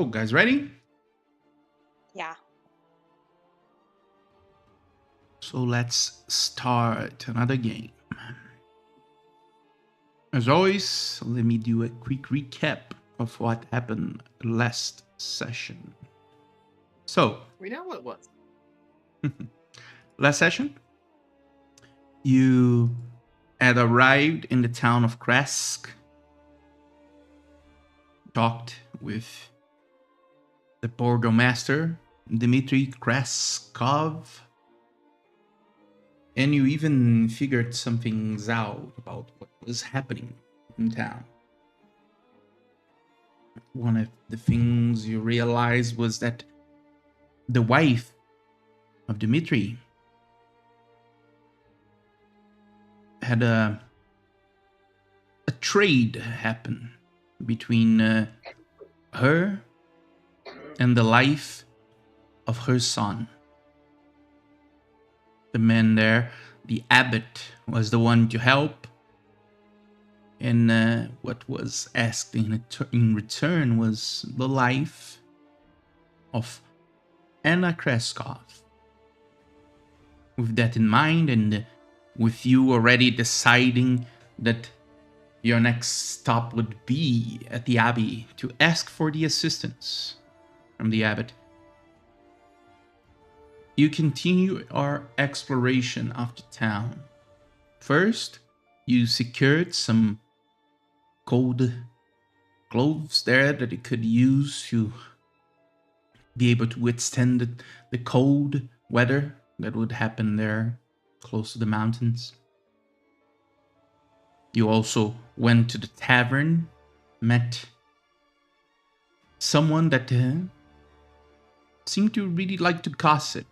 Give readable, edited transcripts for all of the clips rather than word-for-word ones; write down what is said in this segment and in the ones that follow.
Oh, guys, ready? Yeah. So let's start another game. As always, let me do a quick recap of what happened last session. So, We know what was. last session, you had arrived in the town of Kresk, talked with the burgomaster, Dmitry Kreskov, and you even figured some things out about what was happening in town. One of the things you realized was that the wife of Dmitri had a trade happen between her and the life of her son. The man there, the abbot, was the one to help, and what was asked in return was the life of Anna Kreskov. With that in mind, and with you already deciding that your next stop would be at the abbey to ask for the assistance from the abbot, you continue our exploration of the town. First, you secured some cold clothes there that you could use to be able to withstand the cold weather that would happen there close to the mountains. You also went to the tavern, met someone that seemed to really like to gossip,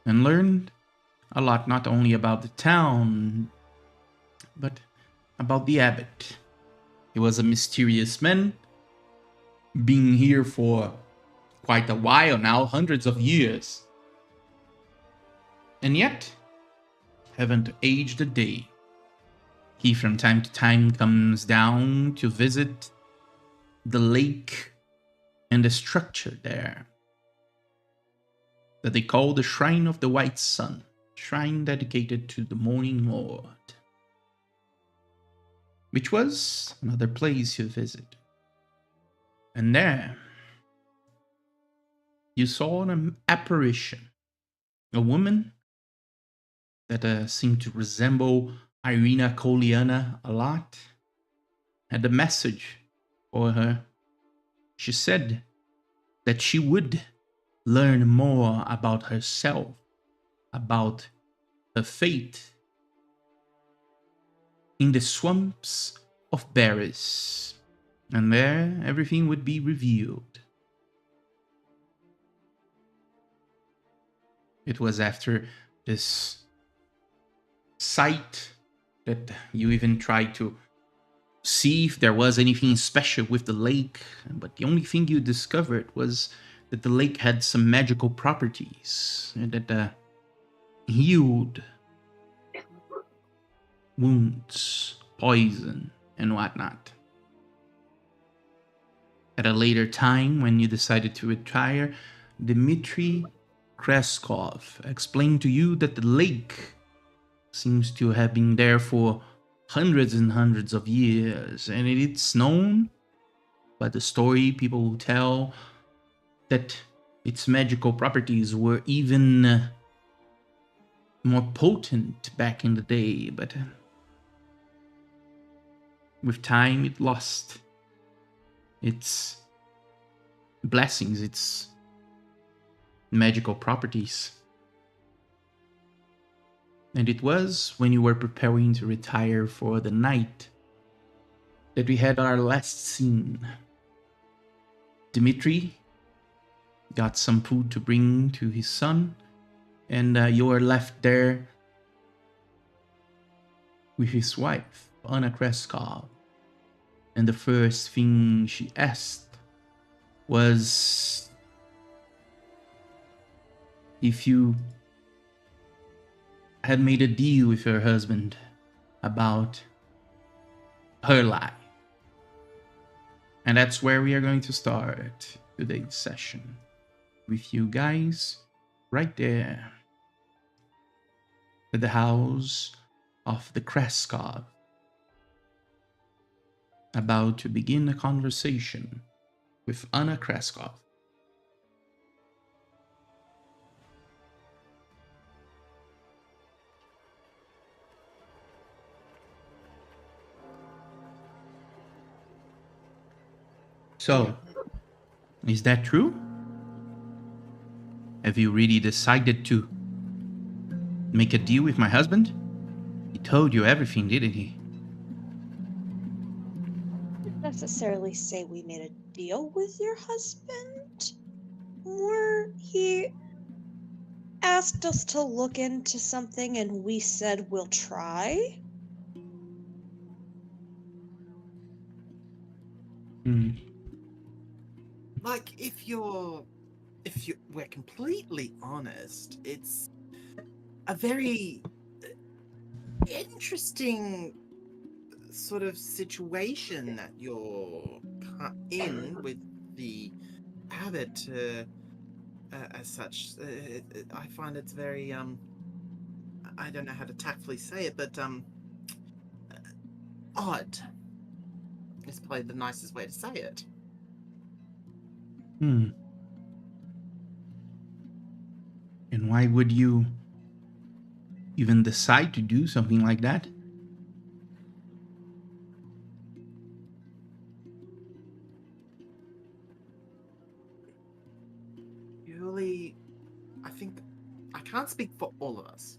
and learned a lot, not only about the town, but about the abbot. He was a mysterious man, being here for quite a while now, hundreds of years, and yet haven't aged a day. He from time to time comes down to visit the lake and the structure there that they call the Shrine of the White Sun, shrine dedicated to the Morning Lord, which was another place you visit. And there, you saw an apparition, a woman that seemed to resemble Irina Koliana a lot, had a message for her. She said that she would learn more about herself, about her fate, in the swamps of Barris, and there everything would be revealed. It was after this sight that you even tried to see if there was anything special with the lake, but the only thing you discovered was that the lake had some magical properties and that healed wounds, poison, and whatnot. At a later time, when you decided to retire, Dmitry Kreskov explained to you that the lake seems to have been there for hundreds and hundreds of years, and it's known by the story people tell that its magical properties were even more potent back in the day, but with time it lost its blessings, its magical properties. And it was when you were preparing to retire for the night that we had our last scene. Dmitri got some food to bring to his son, and you were left there with his wife, Anna Kreskov. And the first thing she asked was if you had made a deal with her husband about her life. And that's where we are going to start today's session. With you guys right there at the house of the Kreskov, about to begin a conversation with Anna Kreskov. So, is that true? Have you really decided to make a deal with my husband? He told you everything, didn't he? Wouldn't necessarily say we made a deal with your husband. More, he asked us to look into something and we said we'll try. Hmm. Like, if you we're completely honest, it's a very interesting sort of situation that you're in with the abbot as such. I find it's very I don't know how to tactfully say it, but odd is probably the nicest way to say it. Hmm. And why would you even decide to do something like that? Purely, I think I can't speak for all of us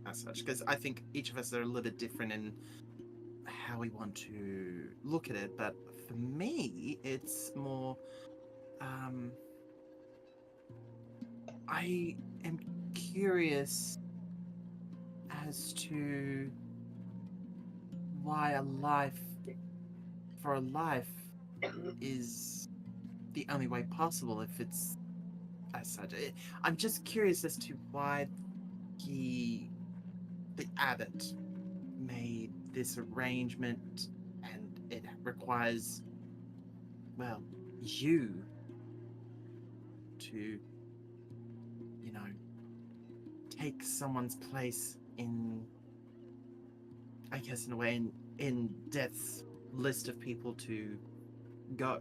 as such, because I think each of us are a little bit different in how we want to look at it. But for me, it's more um, I am curious as to why a life for a life is the only way possible if it's as such. I'm just curious as to why he, the abbot, made this arrangement, and it requires, well, you to, you know, take someone's place in, I guess, in a way, in death's list of people to go.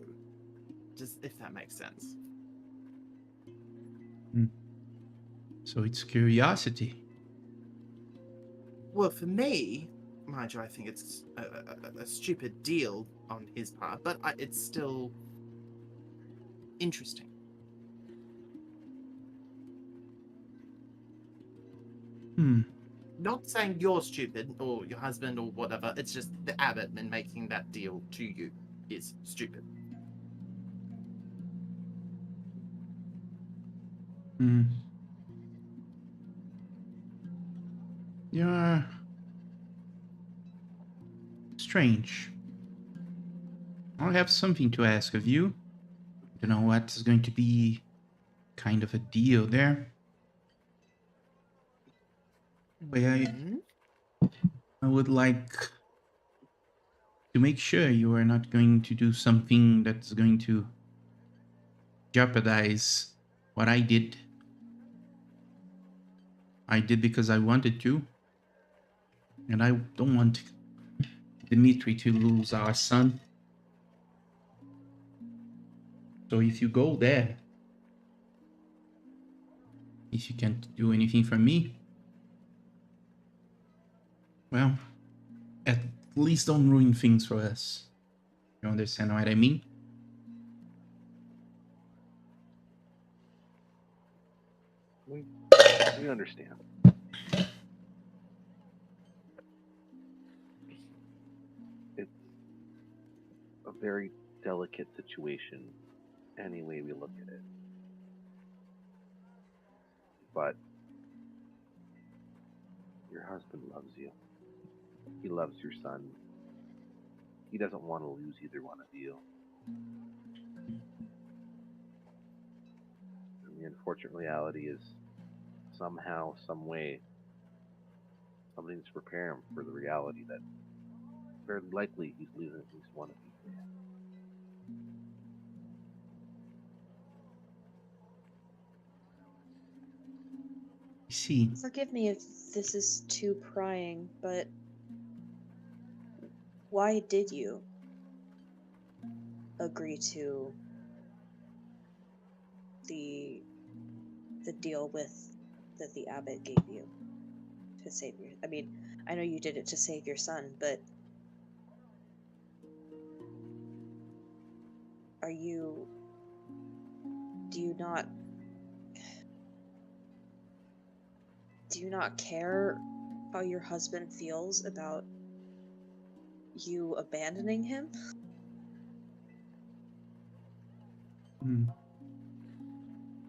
Just if that makes sense. Hmm. So it's curiosity. Well, for me, mind you, I think it's a stupid deal on his part, but it's still interesting. Hmm. Not saying you're stupid or your husband or whatever. It's just the abbot in making that deal to you is stupid. Hmm. You're strange. I have something to ask of you. You know what's going to be kind of a deal there? But Mm-hmm. I would like to make sure you are not going to do something that's going to jeopardize what I did. I did because I wanted to, and I don't want Dmitri to lose our son. So if you go there, if you can't do anything for me, well, at least don't ruin things for us. You understand what I mean? We we understand. It's a very delicate situation any way we look at it. But your husband loves you. He loves your son. He doesn't want to lose either one of you. And the unfortunate reality is somehow, some way, something needs to prepare him for the reality that very likely he's losing at least one of you. See, Forgive me if this is too prying, but why did you agree to the deal with that the abbot gave you to save your? I mean, I know you did it to save your son, but are you? Do you not? Do you not care how your husband feels about you abandoning him? hmm,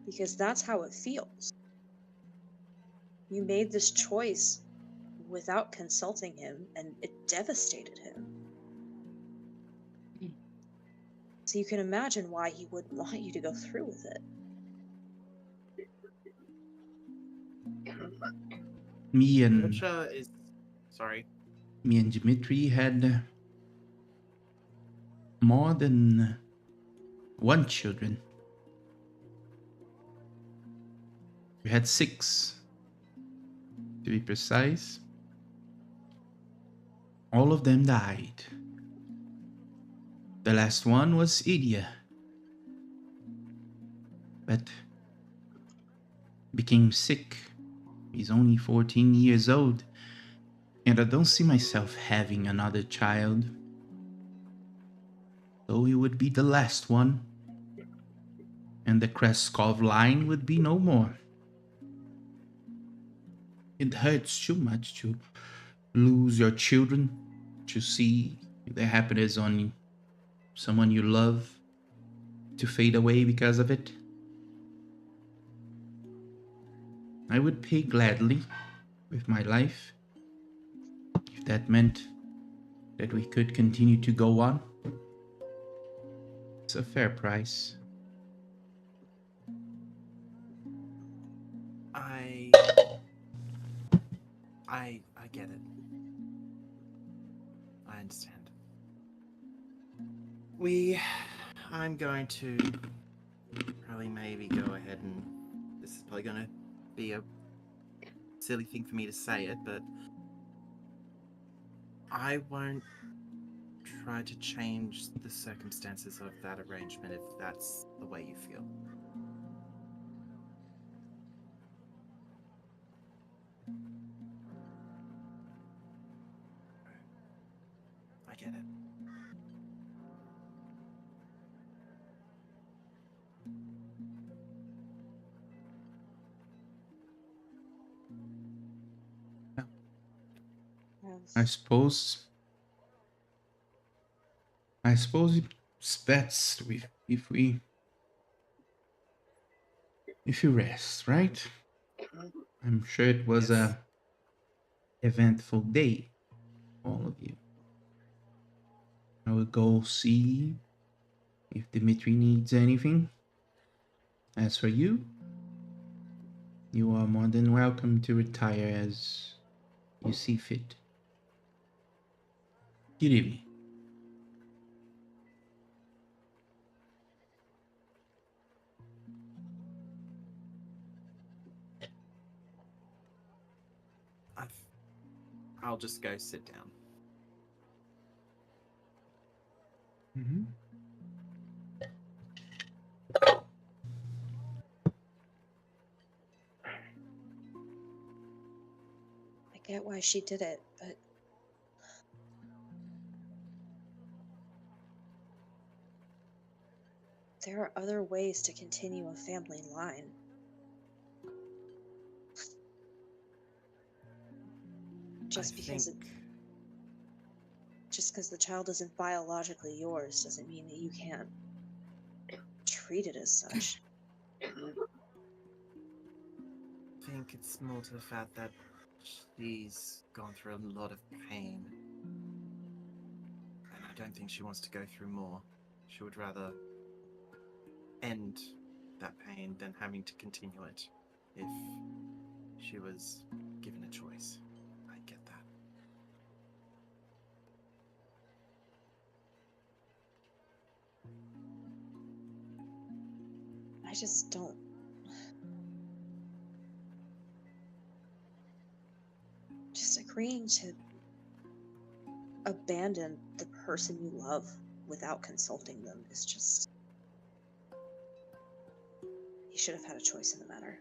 Because that's how it feels. You made this choice without consulting him, and it devastated him. So you can imagine why he wouldn't want you to go through with it. me and Which is sorry. me and Dmitri had more than one children. We had 6, to be precise. All of them died. The last one was Ilya, but became sick. He's only 14 years old, and I don't see myself having another child. Though he would be the last one, and the Kreskov line would be no more. It hurts too much to lose your children, to see their happiness on someone you love to fade away because of it. I would pay gladly with my life if that meant that we could continue to go on. It's a fair price. I I get it. I understand. I'm going to probably maybe go ahead and this is probably going to be a silly thing for me to say it, but I won't try to change the circumstances of that arrangement if that's the way you feel. I get it. I suppose it's best if you rest, right? I'm sure it was Yes. a eventful day, all of you. I will go see if Dimitri needs anything. As for you, you are more than welcome to retire as you see fit. Good evening. I'll just go sit down. Mm-hmm. I get why she did it, but there are other ways to continue a family line. Just because the child isn't biologically yours doesn't mean that you can't treat it as such. I think it's more to the fact that she's gone through a lot of pain. And I don't think she wants to go through more. She would rather end that pain than having to continue it if she was given a choice. I get that. I just don't. agreeing to abandon the person you love without consulting them is just... He should have had a choice in the matter.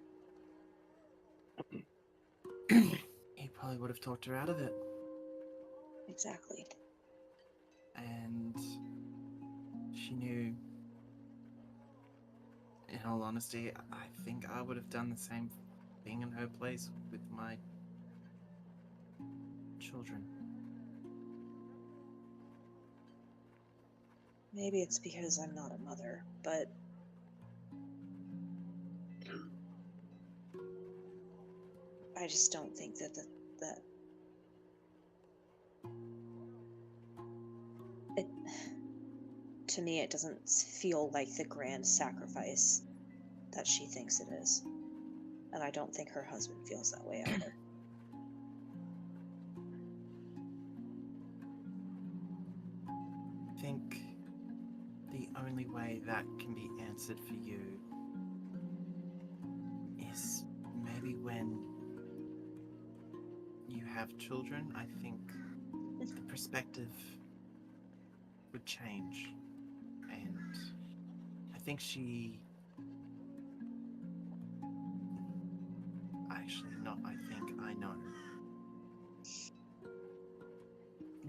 He probably would have talked her out of it. Exactly. And she knew, in all honesty, I think I would have done the same thing in her place with my children. Maybe it's because I'm not a mother, but I just don't think that it, to me, it doesn't feel like the grand sacrifice that she thinks it is. And I don't think her husband feels that way either. I think the only way that can be answered for you is maybe when you have children. I think the perspective would change. And I think she... Actually, not I think, I know.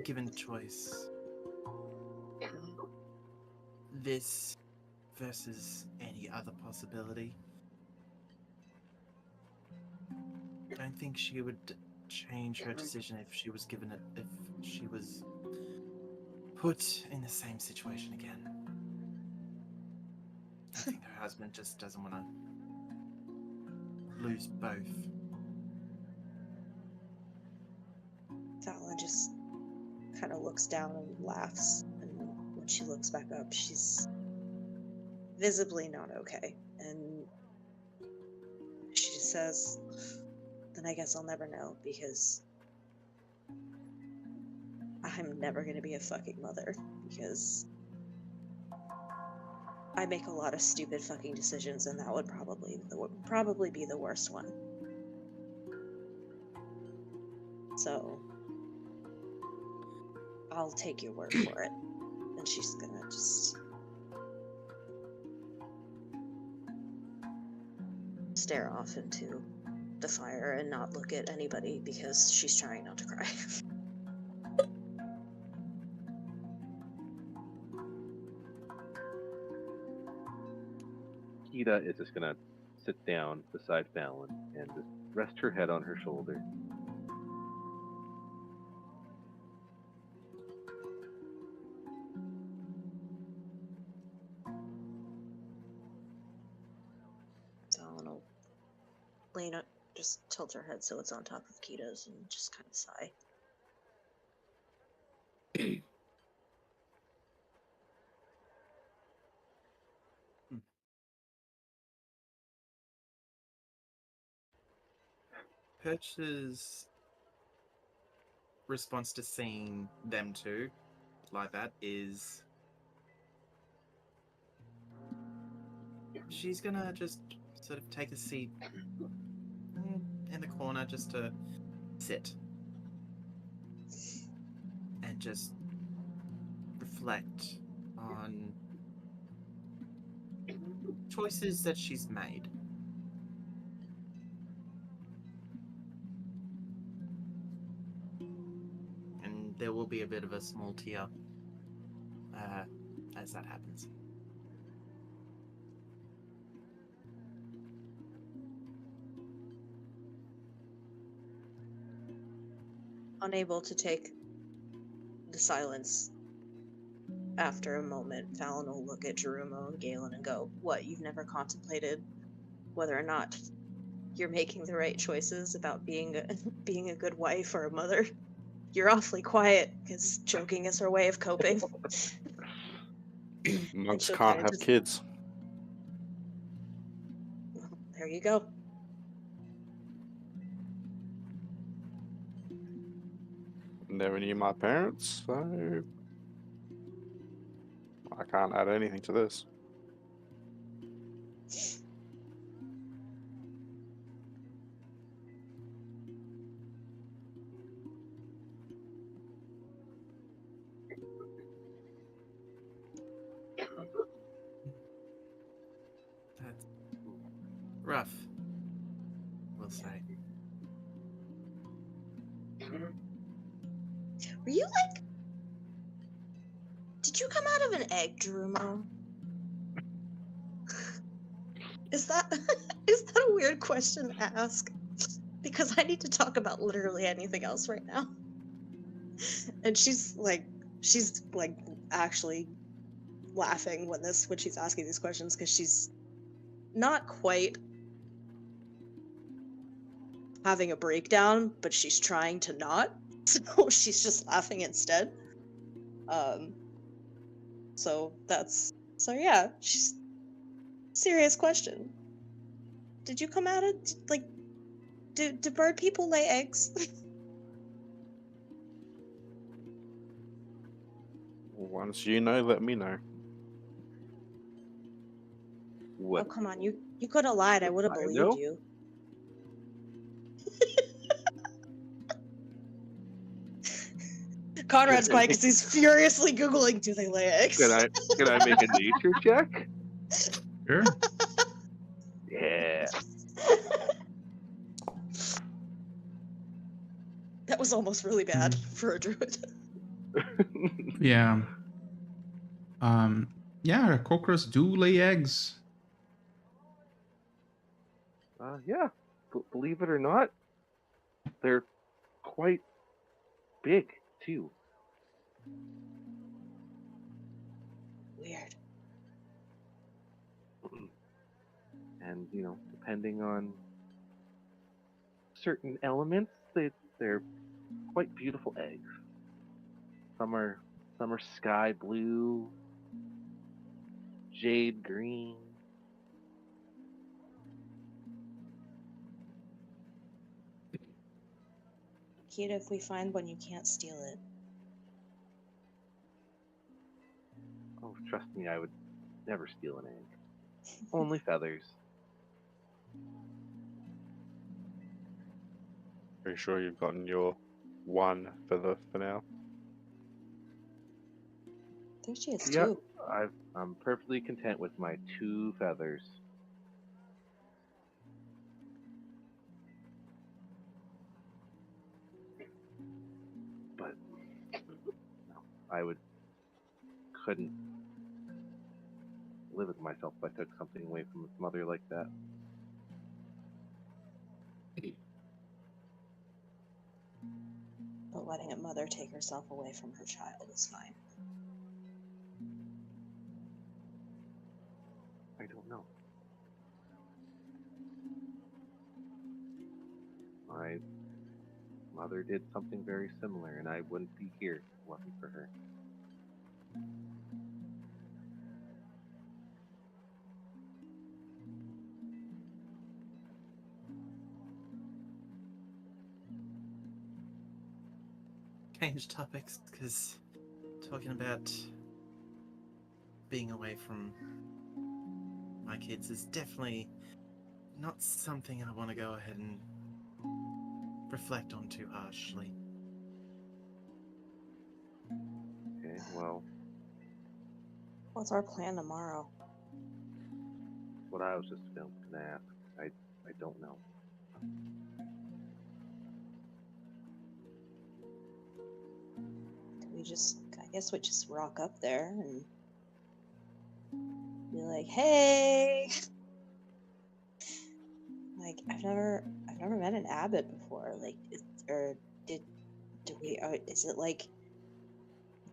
Given the choice, this versus any other possibility, I don't think she would change her decision if she was given it, if she was put in the same situation again. I think her husband just doesn't want to lose both. Fallon just kind of looks down and laughs, and when she looks back up, she's visibly not okay. And she just says, then I guess I'll never know, because I'm never going to be a fucking mother, because I make a lot of stupid fucking decisions, and that would probably be the worst one. So I'll take your word for it. And she's gonna just stare off into the fire and not look at anybody because she's trying not to cry. Kita is just gonna sit down beside Fallon and just rest her head on her shoulder. Fallon will lean up, just tilt her head so it's on top of Kita's and just kind of sigh. Perch's response to seeing them two like that is she's gonna just sort of take a seat in the corner just to sit and just reflect on choices that she's made. And there will be a bit of a small tear as that happens. Unable to take the silence after a moment, Fallon will look at Jerumo and Galen and go, "What, you've never contemplated whether or not you're making the right choices about being a good wife or a mother? You're awfully quiet, because joking is her way of coping." Monks she'll can't kinda have just- kids. Well, there you go. Never knew my parents, so I can't add anything to this. Are you like? Did you come out of an egg, Drumo? Is that is that a weird question to ask? Because I need to talk about literally anything else right now. And she's like actually laughing when she's asking these questions because she's not quite having a breakdown, but she's trying to not. So she's just laughing instead. So yeah, she's serious question. Did you come out of like do bird people lay eggs? Once you know, let me know. Oh What? come on, you could have lied, I would have I believed know? you. Conrad's mic is he's furiously Googling, do they lay eggs? Can I make a nature check? Sure. Yeah. That was almost really bad for a druid. Yeah. Yeah, cockroaches do lay eggs. Yeah. Believe it or not, they're quite big too. Weird. And depending on certain elements, they're quite beautiful eggs. Some are sky blue, jade green. Cute if we find one, you can't steal it. Oh, trust me, I would never steal an egg. Only feathers. Pretty sure you've gotten your one feather for now. I think she has Yeah, two. I'm perfectly content with my 2 feathers. But no, I couldn't live with myself if I took something away from its mother like that. But letting a mother take herself away from her child is fine. I don't know. My mother did something very similar, and I wouldn't be here if it wasn't for her. Change topics, because talking about being away from my kids is definitely not something I want to go ahead and reflect on too harshly. Okay, well, What's our plan tomorrow? what I was just gonna ask. I don't know. I guess we just rock up there and be like, hey! Like, I've never met an abbot before. Like, is it like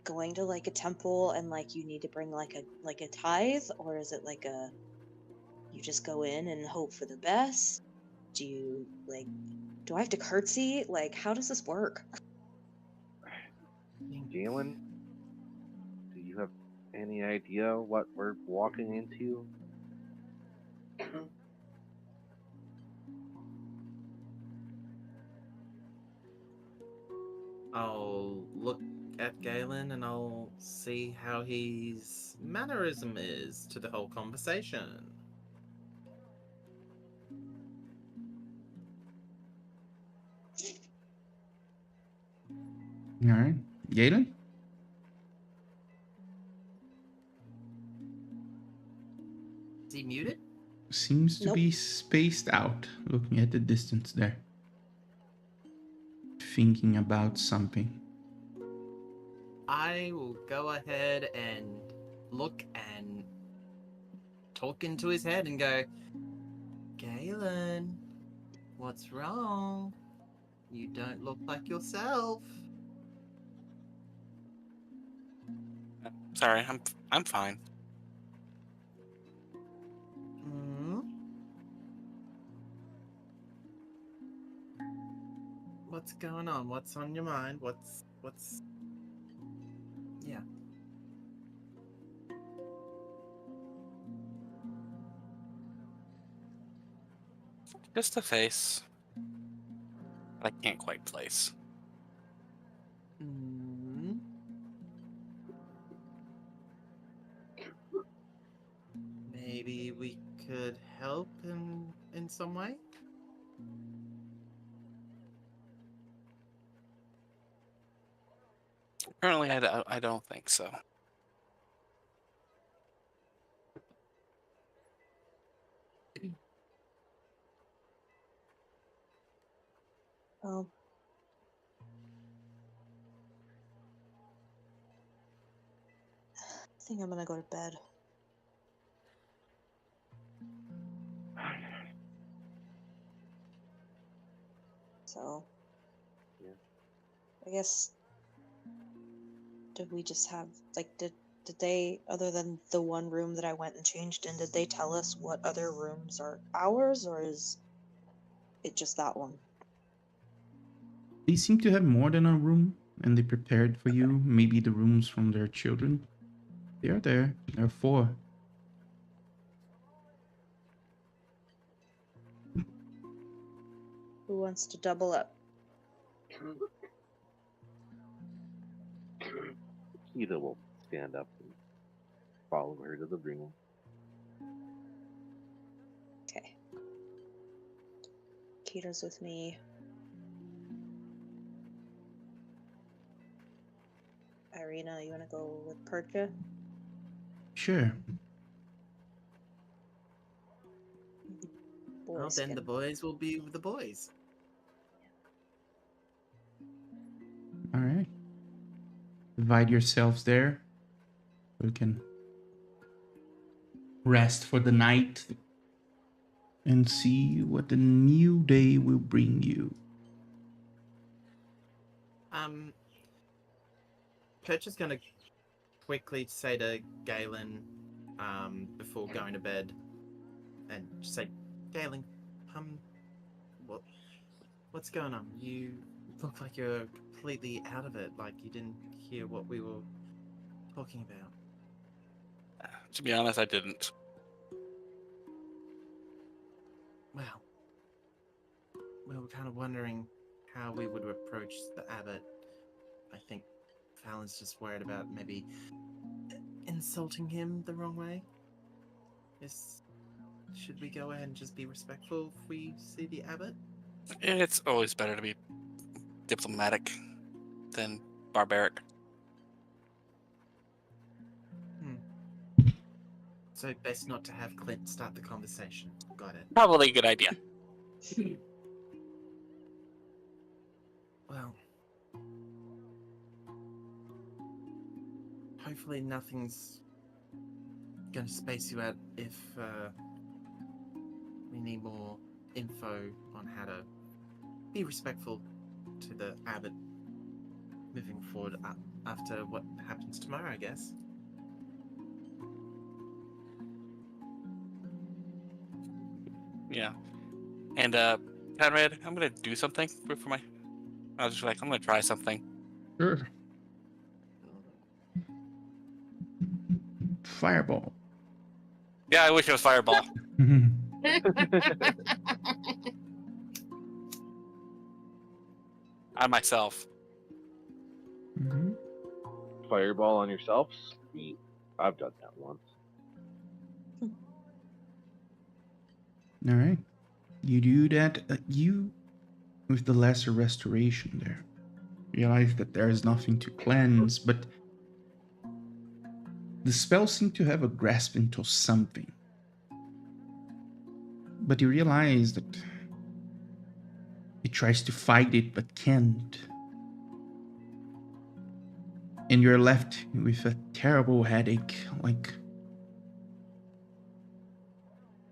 going to like a temple and like you need to bring like a tithe, or is it like you just go in and hope for the best? Do I have to curtsy? Like, how does this work? Galen, do you have any idea what we're walking into? I'll look at Galen and I'll see how his mannerism is to the whole conversation. All right. Galen? Is he muted? Seems to Nope. be spaced out, looking at the distance there. Thinking about something. I will go ahead and look and talk into his head and go, Galen, what's wrong? You don't look like yourself. Sorry, I'm fine. Hmm? What's going on? What's on your mind? What's yeah. Just a face that I can't quite place. Hmm? Maybe we could help in some way? Currently, I don't think so. Well, I think I'm gonna go to bed. So, Yeah. I guess, did we just have, like, did they, other than the one room that I went and changed in, did they tell us what other rooms are ours, or is it just that one? They seem to have more than a room, and they prepared for you maybe the rooms from their children. They are there. There are 4. Who wants to double up? Kita will stand up and follow her to the room. Okay. Kita's with me. Irina, you wanna go with Percha? Sure. Well, Boys then can. the boys will be the boys. All right. Divide yourselves there. You can rest for the night and see what the new day will bring you. Perch is gonna quickly say to Galen, before going to bed, and just say, Galen, what what's going on? You look like you're completely out of it, like you didn't hear what we were talking about. To be honest, I didn't. Well, we were kind of wondering how we would approach the abbot. I think Fallon's just worried about maybe insulting him the wrong way. Should we go ahead and just be respectful if we see the abbot? It's always better to be diplomatic than barbaric. So best not to have Clint start the conversation. Got it. Probably a good idea. Well, hopefully nothing's gonna space you out if we need more info on how to be respectful to the abbot moving forward after what happens tomorrow, I guess. Yeah. And Conrad, I'm gonna do something for my. I was just like, I'm gonna try something. Sure. Fireball. Yeah, I wish it was fireball. On myself. Mhm. Fireball on yourself? Sweet. I've done that once. All right. You do that. You, with the lesser restoration there, realize that there is nothing to cleanse, but the spell seems to have a grasp into something. But you realize that it tries to fight it but can't. And you're left with a terrible headache, like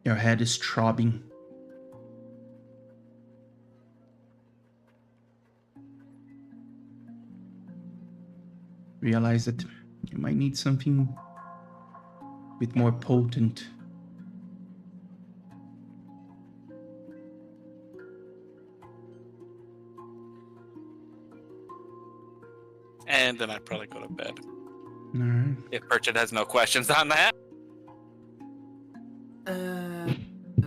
your head is throbbing. Realize that you might need something a bit more potent. And then I'd probably go to bed. All right. If Purchit has no questions on that.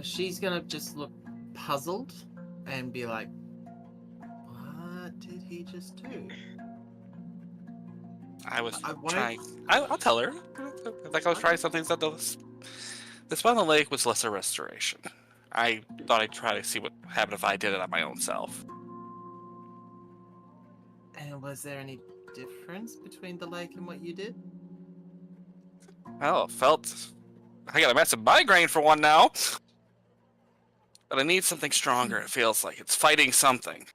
She's gonna just look puzzled and be like, "What did he just do?" I was I won't- trying. I'll tell her. Like I was trying something that the spell on the lake was lesser restoration. I thought I'd try to see what happened if I did it on my own self. And was there any difference between the lake and what you did? Well, it felt. I got a massive migraine for one now. But I need something stronger. It feels like it's fighting something.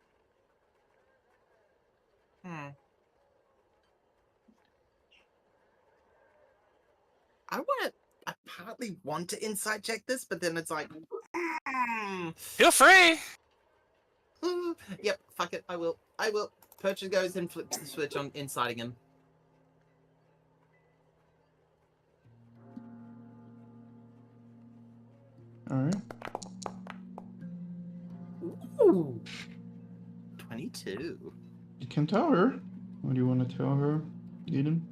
I partly want to insight check this, but then it's like, Feel free. Yep, fuck it, I will. Purchase goes and flips the switch on inciting him. All right. Ooh. 22. You can tell her. What do you want to tell her, Eden?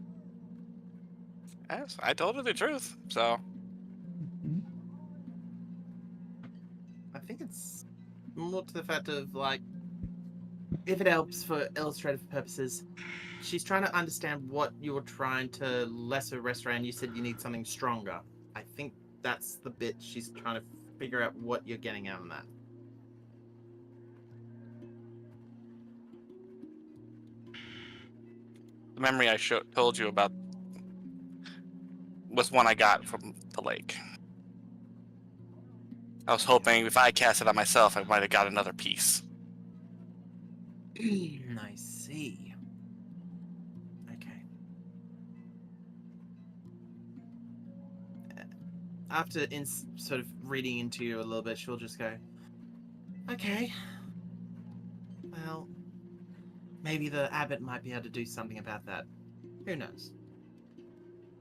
Yes, I told her the truth. So I think it's more to the fact of, like, if it helps for illustrative purposes, she's trying to understand what you're trying to lesser restore, and you said you need something stronger. I think that's the bit she's trying to figure out what you're getting out of that. the memory I told you about was one I got from the lake. I was hoping if I cast it on myself, I might have got another piece. I see. Okay. After sort of reading into you a little bit, she'll just go, okay. Well, maybe the abbot might be able to do something about that. Who knows?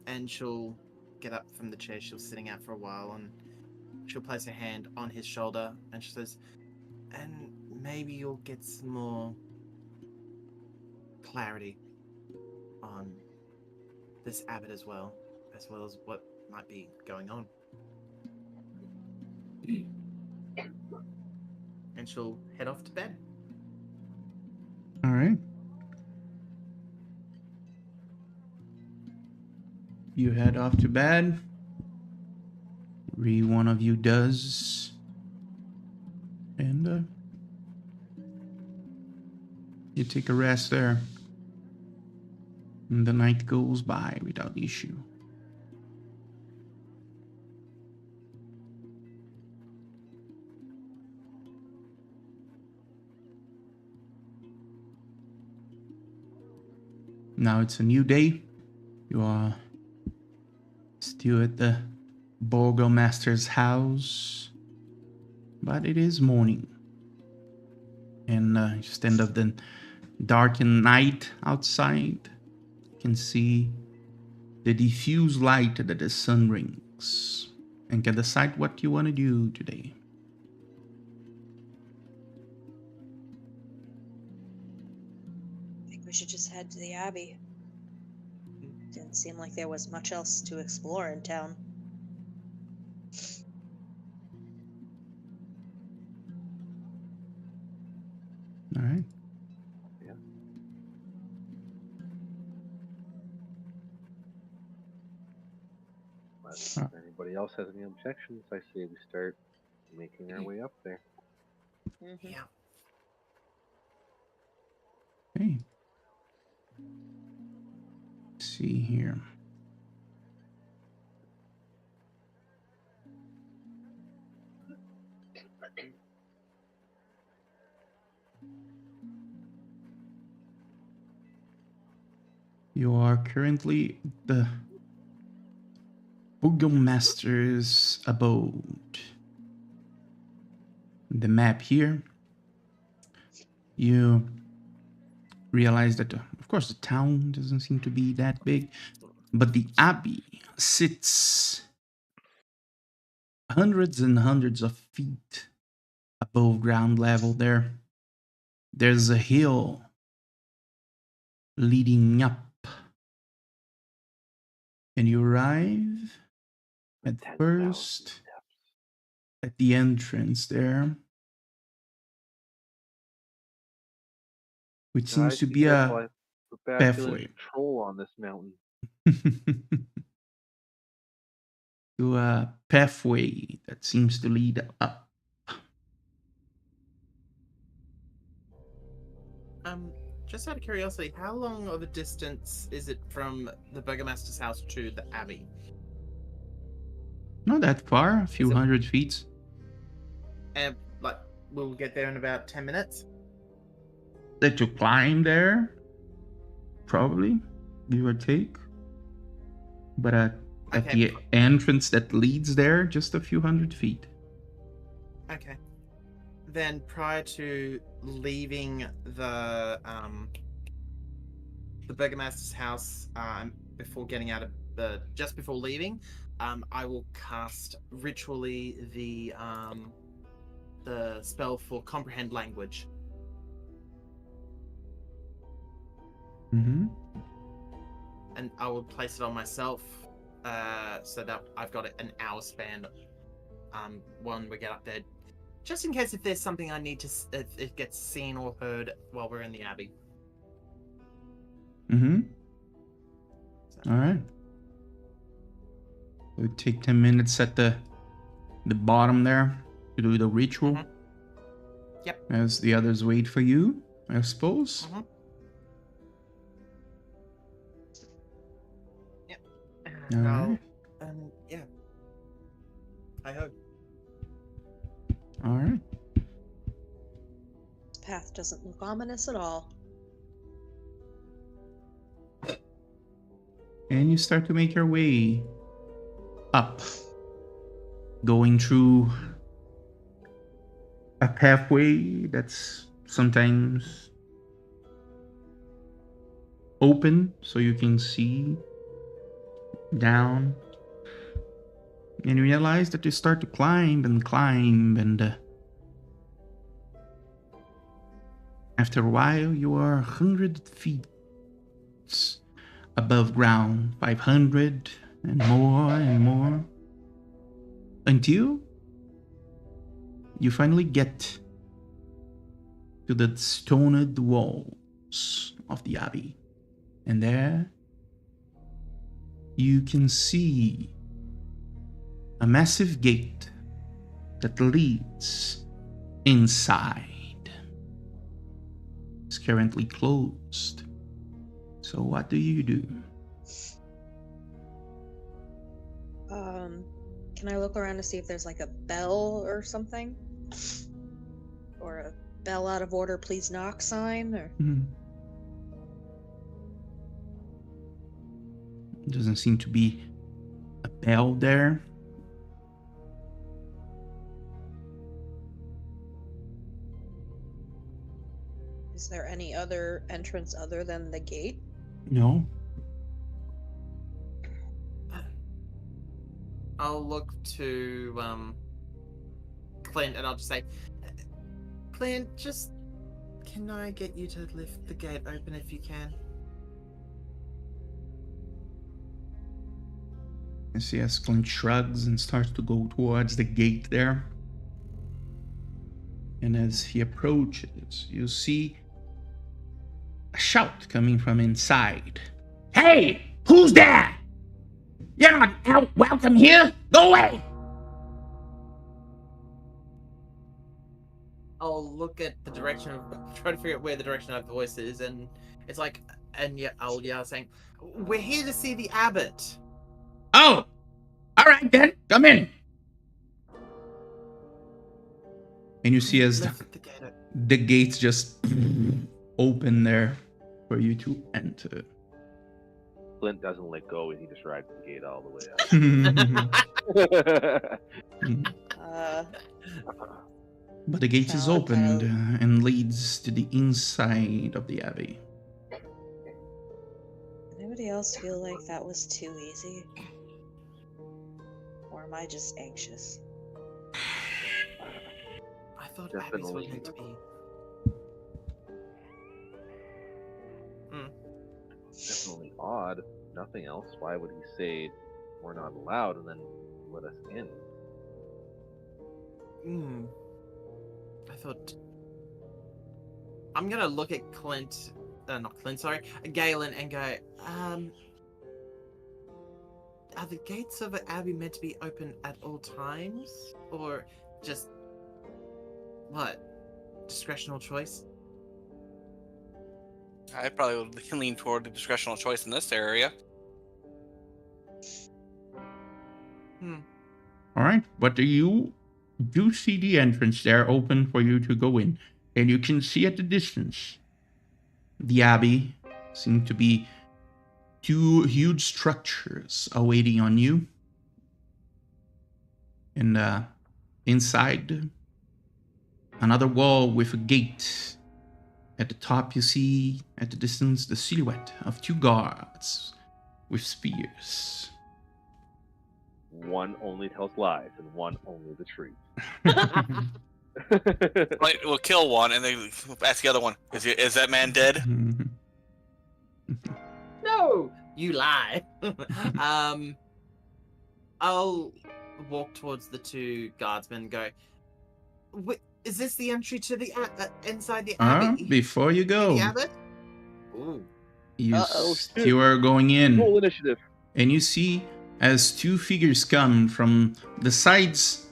And she'll get up from the chair she was sitting at for a while, and she'll place her hand on his shoulder, and she says, and maybe you'll get some more clarity on this abbot as well as what might be going on. And she'll head off to bed. All right. You head off to bed. One of you does. And you take a rest there. And the night goes by without issue. Now it's a new day. You are still at the Burgomaster's house. But it is morning. And just end of the darkened night outside, you can see the diffuse light that the sun brings. And can decide what you want to do today. I think we should just head to the Abbey. Didn't seem like there was much else to explore in town. All right. Yeah. But if anybody else has any objections, I say we start making our way up there. Mm-hmm. Yeah. Okay. Let's see here. You are currently the Burgomaster's abode. The map here, you realize that, of course, the town doesn't seem to be that big, but the abbey sits hundreds and hundreds of feet above ground level there. There's a hill leading up, and you arrive at 10,000 first steps. at the entrance there, which seems Guys, to be be careful. I a have a bad feeling pathway. there's a troll on this mountain. To a pathway that seems to lead up. Just out of curiosity, how long of a distance is it from the Burgomaster's house to the Abbey? Not that far, a few it- 100 feet. And like, we'll get there in about 10 minutes. That you climb there, probably, give or take. But at Okay. the entrance that leads there, just a few 100 feet. Okay. Then prior to leaving the Burgomaster's house, before getting out of just before leaving, I will cast ritually the spell for comprehend language. Mm-hmm. And I will place it on myself, so that I've got an hour span, when we get up there, just in case if there's something I need to, if it gets seen or heard while we're in the Abbey. Mm-hmm. So, All right. We'll take 10 minutes at the bottom there to do the ritual. Mhm. Yep. As the others wait for you, I suppose. Mhm. Yep. All right. Yeah. I hope. All right. This path doesn't look ominous at all. And you start to make your way up, going through a pathway that's sometimes open so you can see down, and you realize that you start to climb and climb, and after a while you are 100 feet above ground, 500 and more, until you finally get to the stoned walls of the abbey. And there you can see a massive gate that leads inside. It's currently closed. So what do you do? Can I look around to see if there's like a bell or something? Or a bell out of order, please knock sign? Or Doesn't seem to be a bell there. is there any other entrance other than the gate? No. I'll look to Clint and I'll just say, Clint, just can I get you to lift the gate open if you can? You see as Clint shrugs and starts to go towards the gate there. And as he approaches, you see a shout coming from inside. Hey, who's there? You're not welcome here. Go away. I'll look at the direction of, try to figure out where the direction of the voice is, and it's like, and yeah, I'll yell saying, "We're here to see the abbot." Oh, all right then. Come in. And you see as Lift the gate open. the gates just open there for you to enter. Clint doesn't let go and he just rides the gate all the way Uh, But the gate is Strahd opened kinda- and leads to the inside of the abbey. Anybody else feel like that was too easy? Or am I just anxious? I thought abbeys were Definitely. meant to be. Definitely odd. Nothing else. Why would he say we're not allowed and then let us in? I thought. I'm gonna look at Clint, not Clint, sorry, Galen, and go, are the gates of the Abbey meant to be open at all times? Or just, what, discretional choice? I probably would lean toward the discretional choice in this area. All right, but you do see the entrance there open for you to go in, and you can see at the distance the abbey seem to be two huge structures awaiting on you, and inside another wall with a gate. At the top, you see at the distance the silhouette of two guards with spears. One only tells lies and one only the truth. Like, we'll kill one and then ask the other one, is that man dead? No! You lie! I'll walk towards the two guardsmen and go, is this the entry to the inside the abbey? Before you go, The abbot? Ooh. you are going in, Roll initiative. and you see as two figures come from the sides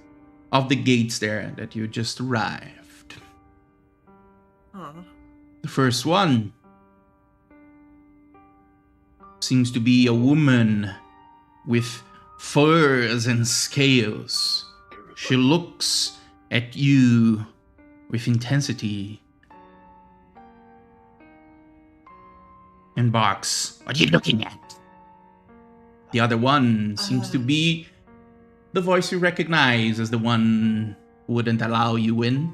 of the gates there that you just arrived. Huh. The first one seems to be a woman with furs and scales. She looks at you with intensity and barks, "What are you looking at?" The other one seems to be the voice you recognize as the one who wouldn't allow you in.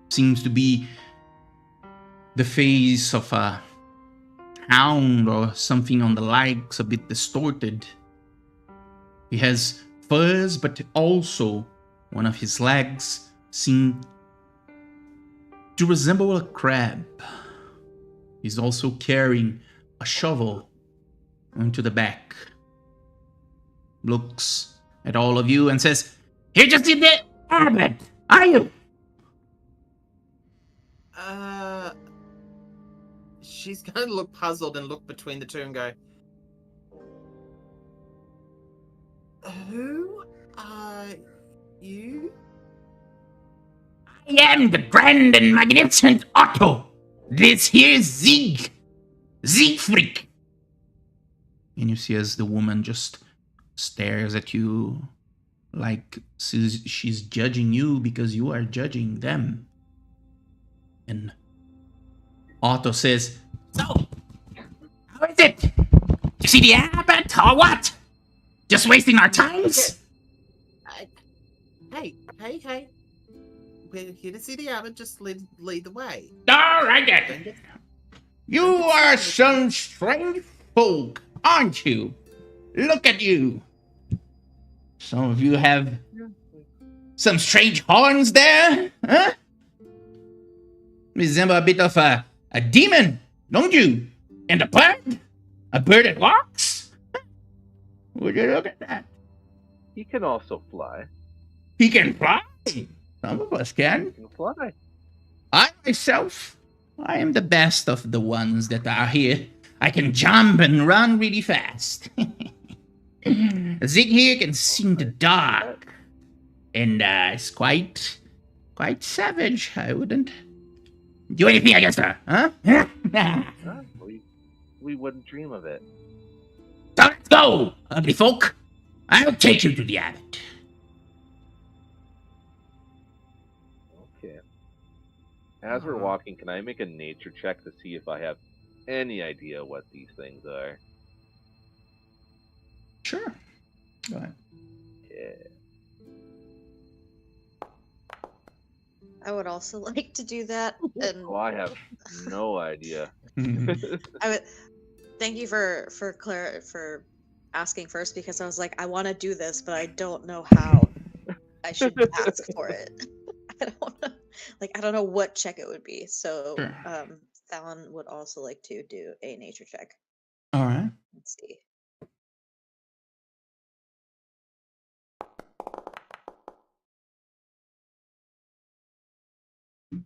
Seems to be the face of a hound or something on the likes, a bit distorted. He has furs, but also one of his legs seem to resemble a crab. He's also carrying a shovel onto the back. Looks at all of you and says, "You're just in the abbot, are you?" She's gonna look puzzled and look between the two and go, who are you? "I am the grand and magnificent Otto. This here is Siegfried." And you see as the woman just stares at you like she's judging you because you are judging them. And Otto says, "So, how is it? You see the abbot or what? Just wasting our times?" Hey. We're here to see the abbot, just lead the way. All right then. You are some strange folk, aren't you? Look at you. Some of you have some strange horns there, huh? Resemble a bit of a demon, don't you? And a bird that walks. Would you look at that? He can also fly. He can fly. Some of us can. He can fly. I myself, I am the best of the ones that are here. I can jump and run really fast. Zig here can see in the dark. And it's quite savage. I wouldn't do anything against her, huh? We wouldn't dream of it. So let's go, ugly folk. I'll take you to the abbot. Okay. As we're walking, can I make a nature check to see if I have any idea what these things are? Sure. Go ahead. Yeah. I would also like to do that. And Oh, I have no idea. I would thank you for asking first, because I was like, I want to do this, but I don't know how I should ask for it. I don't know, I don't know what check it would be. So Sure. Fallon would also like to do a nature check. All right. Let's see.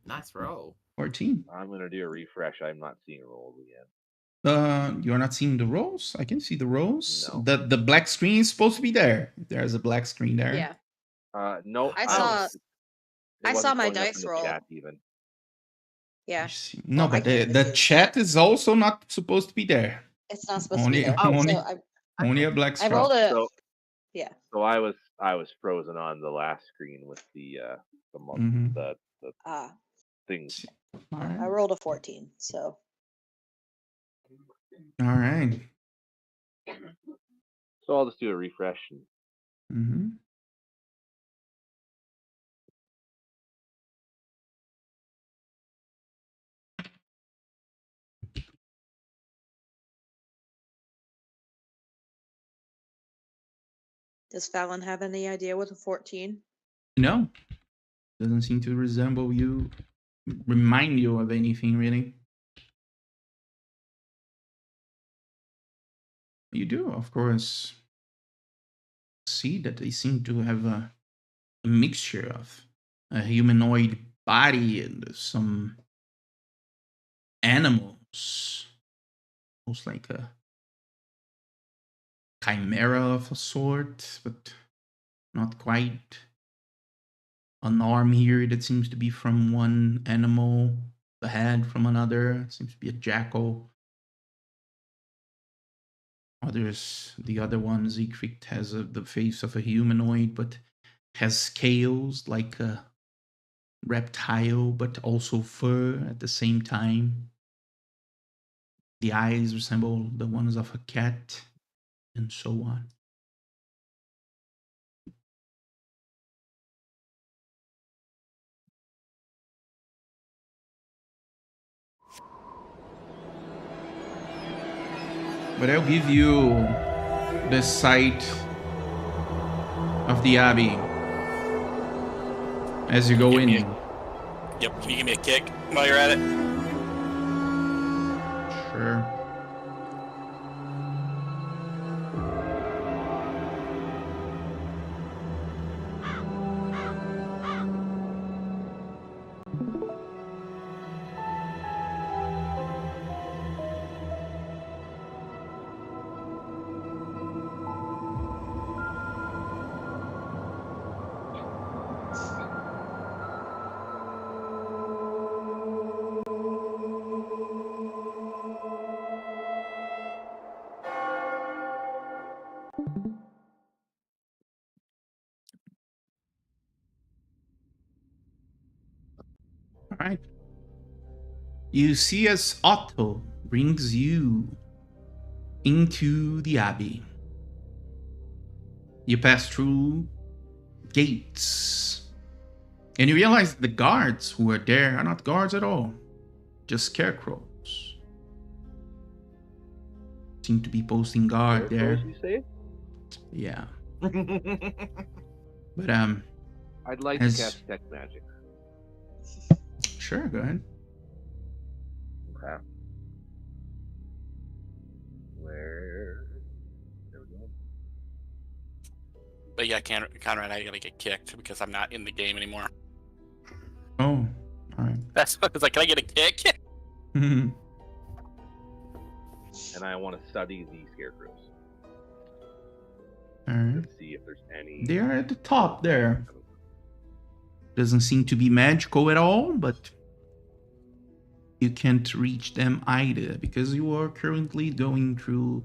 Nice roll. 14. I'm gonna do a refresh. I'm not seeing rolls again. You're not seeing the rolls? I can see the rolls. No. The black screen is supposed to be there. There's a black screen there. Yeah, No. I Oh. saw It wasn't saw my showing up dice in the roll. chat even. Yeah, You see- No, Well, I but can't the see it. chat is also not supposed to be there. it's not supposed Only, to be there. only, So only a black I screen. rolled a So yeah. so I was frozen on the last screen with the Mhm. the things. All I right. rolled a 14. So All right. So I'll just do a refresh. And Mm-hmm. does Fallon have any idea what a 14? No, doesn't seem to resemble you, remind you of anything really. You do, of course, see that they seem to have a mixture of a humanoid body and some animals, almost like a chimera of a sort, but not quite. An arm here that seems to be from one animal, the head from another, seems to be a jackal. Others, the other one, Siegfried, has the face of a humanoid, but has scales like a reptile, but also fur at the same time. The eyes resemble the ones of a cat, and so on. But I'll give you the site of the abbey as you go Give in. me Yep, can you give me a kick while you're at it? Sure. All right. You see as Otto brings you into the abbey. You pass through gates, and you realize the guards who are there are not guards at all, just scarecrows. Seem to be posting guard there. You say? Yeah, but I'd like As- to cast Detect Magic. sure, go ahead. Okay. Where? There we go. But yeah, Conrad, I gotta get kicked because I'm not in the game anymore. Oh, all right. That's what I was like, can I get a kick? And I want to study these scarecrows All right. to see if there's any. They are at the top there. Doesn't seem to be magical at all, but you can't reach them either because you are currently going through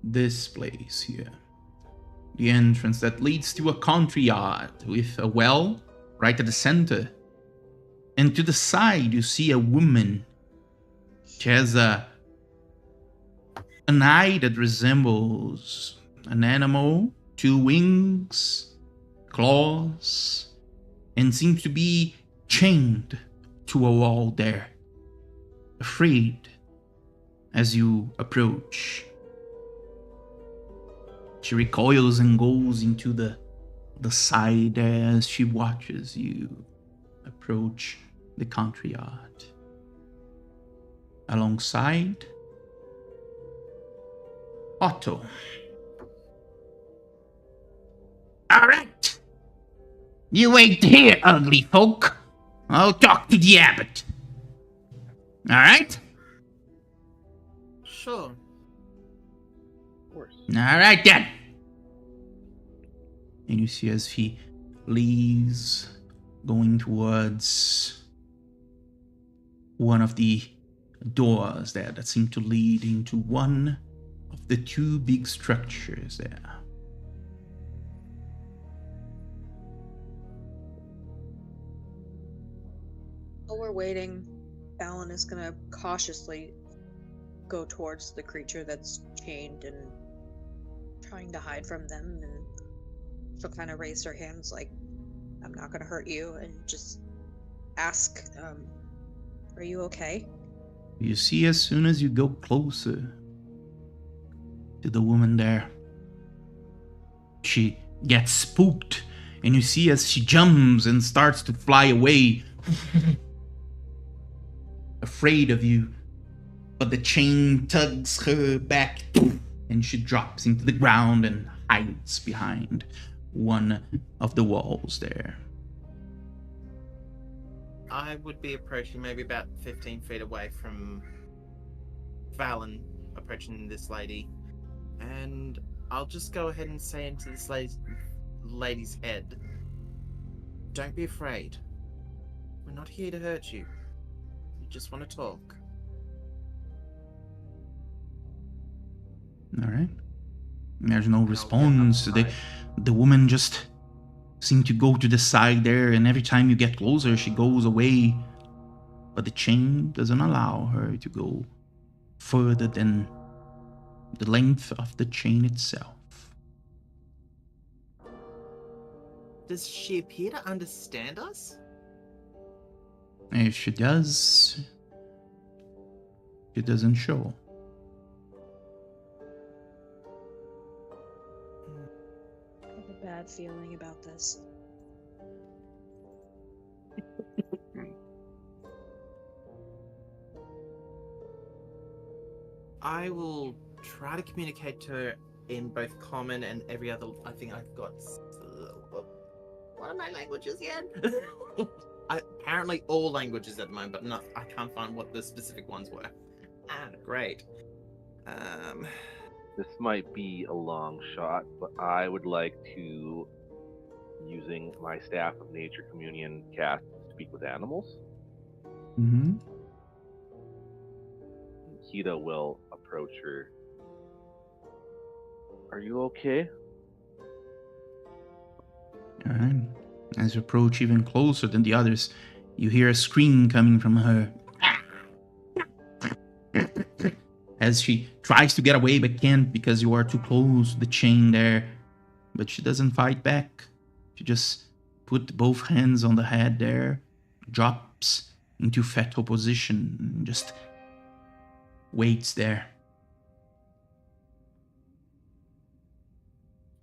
this place here. The entrance that leads to a country yard with a well right at the center. And to the side, you see a woman She has an eye that resembles an animal, 2 wings, claws, and seems to be chained to a wall there, afraid as you approach. She recoils and goes into the side as she watches you approach the country yard. Alongside Otto. All right. You wait here, ugly folk. I'll talk to the abbot. All right? Sure. Of course. All right then. And you see as he leaves, going towards one of the doors there that seem to lead into one of the 2 big structures there. While we're waiting, Alan is gonna cautiously go towards the creature that's chained and trying to hide from them, and she'll kind of raise her hands like, I'm not gonna hurt you, and just ask, are you okay? You see, as soon as you go closer to the woman there, she gets spooked, and you see as she jumps and starts to fly away, afraid of you. But the chain tugs her back, and she drops into the ground and hides behind one of the walls there. I would be approaching maybe about 15 feet away from Valen, approaching this lady. And I'll just go ahead and say into this lady's head, don't be afraid. We're not here to hurt you. We just want to talk. All right. There's no And I'll response. get outside. The woman just seemed to go to the side there, and every time you get closer, she goes away. But the chain doesn't allow her to go further than the length of the chain itself. Does she appear to understand us? If she does, it doesn't show. I have a bad feeling about this. I will try to communicate to her in both common and every other. I think I've got. What are my languages again? Apparently all languages at the moment, but I can't find what the specific ones were. Great. This might be a long shot, but I would like to, using my Staff of Nature Communion cast, speak with animals. Mm-hmm. Kita will approach her. Are you okay? All right. As you approach even closer than the others, you hear a scream coming from her. As she tries to get away but can't because you are too close to the chain there. But she doesn't fight back. She just put both hands on the head there, drops into fetal position, and just waits there.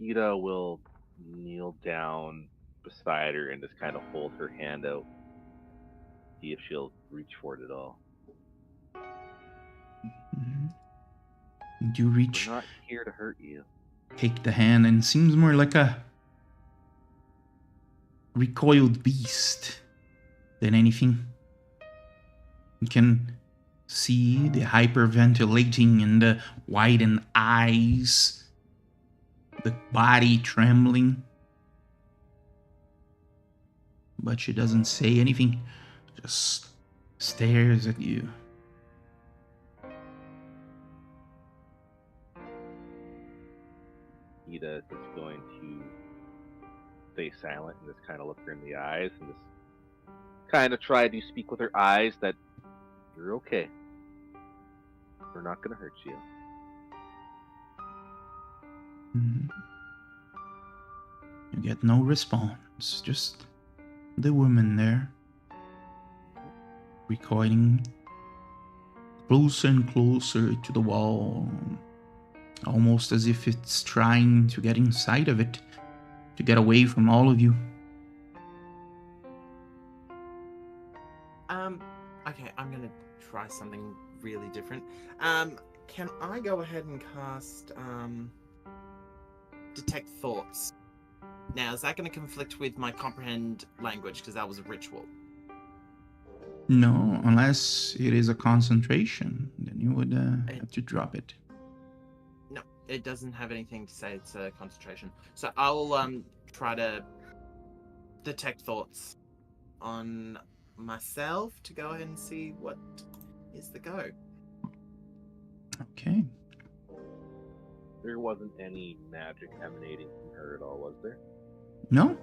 Kita will kneel down beside her and just kind of hold her hand out. See if she'll reach for it at all. Mm-hmm. And you reach, We're not here to hurt you. take the hand, and it seems more like a recoiled beast than anything. You can see the hyperventilating in the widened eyes, the body trembling. But she doesn't say anything, just stares at you. Kita is just going to stay silent and just kind of look her in the eyes and just kind of try to speak with her eyes that you're okay. We're not gonna hurt you. Mhm. You get no response, just the woman there, recoiling closer and closer to the wall, almost as if it's trying to get inside of it, to get away from all of you. Okay, I'm gonna try something really different. Can I go ahead and cast, Detect Thoughts? Now, is that going to conflict with my Comprehend Language, because that was a ritual? No, unless it is a concentration, then you would have to drop it. No, it doesn't have anything to say it's a concentration. So I'll try to detect thoughts on myself to go ahead and see what is the go. Okay. There wasn't any magic emanating from her at all, was there? No?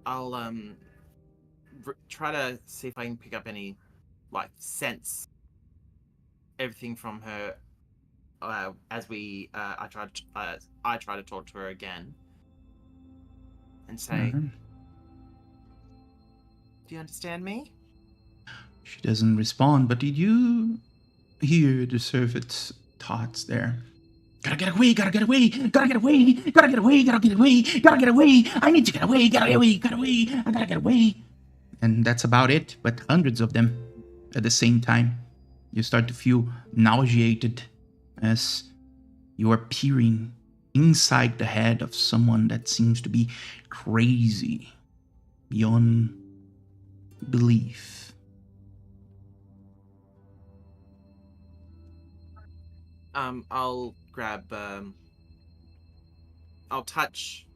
I'll try to see if I can pick up any, like, sense everything from her as we I try to talk to her again and say, Mhm. "Do you understand me?" She doesn't respond, but did you hear the servant's thoughts there? Gotta get away, gotta get away, gotta get away, gotta get away, gotta get away, gotta get away, I need to get away, gotta get away, gotta away, I gotta get away. And that's about it, but hundreds of them at the same time. You start to feel nauseated as you are peering inside the head of someone that seems to be crazy beyond belief. I'll grab I'll touch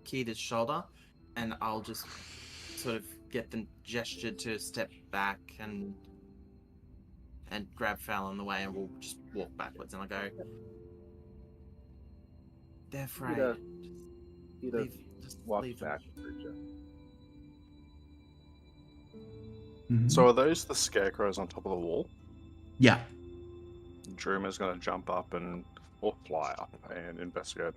Keita's shoulder, and I'll just sort of get them gestured to step back and grab Fal on the way, and we'll just walk backwards. And I'll go, "They're afraid. Keita Just walks leave them." back with her just. Mhm. So are those the scarecrows on top of the wall? Yeah. Druma's going to jump up or fly up and investigate.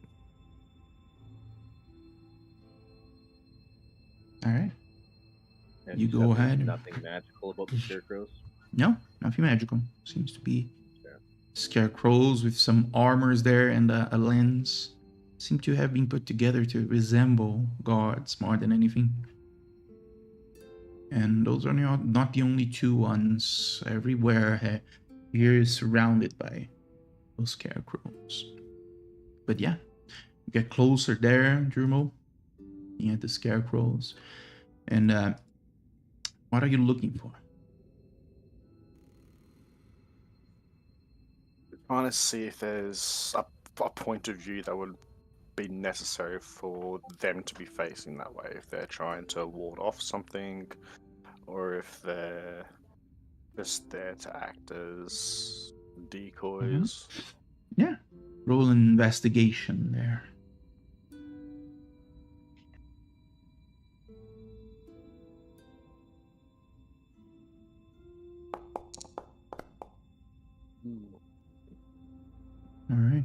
All right. And You you go said there's ahead. nothing magical about the scarecrows? No, nothing magical. Seems to be Yeah. scarecrows with some armors there and a lens. Seem to have been put together to resemble guards more than anything. And those are not the only two ones. Everywhere here is surrounded by those scarecrows. But yeah, you get closer there, Drumo, looking at the scarecrows. And what are you looking for? Trying to see if there's a point of view that would be necessary for them to be facing that way. If they're trying to ward off something, or if they're just there to act as decoys. Yeah, roll an investigation there. All right.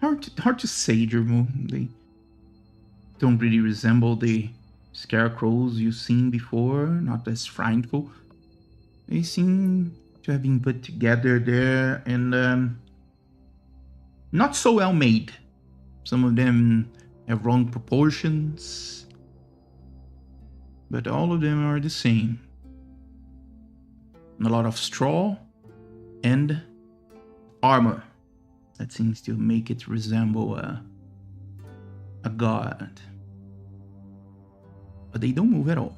Hard to say, Jermo. They don't really resemble the scarecrows you've seen before. Not as frightful. They seem to have been put together there and not so well made. Some of them have wrong proportions, but all of them are the same. A lot of straw and armor that seems to make it resemble a god. But they don't move at all.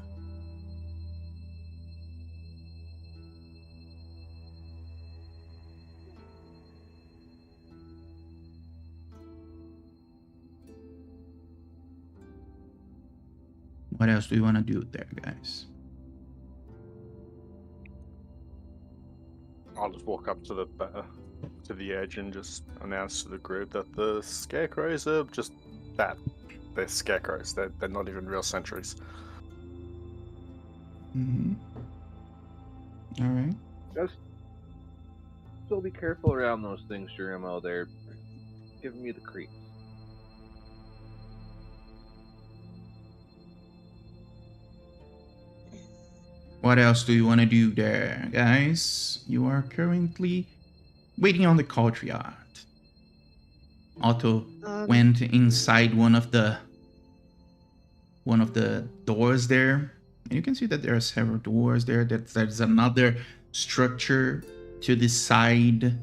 What else do you want to do there, guys? I'll just walk up to the edge and just announce to the group that the scarecrows are just that. They're scarecrows. They're not even real sentries. Mm-hmm. All right. Just still be careful around those things, Jeremo. They're giving me the creeps. What else do you want to do there, guys? You are currently waiting on the courtyard. Otto went inside one of the doors there, and you can see that there are several doors there. That there's another structure to the side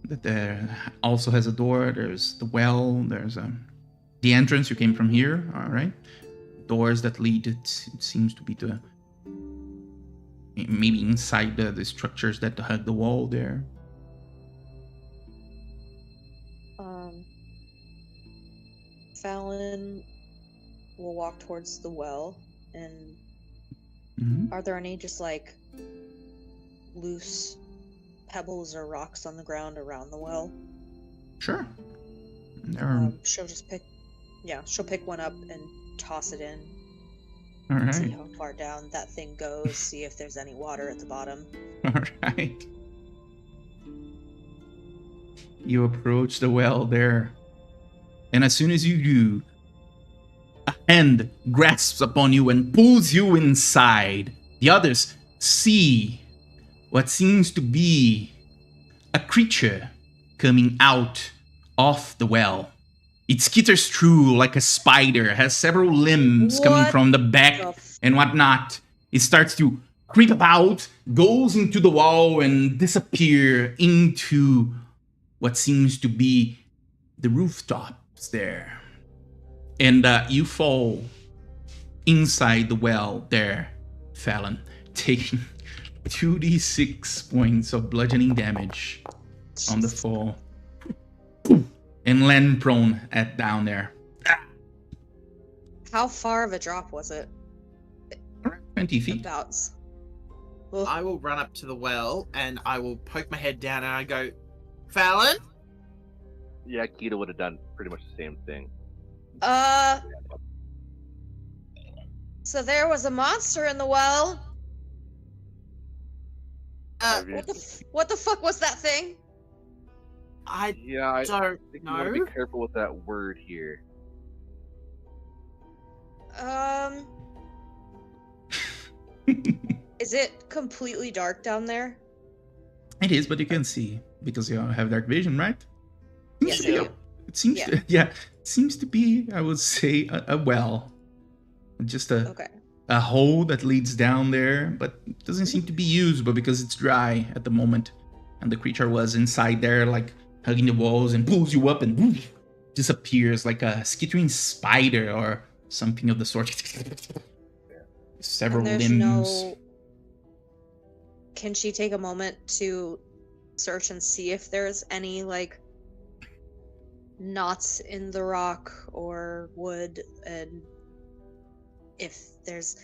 that there also has a door. There's the well. There's the entrance. You came from here, all right. Doors that lead. It seems to be to maybe inside the structures that hug the wall there. Fallon will walk towards the well, and are there any just like loose pebbles or rocks on the ground around the well? Sure. There She'll just pick one up and toss it in. All right. See how far down that thing goes, see if there's any water at the bottom. All right. You approach the well there. And as soon as you do, a hand grasps upon you and pulls you inside. The others see what seems to be a creature coming out of the well. It skitters through like a spider, has several limbs coming from the back and whatnot. It starts to creep about, goes into the wall, and disappear into what seems to be the rooftops there. And you fall inside the well there, Fallon, taking 2d6 points of bludgeoning damage on the fall. And land prone at down there. How far of a drop was it? 20 feet. About. I will run up to the well and I will poke my head down and I go, Fallon? Yeah, Keita would have done pretty much the same thing. So there was a monster in the well. What the fuck was that thing? I think don't you know. want to be careful with that word here. Is it completely dark down there? It is, but you can see because you have dark vision, right? Yes, I do. It seems it seems to be, I would say, a well. Just a hole that leads down there, but it doesn't seem to be usable because it's dry at the moment. And the creature was inside there, like hugging the walls, and pulls you up and disappears like a skittering spider or something of the sort. Several limbs. Can she take a moment to search and see if there's any like knots in the rock or wood, and if there's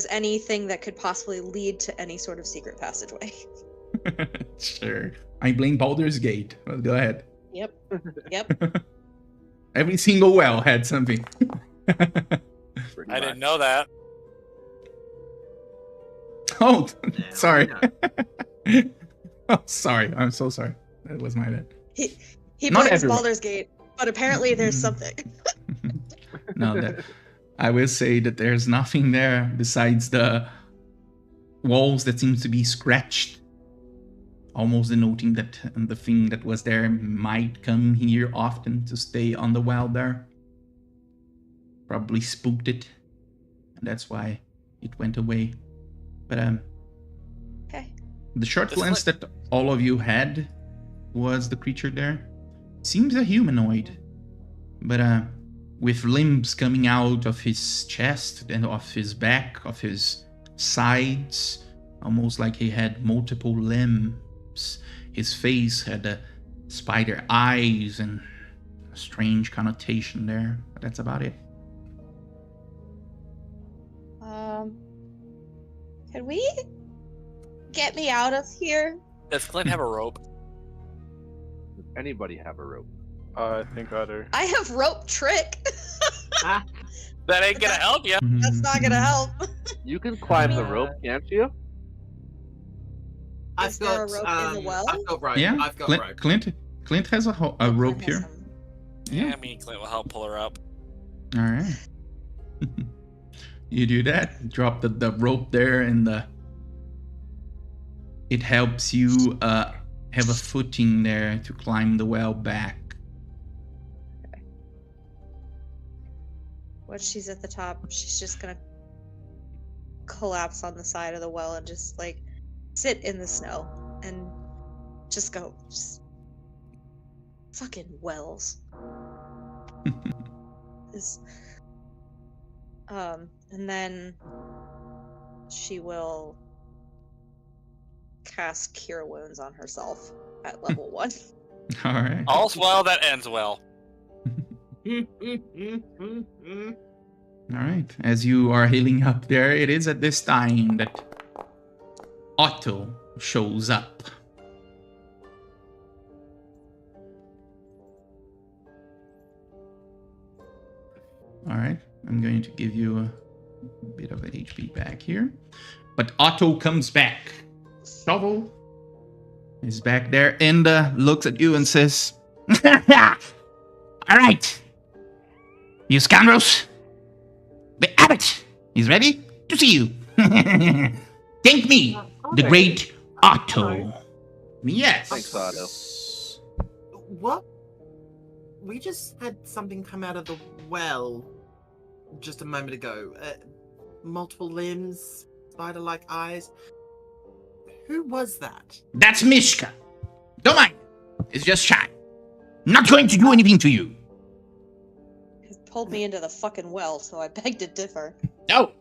anything that could possibly lead to any sort of secret passageway? Sure. I blame Baldur's Gate. Well, go ahead. Yep. Every single well had something. I didn't know that. Oh, sorry. Oh, sorry. I'm so sorry. That was my bad. He blames Baldur's Gate, but apparently there's something. No, I will say that there's nothing there besides the walls that seems to be scratched, almost denoting that the thing that was there might come here often to stay on the well there. Probably spooked it, and that's why it went away. But the short glance that all of you had was the creature there. Seems a humanoid, but with limbs coming out of his chest and off his back, of his sides, almost like he had multiple limbs. His face had spider eyes and a strange connotation there, but that's about it. Can we get me out of here? Does Clint have a rope? Does anybody have a rope? I think I do. I have rope trick. That ain't gonna help you. That's not gonna help. You can climb the mean- rope, can't you? Is there a rope in the well? I've got rope. Yeah, I've got Clint, rope. Clint has a Oh, rope Clint has here. some. Yeah, me and Clint will help pull her up. All right. You do that. Drop the rope there, and it helps you have a footing there to climb the well back. Once she's at the top, she's just gonna collapse on the side of the well and just like sit in the snow and just go, just fucking wells. This, and then she will cast Cure Wounds on herself at level 1. All right. All's well that ends well. All right. As you are healing up there, it is at this time that Otto shows up. All right. I'm going to give you a bit of an HP back here. But Otto comes back. Shovel is back there and looks at you and says, all right, you scoundrels. The abbot is ready to see you. Thank me, the great Otto. Yes. Thanks, Otto. What? We just had something come out of the well just a moment ago. Multiple limbs, spider-like eyes. Who was that? That's Mishka. Don't mind. It's just shy. Not going to do anything to you. He pulled me into the fucking well, so I beg to differ. No,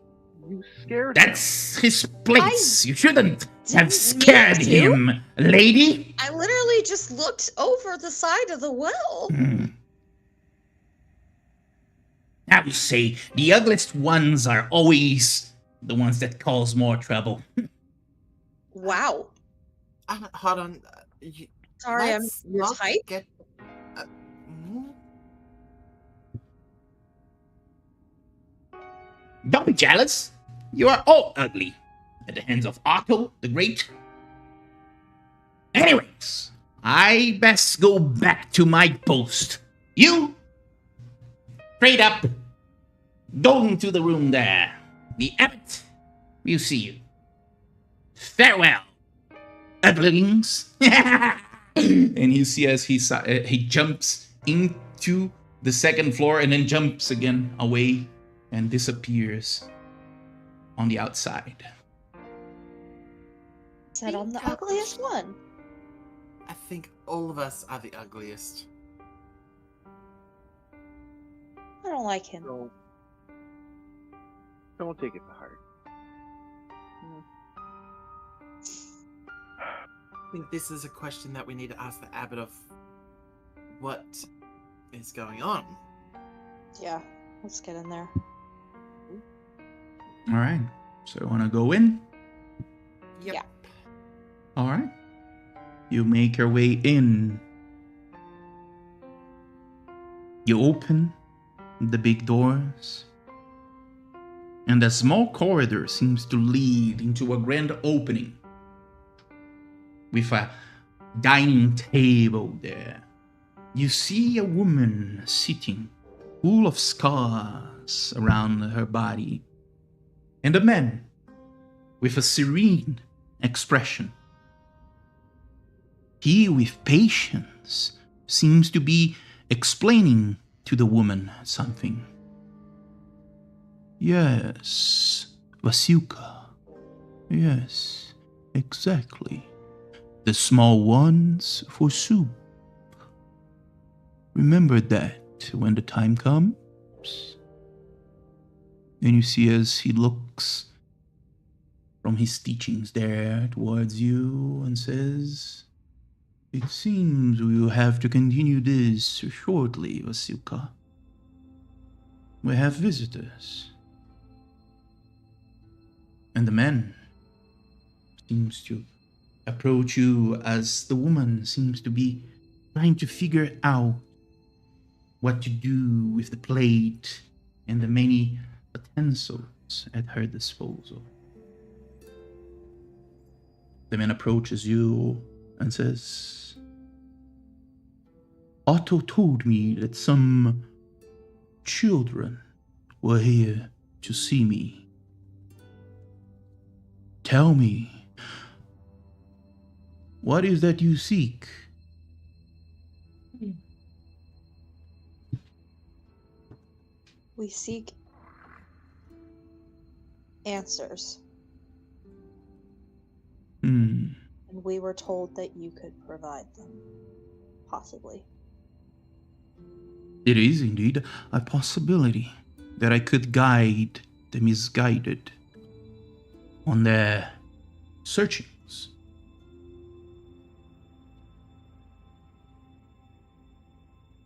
You scared him. that's his place. You shouldn't Didn't have scared mean to. him, lady. I literally just looked over the side of the well. Hmm. I would say the ugliest ones are always the ones that cause more trouble. Wow. Hold on. Sorry, I'm let's your not type. Get, Don't be jealous. You are all ugly at the hands of Otto the Great. Anyways, I best go back to my post. You, straight up, go into the room there. The abbot will see you. Farewell, uglings. And you see as he jumps into the second floor and then jumps again away and disappears on the outside. Said I'm the ugliest one. I think all of us are the ugliest. I don't like him. Don't take it to heart. I think this is a question that we need to ask the abbot of what is going on. Yeah, let's get in there. All right. So I want to go in. Yep. Yeah. All right. You make your way in. You open the big doors. And a small corridor seems to lead into a grand opening with a dining table there. You see a woman sitting, full of scars around her body, and a man with a serene expression. He, with patience, seems to be explaining to the woman something. Yes, Vasilka. Yes, exactly. The small ones for soup. Remember that when the time comes. And you see as he looks from his teachings there towards you and says, "It seems we will have to continue this shortly, Vasilka. We have visitors." And the man seems to approach you as the woman seems to be trying to figure out what to do with the plate and the many utensils at her disposal. The man approaches you and says, Otto told me that some children were here to see me. Tell me, what is that you seek? We seek answers, Hmm. and we were told that you could provide them. Possibly. It is indeed a possibility that I could guide the misguided on their searchings.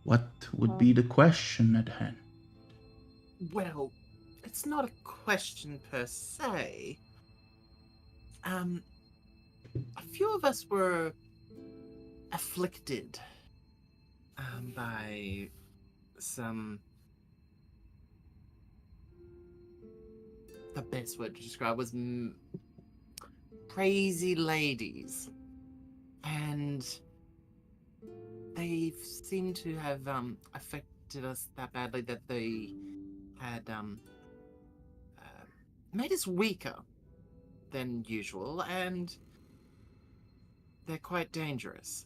What would be the question at hand? Well, it's not a question per se. A few of us were afflicted by some. The best word to describe was crazy ladies, and they seem to have affected us that badly that they had made us weaker than usual, and they're quite dangerous.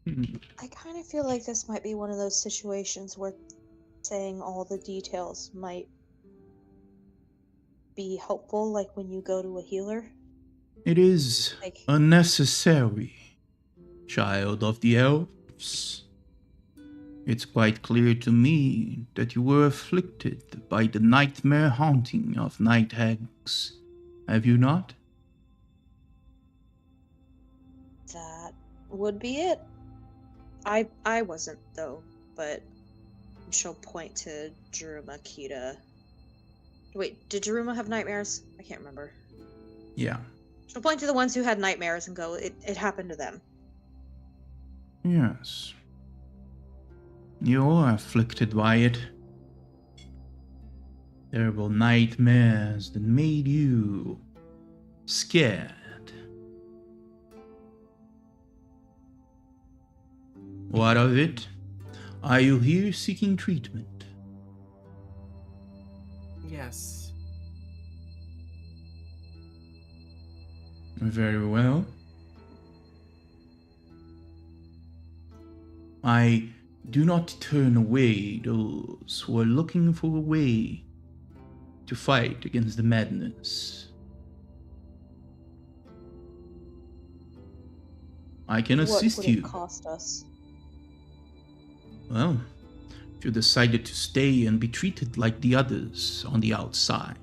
I kind of feel like this might be one of those situations where saying all the details might be helpful, like when you go to a healer. It is Like, unnecessary, child of the elves. It's quite clear to me that you were afflicted by the nightmare haunting of night hags. Have you not? that would be it. I wasn't, though, but she'll point to Jaruma Kita. Wait, did Jaruma have nightmares? I can't remember. Yeah. She'll point to the ones who had nightmares and go, it happened to them. Yes. You're afflicted by it. Terrible nightmares that made you scared. What of it? Are you here seeking treatment? Yes. Very well. I do not turn away those who are looking for a way to fight against the madness. I can assist What would you. it cost us? Well, if you decided to stay and be treated like the others on the outside,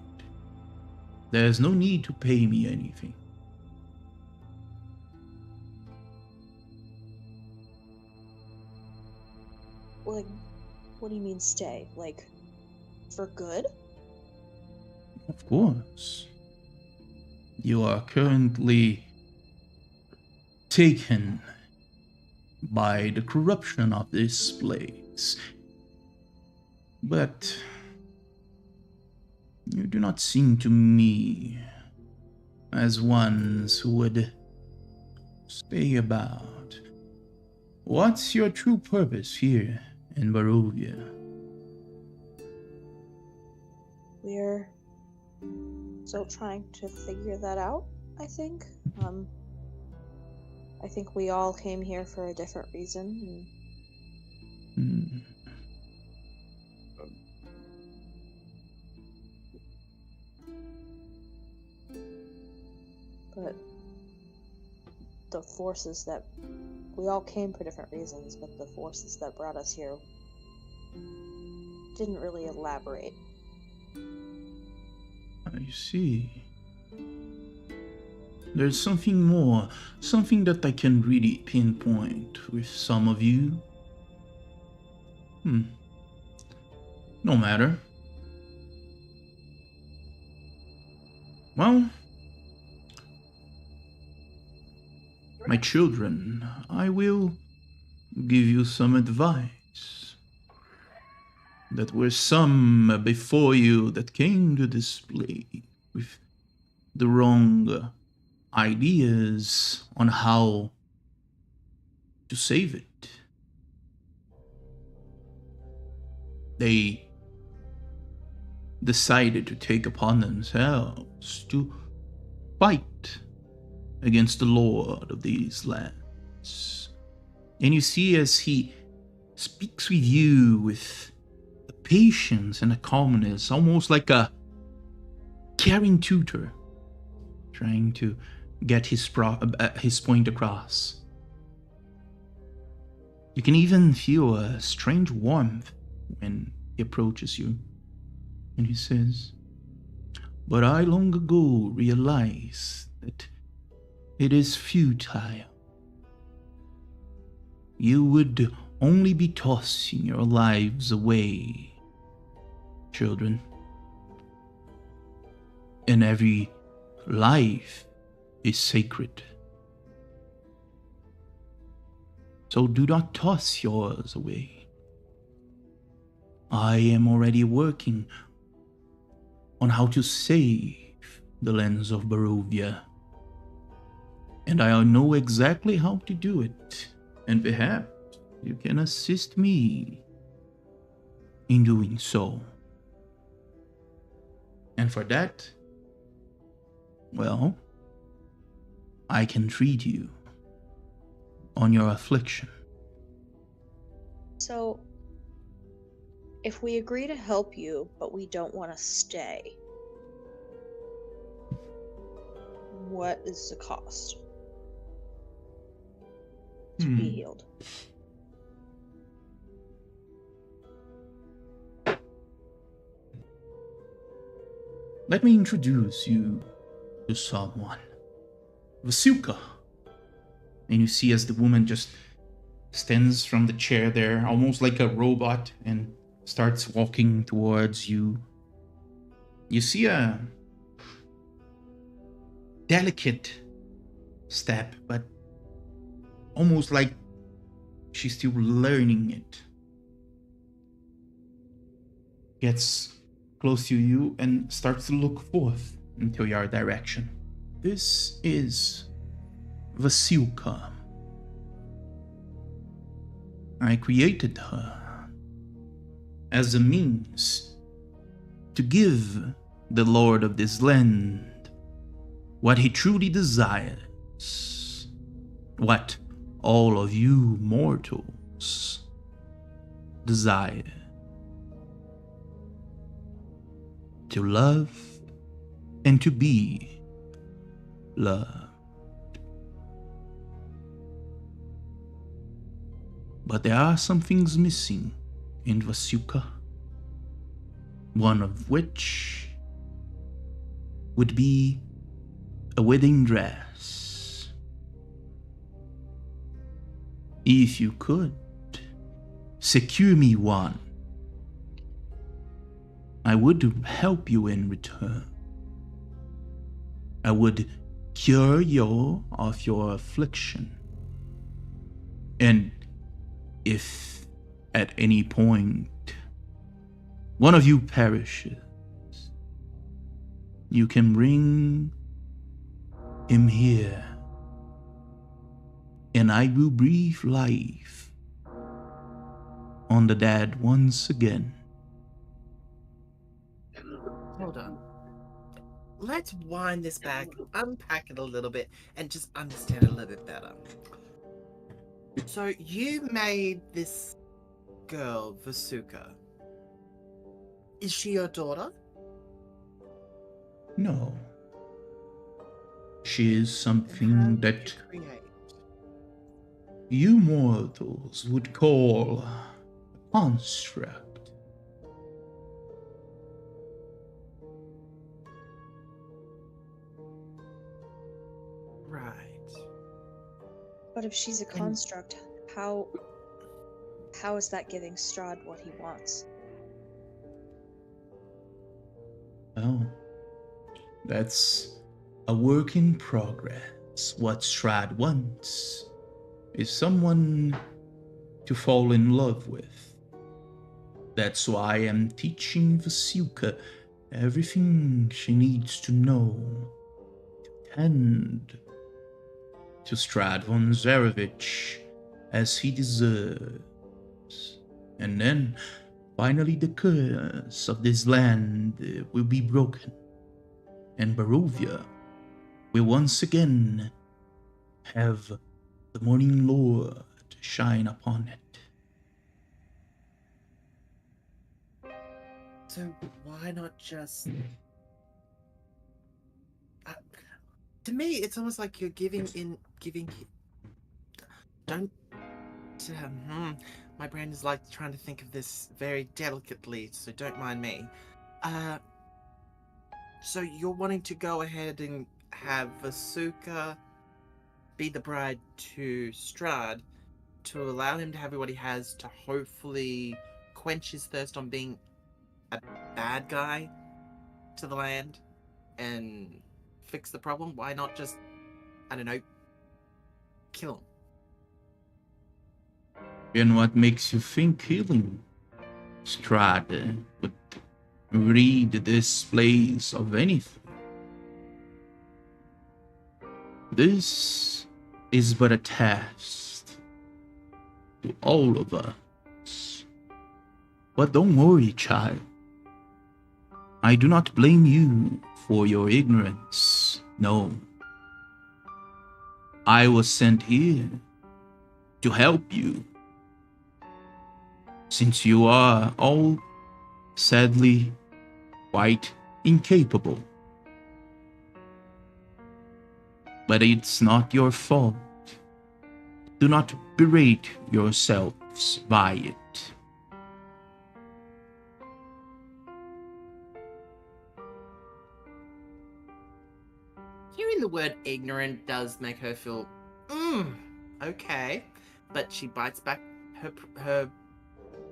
there's no need to pay me anything. Like, what do you mean stay? Like, for good? Of course. You are currently taken by the corruption of this place. But you do not seem to me as ones who would stay about. What's your true purpose here in Barovia? We're still trying to figure that out, I think. I think we all came here for a different reason. Hmm. But the forces that we all came for different reasons, but the forces that brought us here didn't really elaborate. I see. There's something more, something that I can really pinpoint with some of you. No matter. Well, my children, I will give you some advice. that were some before you that came to this place with the wrong ideas on how to save it. They decided to take upon themselves to fight against the Lord of these lands. And you see, as he speaks with you with a patience and a calmness, almost like a caring tutor, trying to get his point across. You can even feel a strange warmth when he approaches you. And he says, "But I long ago realized that it is futile. You would only be tossing your lives away, children. And every life is sacred. So do not toss yours away. I am already working on how to save the lands of Barovia. And I know exactly how to do it. And perhaps you can assist me in doing so. And for that, well, I can treat you on your affliction." So, if we agree to help you, but we don't want to stay, what is the cost to be healed? Let me introduce you to someone. Vasilka. And you see as the woman just stands from the chair there, almost like a robot, and starts walking towards you. You see a delicate step, but almost like she's still learning it. Gets close to you and starts to look forth into your direction. This is Vasilka. I created her as a means to give the Lord of this land what he truly desires, what all of you mortals desire: to love and to be loved. But there are some things missing in Vasilka, one of which would be a wedding dress. If you could secure me one, I would help you in return. I would cure you of your affliction. And if at any point one of you perishes, you can bring him here, and I will breathe life on the dead once again. Hold on. Let's wind this back, unpack it a little bit, and just understand it a little bit better. So you made this girl, Vasuka. Is she your daughter? No. She is How something did that you create? you mortals would call a construct. Right. But if she's a construct, how is that giving Strahd what he wants? Well, that's a work in progress. What Strahd wants is someone to fall in love with. That's why I'm teaching Vasuka everything she needs to know to tend to Strahd von Zarevich as he deserves. And then, finally, the curse of this land will be broken, and Barovia will once again have the Morning Lord shine upon it. So why not just? To me, it's almost like you're giving. Don't. My brain is like trying to think of this very delicately, so don't mind me. So you're wanting to go ahead and have Vasuka be the bride to Strahd to allow him to have what he has to hopefully quench his thirst on being a bad guy to the land and fix the problem? Why not just, I don't know, kill him? And what makes you think healing Strahd would read this place of anything? This is but a test to all of us. But don't worry, child. I do not blame you for your ignorance. No. I was sent here to help you, since you are all sadly quite incapable. But it's not your fault. Do not berate yourselves by it. Hearing the word ignorant does make her feel, okay. But she bites back her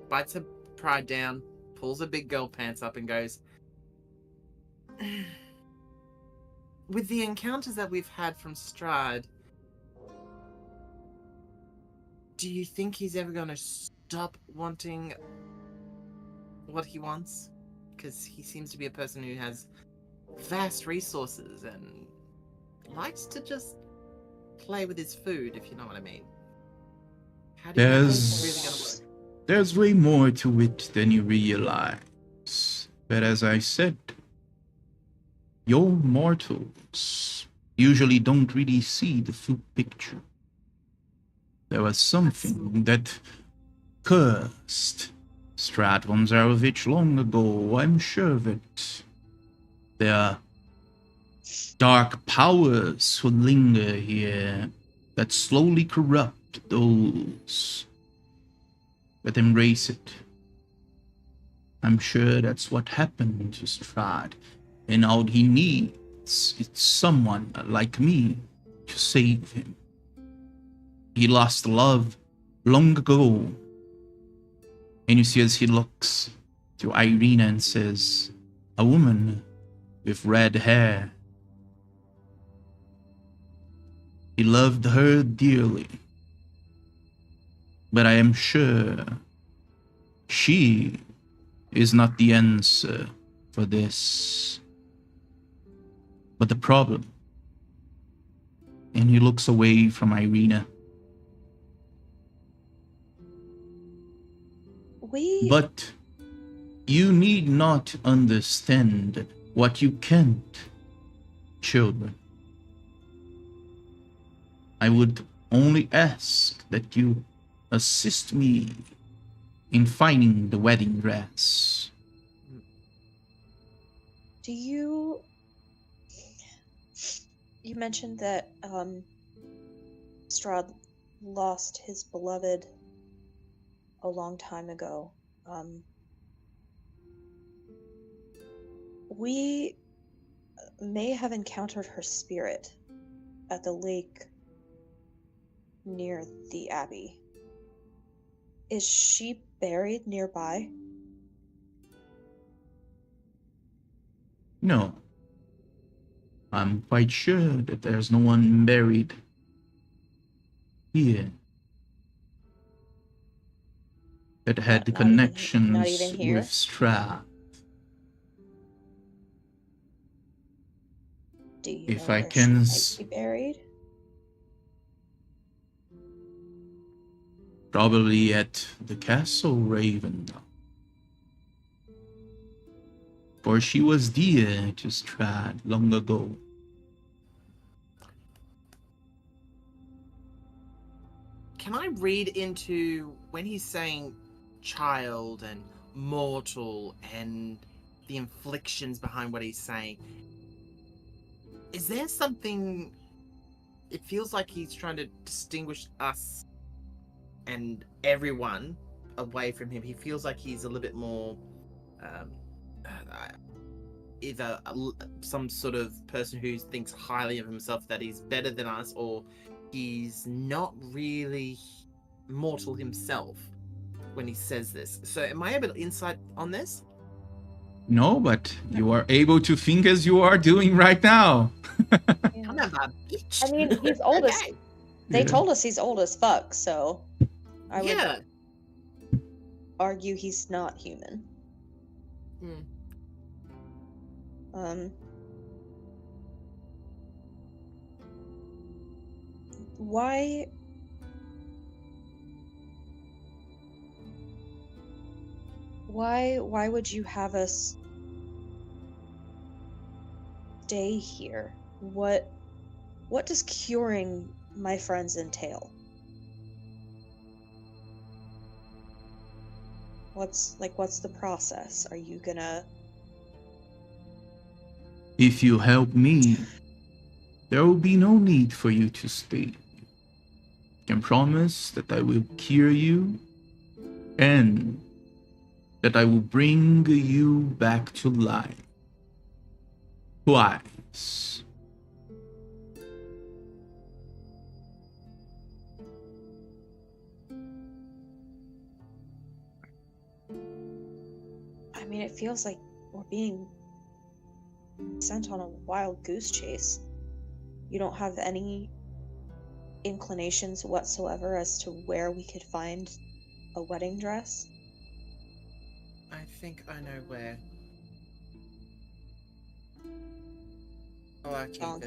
bites her pride down, pulls her big girl pants up and goes, with the encounters that we've had from Strahd, do you think he's ever going to stop wanting what he wants? Because he seems to be a person who has vast resources and likes to just play with his food, if you know what I mean. How do you think it's really going to work? There's way more to it than you realize. But as I said, your mortals usually don't really see the full picture. There was something that cursed Strahd von Zarevich long ago, I'm sure of it. There are dark powers who linger here that slowly corrupt those that embrace it. I'm sure that's what happened to Strahd, and all he needs is someone like me to save him. He lost love long ago, and you see as he looks to Irina and says, a woman with red hair. He loved her dearly, but I am sure she is not the answer for this. But the problem, and he looks away from Irina. But you need not understand what you can't, children. I would only ask that you assist me in finding the wedding dress. Do you mentioned that Strahd lost his beloved a long time ago. We may have encountered her spirit at the lake near the Abbey. Is she buried nearby? No. I'm quite sure that there's no one buried here. that had the Not even connections here? with Strahd. Do you If know I where she can might be buried? probably at the castle Raven, for she was dear to Strahd long ago. Can I read into when he's saying child and mortal and the inflictions behind what he's saying? Is there something? It feels like he's trying to distinguish us and everyone away from him. He feels like he's a little bit more either some sort of person who thinks highly of himself, that he's better than us, or he's not really mortal himself when he says this. So am I able to insight on this? No, but you are able to think as you are doing right now. Come on, Bob. Bitch. I mean, he's old as. Okay. They Yeah. told us he's old as fuck, so I would Yeah. argue he's not human. Hmm. Why? Why would you have us stay here? What does curing my friends entail? What's the process? Are you gonna... If you help me, there will be no need for you to stay. I can promise that I will cure you and that I will bring you back to life. Twice. I mean, it feels like we're being sent on a wild goose chase. You don't have any inclinations whatsoever as to where we could find a wedding dress? I think I know where. Oh, actually, Wrong.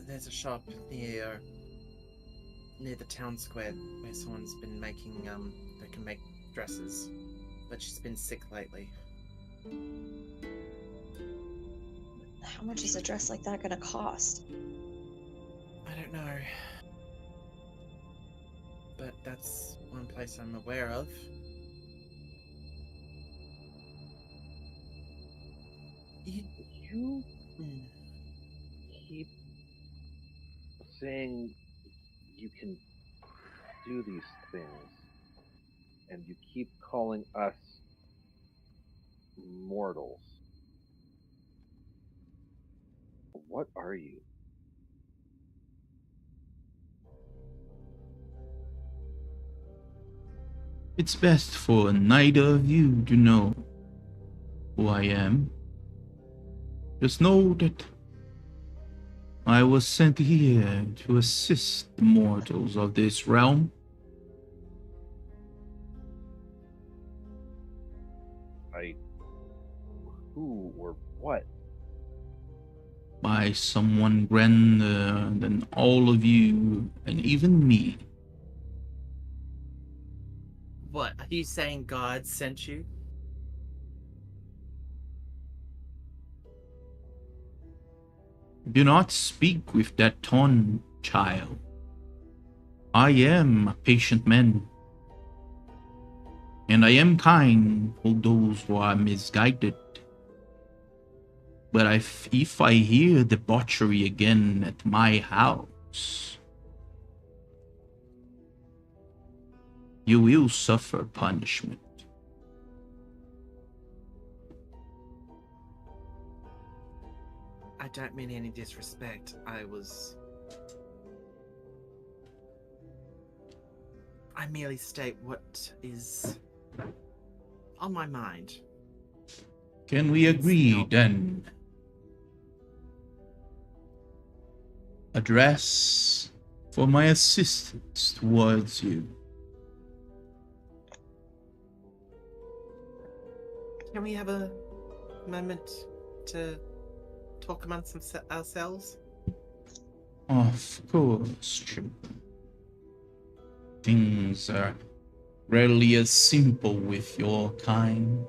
there's a shop near the town square where someone's been making they can make dresses, but she's been sick lately. How much is a dress like that gonna cost? I don't know, but that's one place I'm aware of. You keep saying you can do these things, and you keep calling us mortals. What are you? It's best for neither of you to know who I am. Just know that I was sent here to assist the mortals of this realm. Who or what? By someone grander than all of you and even me. What, are you saying God sent you? Do not speak with that tone, child. I am a patient man, and I am kind for those who are misguided. But if I hear debauchery again at my house, you will suffer punishment. I don't mean any disrespect. I merely state what is on my mind. Can we agree not- then? A dress for my assistance towards you. Can we have a moment to talk amongst ourselves? Of course, Children. Things are rarely as simple with your kind.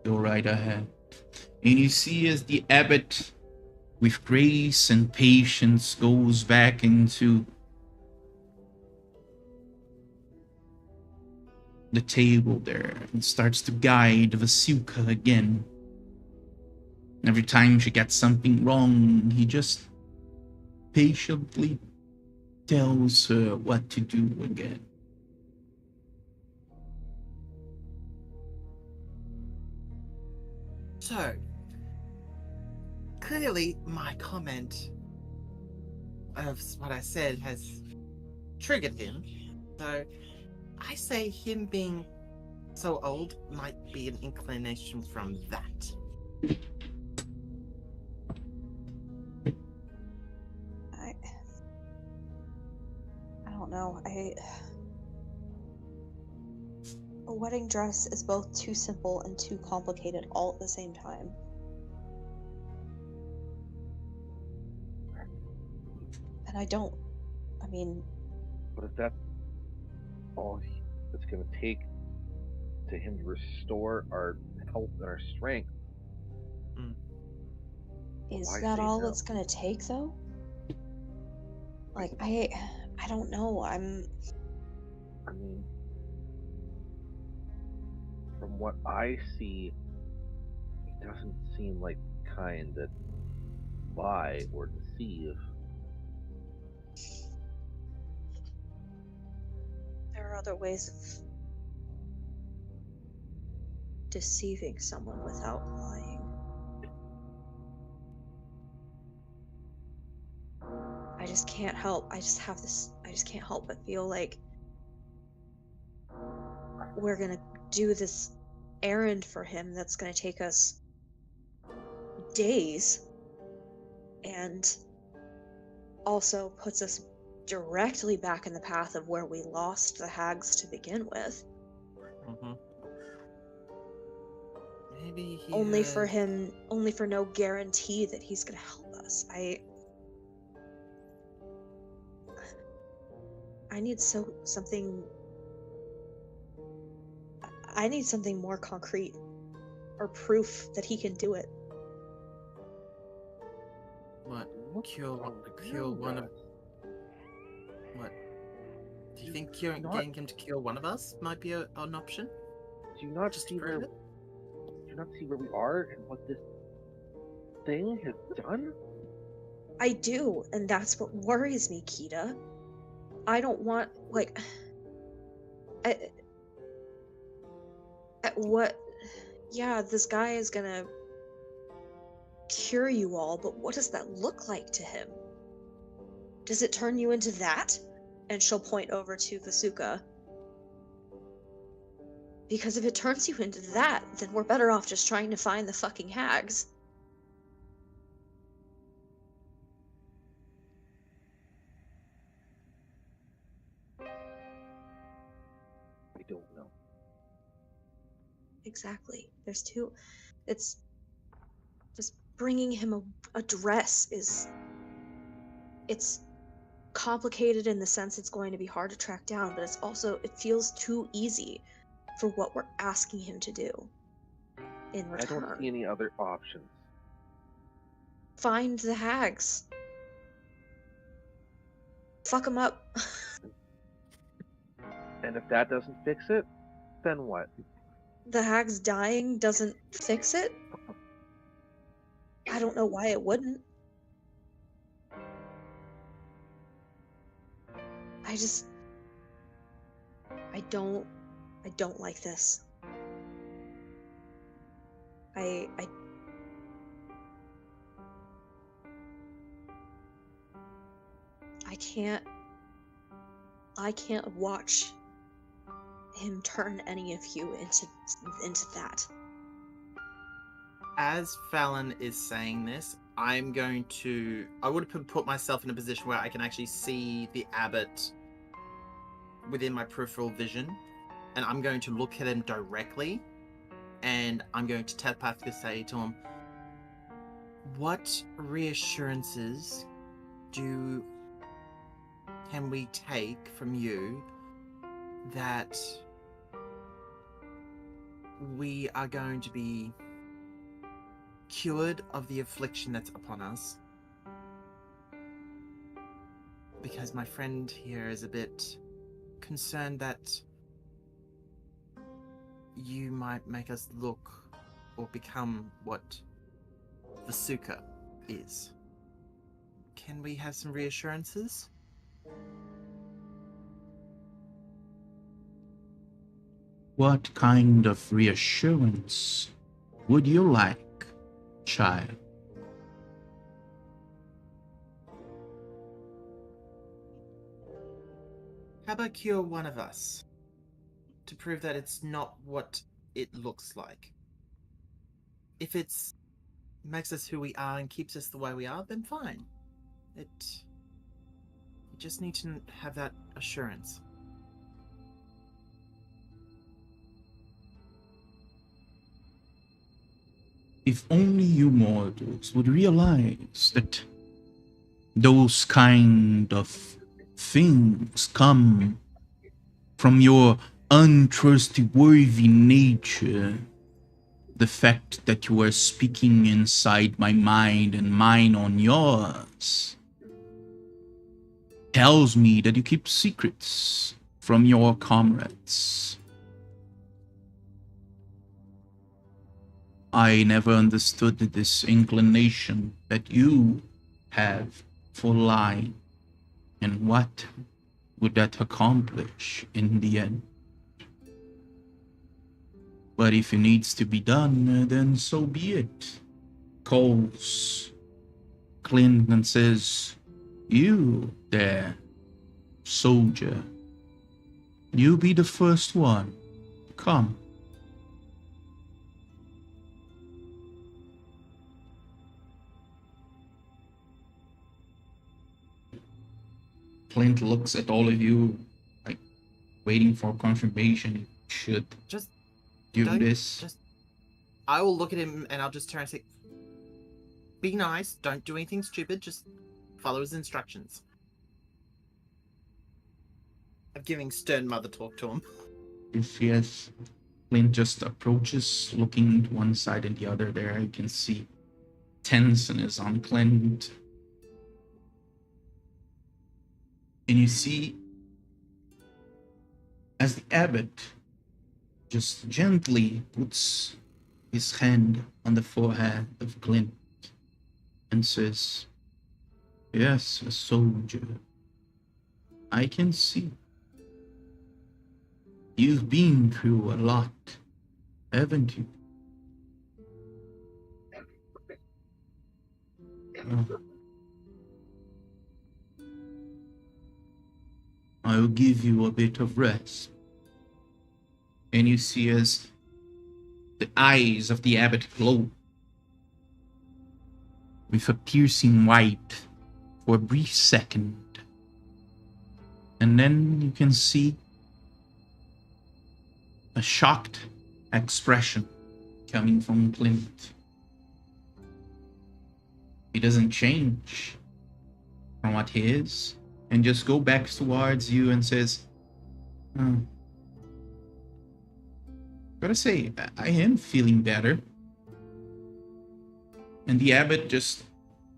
Go right ahead. And you see as the abbot, with grace and patience, goes back into the table there and starts to guide Vasilka again. Every time she gets something wrong, he just patiently tells her what to do again. So, clearly my comment of what I said has triggered him. So, I say him being so old might be an inclination from that. I don't know. A wedding dress is both too simple and too complicated all at the same time. And I mean, But if that's all it's going to take to him to restore our health and our strength, is why that say all no? it's gonna take though? Like, I don't know. I mean, from what I see, he doesn't seem like the kind that lie or deceive. There are other ways of deceiving someone without lying. I just can't help. I just can't help but feel like we're gonna do this errand for him that's gonna take us days and also puts us directly back in the path of where we lost the hags to begin with. Maybe he Only for no guarantee that he's gonna help us. I need something more concrete or proof that he can do it. What? Cure one of... What? Do you think getting him to cure one of us might be an option? Do you not Just see to prove where? it? Do you not see where we are and what this thing has done? I do, and that's what worries me, Kita. I don't want, like... Yeah, this guy is gonna cure you all, but what does that look like to him? Does it turn you into that? And she'll point over to Vasuka. Because if it turns you into that, then we're better off just trying to find the fucking hags. I don't know. Exactly. It's just bringing him a dress it's complicated in the sense it's going to be hard to track down, but it feels too easy for what we're asking him to do in return. I don't see any other options. Find the hags. Fuck them up. And if that doesn't fix it, then what? The hags dying doesn't fix it? I don't know why it wouldn't. I don't like this. I can't watch him turn any of you into that. As Fallon is saying this, I'm going to... I would put myself in a position where I can actually see the abbot within my peripheral vision, and I'm going to look at him directly, and I'm going to telepathically say to him, what reassurances can we take from you that we are going to be cured of the affliction that's upon us? Because my friend here is a bit concerned that you might make us look or become what Vasuka is. Can we have some reassurances? What kind of reassurance would you like, child? How about cure one of us to prove that it's not what it looks like? If it makes us who we are and keeps us the way we are, then fine. You just need to have that assurance. If only you mortals would realize that those kind of things come from your untrustworthy nature. The fact that you are speaking inside my mind and mine on yours tells me that you keep secrets from your comrades. I never understood this inclination that you have for lying, and what would that accomplish in the end? But if it needs to be done, then so be it. Calls Clint and says, you there, soldier, you be the first one. Come. Clint looks at all of you, like waiting for confirmation. Should Just do don't. this. I will look at him and I'll just turn and say, be nice, don't do anything stupid, just follow his instructions. I'm giving stern mother talk to him. Yes, Clint just approaches, looking to one side and the other. There, you can see tenseness on Clint. And you see, as the abbot just gently puts his hand on the forehead of Clint and says, yes, a soldier. I can see. You've been through a lot, haven't you? Oh. I'll give you a bit of rest. And you see as the eyes of the abbot glow with a piercing white for a brief second. And then you can see a shocked expression coming from Clint. He doesn't change from what he is, and just go back towards you and says, gotta say, I am feeling better. And the abbot just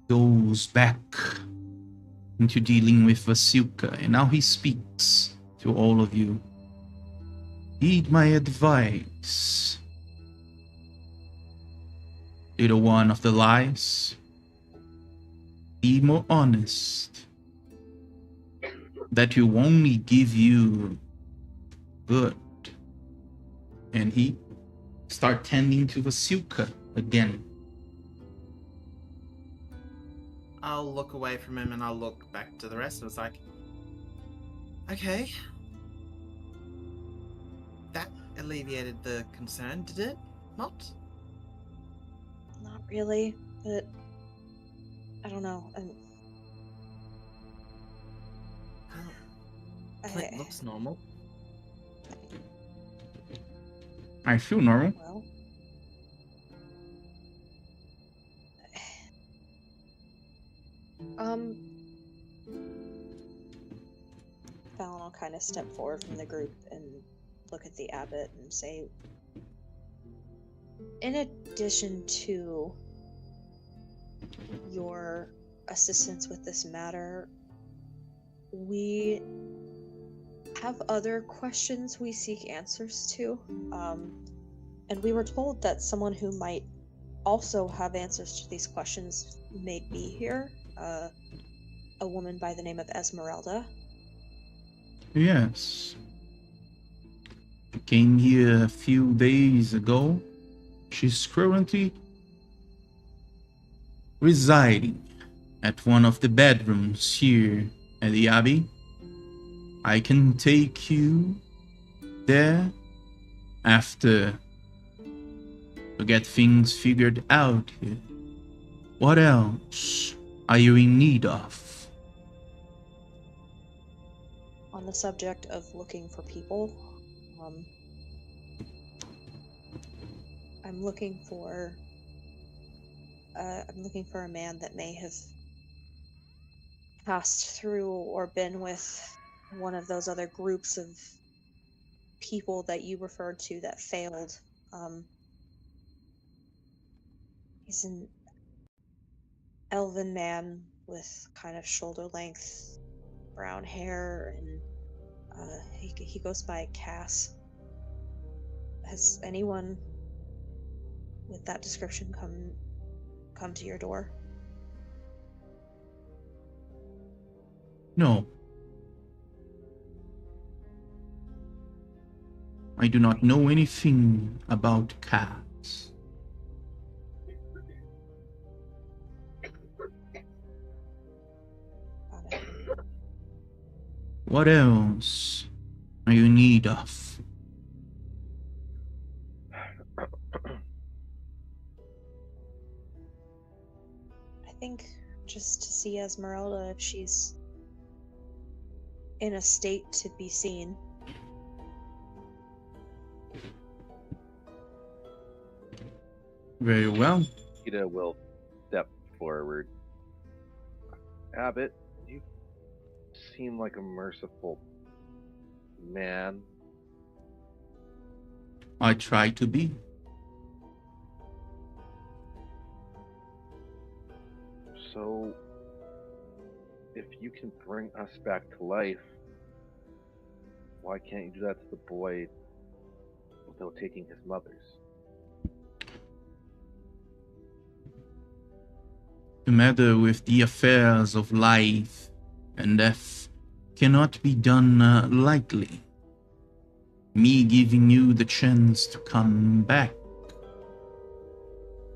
goes back into dealing with Vasilka, and now he speaks to all of you. Heed my advice. Little one of the lies. Be more honest. That will only give you good. And he start tending to Vasilka again. I'll look away from him and I'll look back to the rest. It's like, okay. That alleviated the concern, did it not? Not really, but I don't know. Clint looks normal. I feel normal. Well, Fallon will kind of step forward from the group and look at the abbot and say, in addition to your assistance with this matter, we have other questions we seek answers to. And we were told that someone who might also have answers to these questions may be here. A woman by the name of Esmeralda. Yes. She came here a few days ago. She's currently residing at one of the bedrooms here at the Abbey. I can take you there after to get things figured out here. What else are you in need of? On the subject of looking for people, I'm looking for a man that may have passed through or been with one of those other groups of people that you referred to that failed. He's an elven man with kind of shoulder-length brown hair, and he goes by Cass. Has anyone with that description come to your door? No. I do not know anything about cats. Got it. What else are you in need of? I think just to see Esmeralda if she's in a state to be seen. Very well. Kita will step forward. Abbott, you seem like a merciful man. I try to be. So, if you can bring us back to life, why can't you do that to the boy without taking his mother's? The matter with the affairs of life and death cannot be done lightly. Me giving you the chance to come back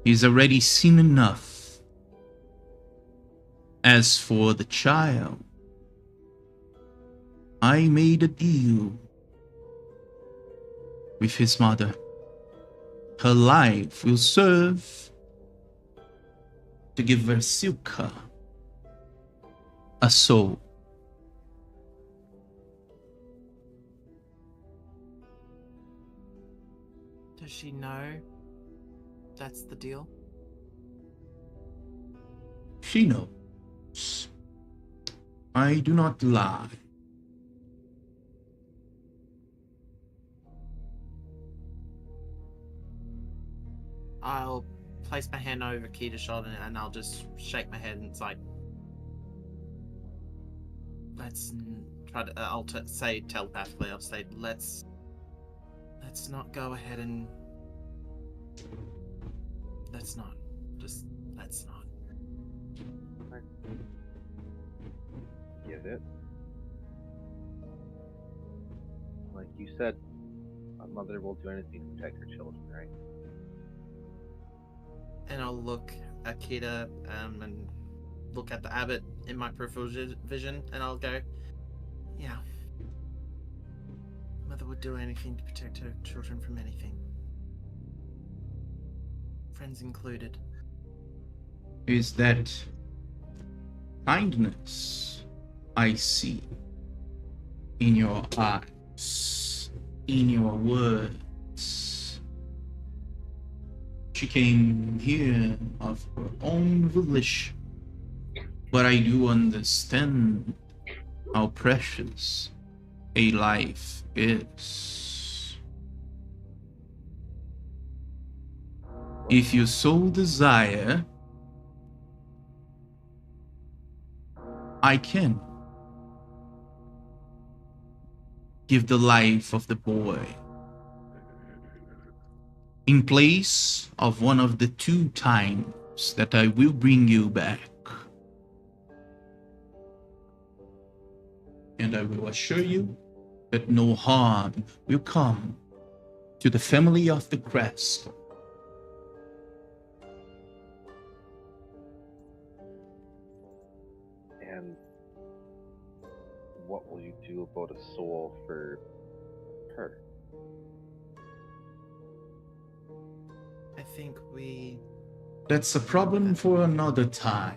is already seen enough. As for the child, I made a deal with his mother. Her life will serve to give Versilka a soul. Does she know that's the deal? She knows. I do not lie. I'll place my hand over Kita's shoulder and I'll just shake my head and it's like, let's try to. I'll say telepathically. I'll say, let's not go ahead and let's not. Get it? Like you said, a mother will do anything to protect her children, right? And I'll look at Kita and look at the abbot in my peripheral vision, and I'll go, yeah. Mother would do anything to protect her children from anything. Friends included. Is that Kindness I see in your eyes, in your words. She came here of her own volition, but I do understand how precious a life is. If you so desire, I can give the life of the boy in place of one of the 2 times that I will bring you back. And I will assure you that no harm will come to the family of the crest. And what will you do about a soul for her? I think we. That's a problem for another time.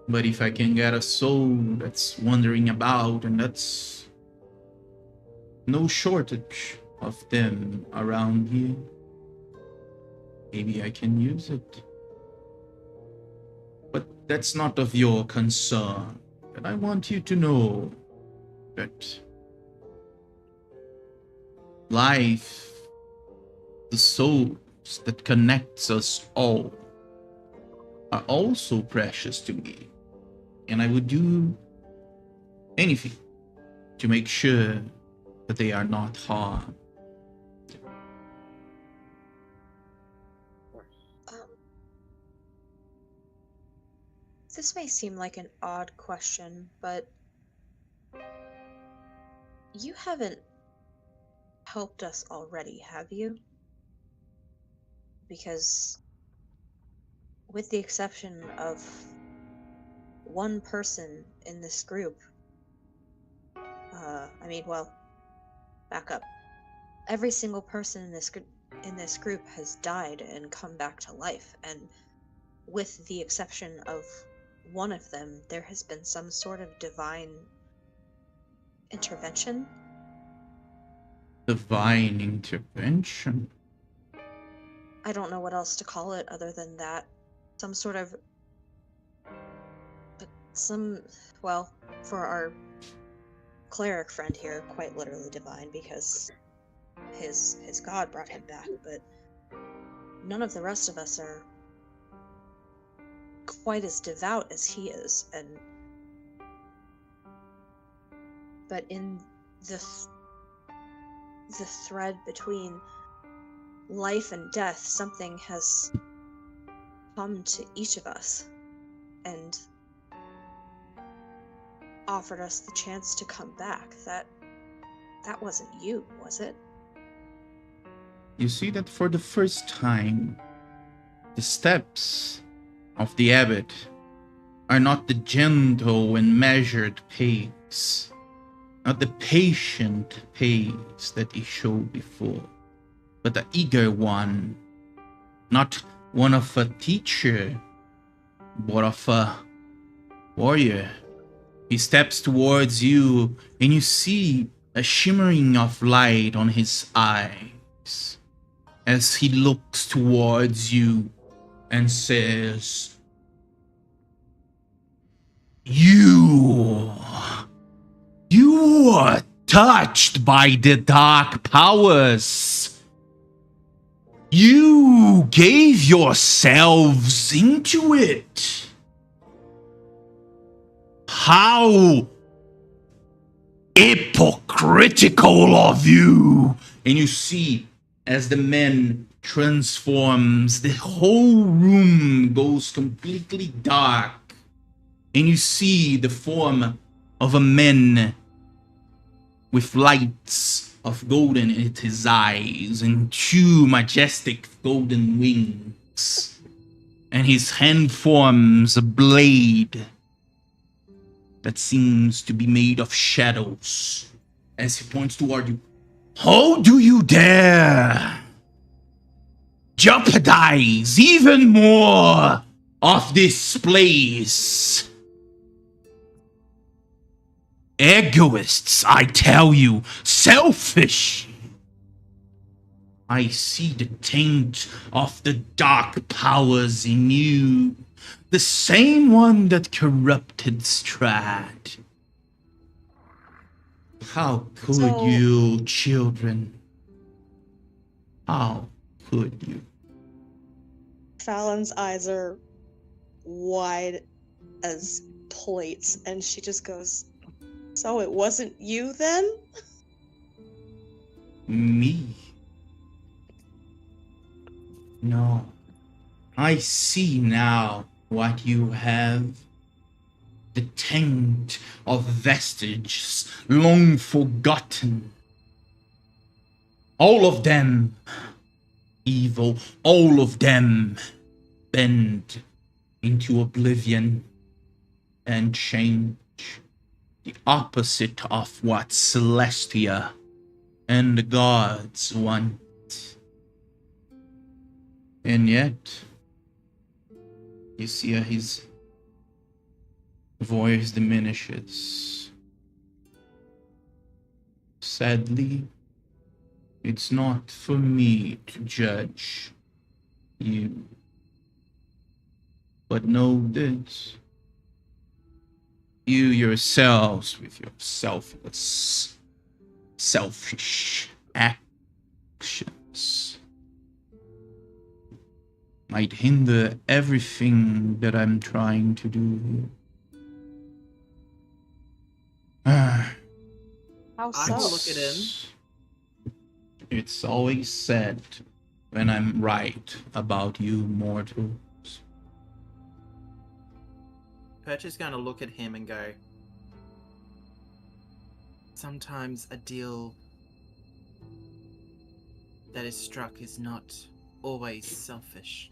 But if I can get a soul that's wandering about, and that's no shortage of them around here, maybe I can use it. But that's not of your concern. And I want you to know that life, the souls that connects us all, are also precious to me. And I would do anything to make sure that they are not harmed. This may seem like an odd question, but you haven't helped us already, have you? Because with the exception of one person in this group, back up. Every single person in this group has died and come back to life, and with the exception of one of them, there has been some sort of divine intervention. Divine intervention? I don't know what else to call it other than that. Some sort of... Well, for our cleric friend here, quite literally divine, because his god brought him back, but none of the rest of us are quite as devout as he is, but in the thread between life and death, something has come to each of us and offered us the chance to come back. That wasn't you, was it? You see that for the first time, the steps of the abbot are not the gentle and measured pace, not the patient pace that he showed before, but the eager one, not one of a teacher, but of a warrior. He steps towards you, and you see a shimmering of light on his eyes as he looks towards you and says, You are touched by the dark powers. You gave yourselves into it. How hypocritical of you! And you see, as the man transforms, the whole room goes completely dark. And you see the form of a man with lights of golden in his eyes and 2 majestic golden wings. And his hand forms a blade that seems to be made of shadows as he points toward you. How do you dare jeopardize even more of this place. Egoists, I tell you, selfish. I see the taint of the dark powers in you, the same one that corrupted Strahd. How could So- you, children? How could you? Fallon's eyes are wide as plates, and she just goes, "So it wasn't you then?" Me? No. I see now what you have. The taint of vestiges long forgotten. All of them evil, all of them bend into oblivion and change. The opposite of what Celestia and the gods want. And yet, you see his voice diminishes. Sadly, it's not for me to judge you. But know this. You yourselves, with your selfish actions, might hinder everything that I'm trying to do here. How I so? will look at him. It's always said when I'm right about you mortals. Perch is going to look at him and go, sometimes a deal that is struck is not always selfish.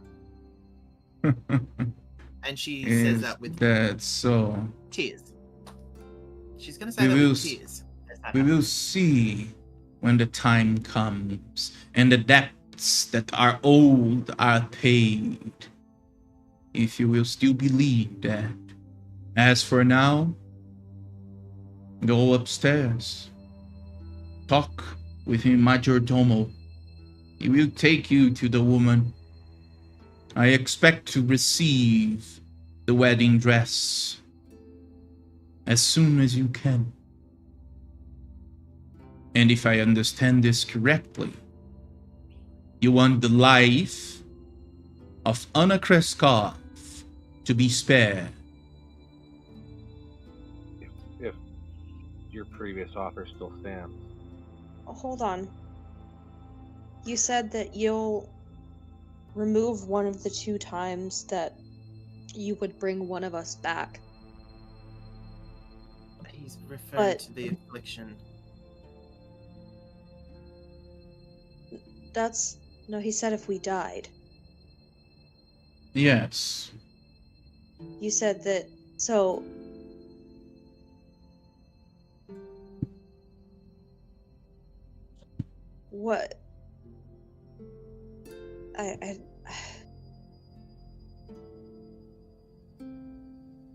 And she says Is that with that so? tears. She's going to say We that will with s- tears. as that We will happens. see when the time comes and the debts that are owed are paid. If you will still believe that. As for now, go upstairs. Talk with him, Majordomo. He will take you to the woman. I expect to receive the wedding dress as soon as you can. And if I understand this correctly, you want the life of Anna Kreskov to be spared. If your previous offer still stands. Hold on. You said that you'll remove one of the 2 times that you would bring one of us back. He's referring But- to the affliction. No, he said if we died. Yes. You said that, so... What? I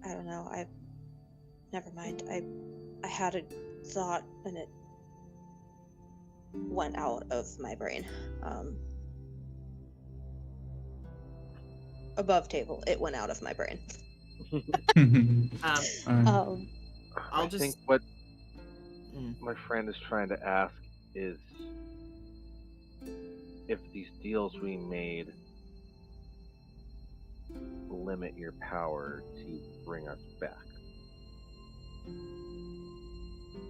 don't know. Never mind. I had a thought and it went out of my brain. Above table, it went out of my brain. I'll I just- think what Mm. my friend is trying to ask is if these deals we made limit your power to bring us back.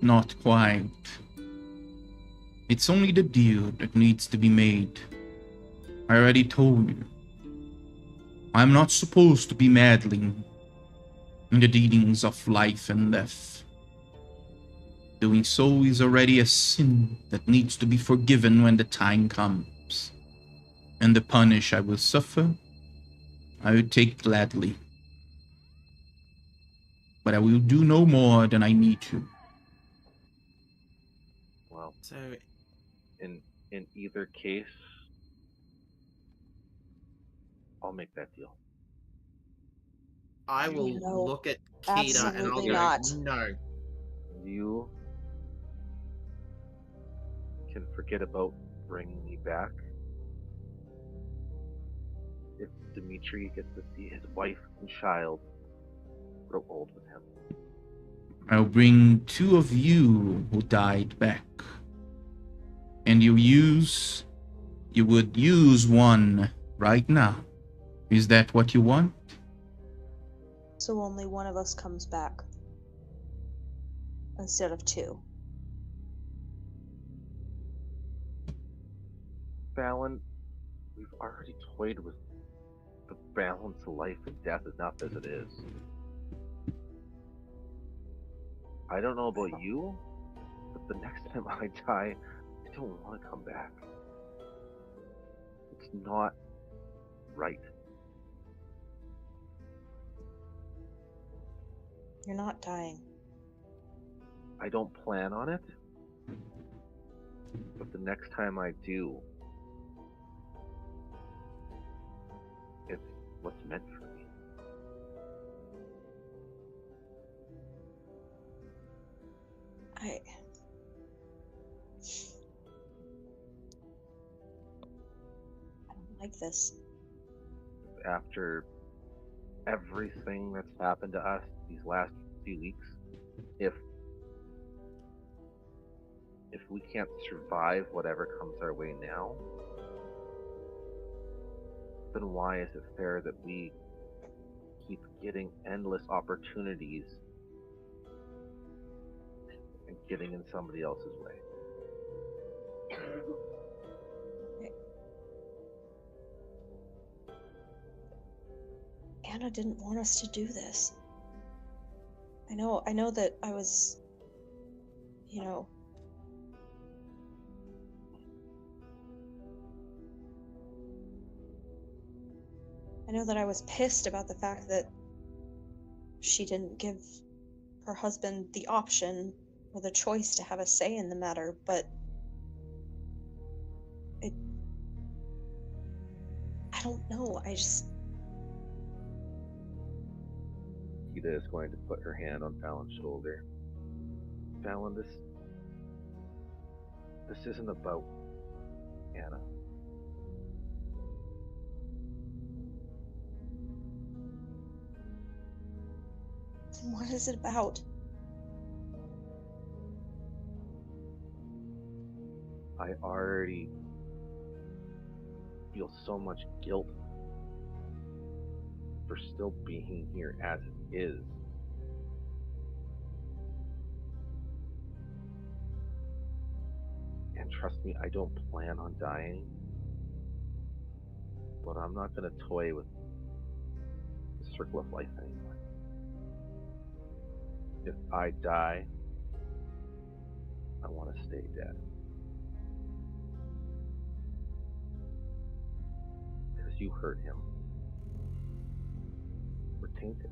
Not quite. It's only the deal that needs to be made. I already told you. I'm not supposed to be meddling in the dealings of life and death. Doing so is already a sin that needs to be forgiven when the time comes. And the punish I will suffer, I will take gladly. But I will do no more than I need to. Well, So in either case, I'll make that deal. I will No, look at Kita and I'll absolutely go, not. no. You can forget about bringing me back. If Dimitri gets to see his wife and child grow old with him. I'll bring 2 of you who died back. And you would use one right now. Is that what you want? So only one of us comes back instead of 2. Fallon, we've already toyed with the balance of life and death enough as it is. I don't know about you, but the next time I die, I don't want to come back. It's not right. You're not dying. I don't plan on it, but the next time I do, it's what's meant for me. I don't like this. After everything that's happened to us these last few weeks, if we can't survive whatever comes our way now, then why is it fair that we keep getting endless opportunities and getting in somebody else's way? Anna didn't want us to do this. I know that I was, I know that I was pissed about the fact that she didn't give her husband the option or the choice to have a say in the matter, but I don't know. Kita is going to put her hand on Fallon's shoulder. Fallon, this isn't about Anna. Then what is it about? I already feel so much guilt for still being here as it is. And trust me, I don't plan on dying. But I'm not going to toy with the circle of life anymore. If I die, I want to stay dead. Because you hurt him. We're tainted.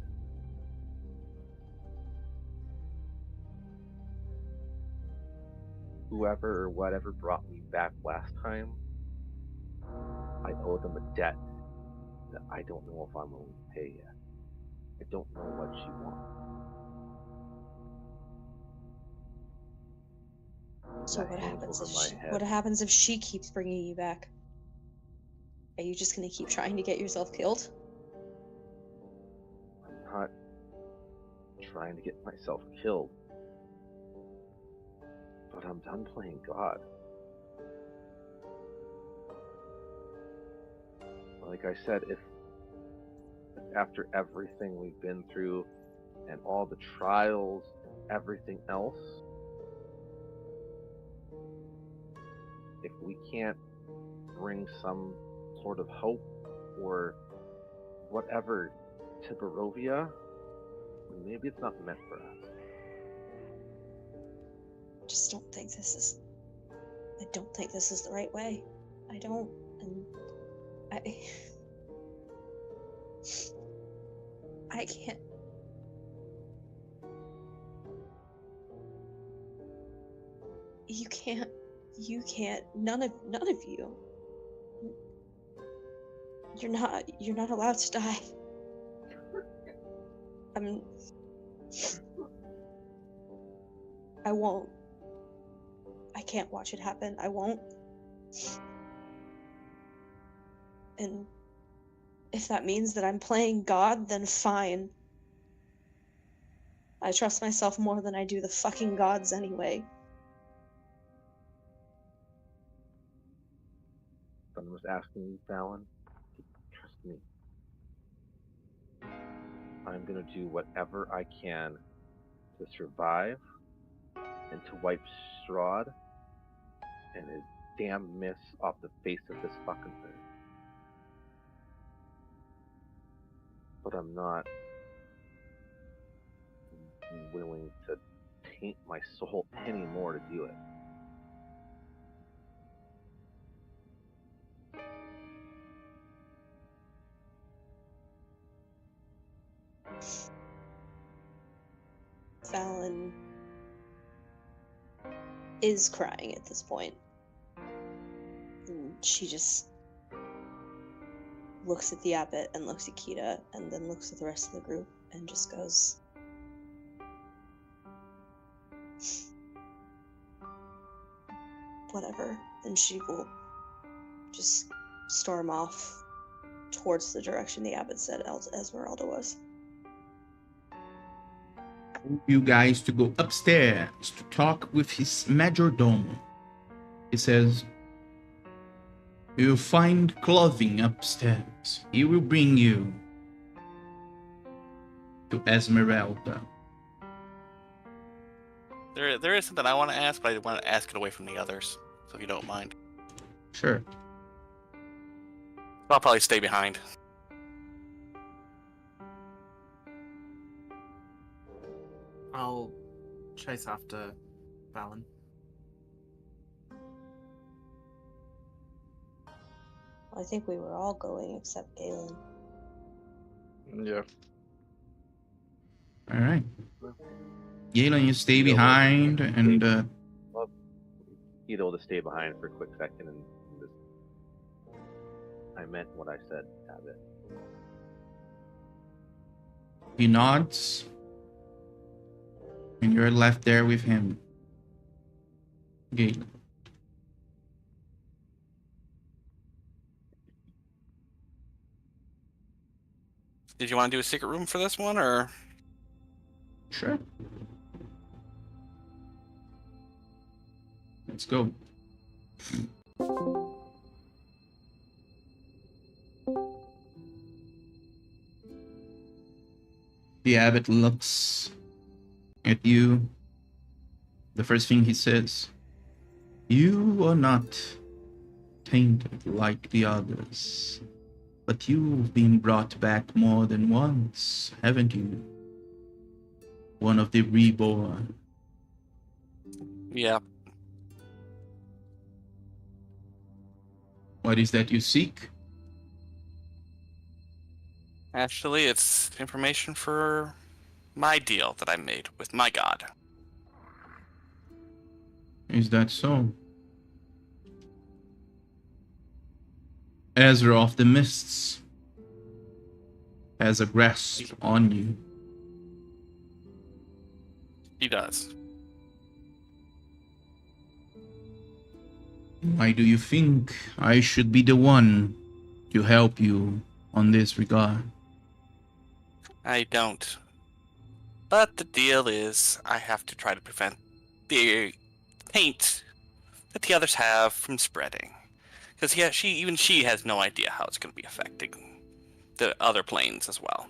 Whoever or whatever brought me back last time, I owe them a debt that I don't know if I'm willing to pay yet. I don't know what she wants. So That hangs over my head. what happens if she keeps bringing you back? Are you just gonna keep trying to get yourself killed? I'm not trying to get myself killed, but I'm done playing God. Like I said, if after everything we've been through and all the trials and everything else, if we can't bring some sort of hope or whatever to Barovia, maybe it's not meant for us. I don't think this is the right way. I don't, and I can't. You can't. None of you. You're not allowed to die. I won't. I can't watch it happen. I won't. And if that means that I'm playing God, then fine. I trust myself more than I do the fucking gods anyway. Someone was asking you, Fallon. Trust me. I'm gonna do whatever I can to survive and to wipe Strahd and his damn miss off the face of this fucking thing. But I'm not willing to taint my soul anymore to do it. Fallon is crying at this point. And she just looks at the abbot and looks at Kita and then looks at the rest of the group and just goes, whatever. And she will just storm off towards the direction the abbot said Esmeralda was. You guys to go upstairs to talk with his majordomo. He says, you'll find clothing upstairs. He will bring you to Esmeralda. There is something I want to ask, but I want to ask it away from the others. So if you don't mind, Sure. I'll probably stay behind. I'll chase after Fallon. I think we were all going except Galen. Yeah. All right. Galen, you stay behind, and He'd able to stay behind for a quick second and just. I meant what I said, Abbott. he nods, and you're left there with him. Galen. Did you want to do a secret room for this one, or? Sure. Let's go. The abbot looks at you. The first thing he says, you are not tainted like the others, but you've been brought back more than once, haven't you? One of the reborn. Yeah. What is that you seek? Actually, it's information for my deal that I made with my god. Is that so? Ezra of the Mists has a grasp on you. He does. Why do you think I should be the one to help you on this regard? I don't. But the deal is, I have to try to prevent the taint that the others have from spreading. Because she has no idea how it's going to be affecting the other planes as well.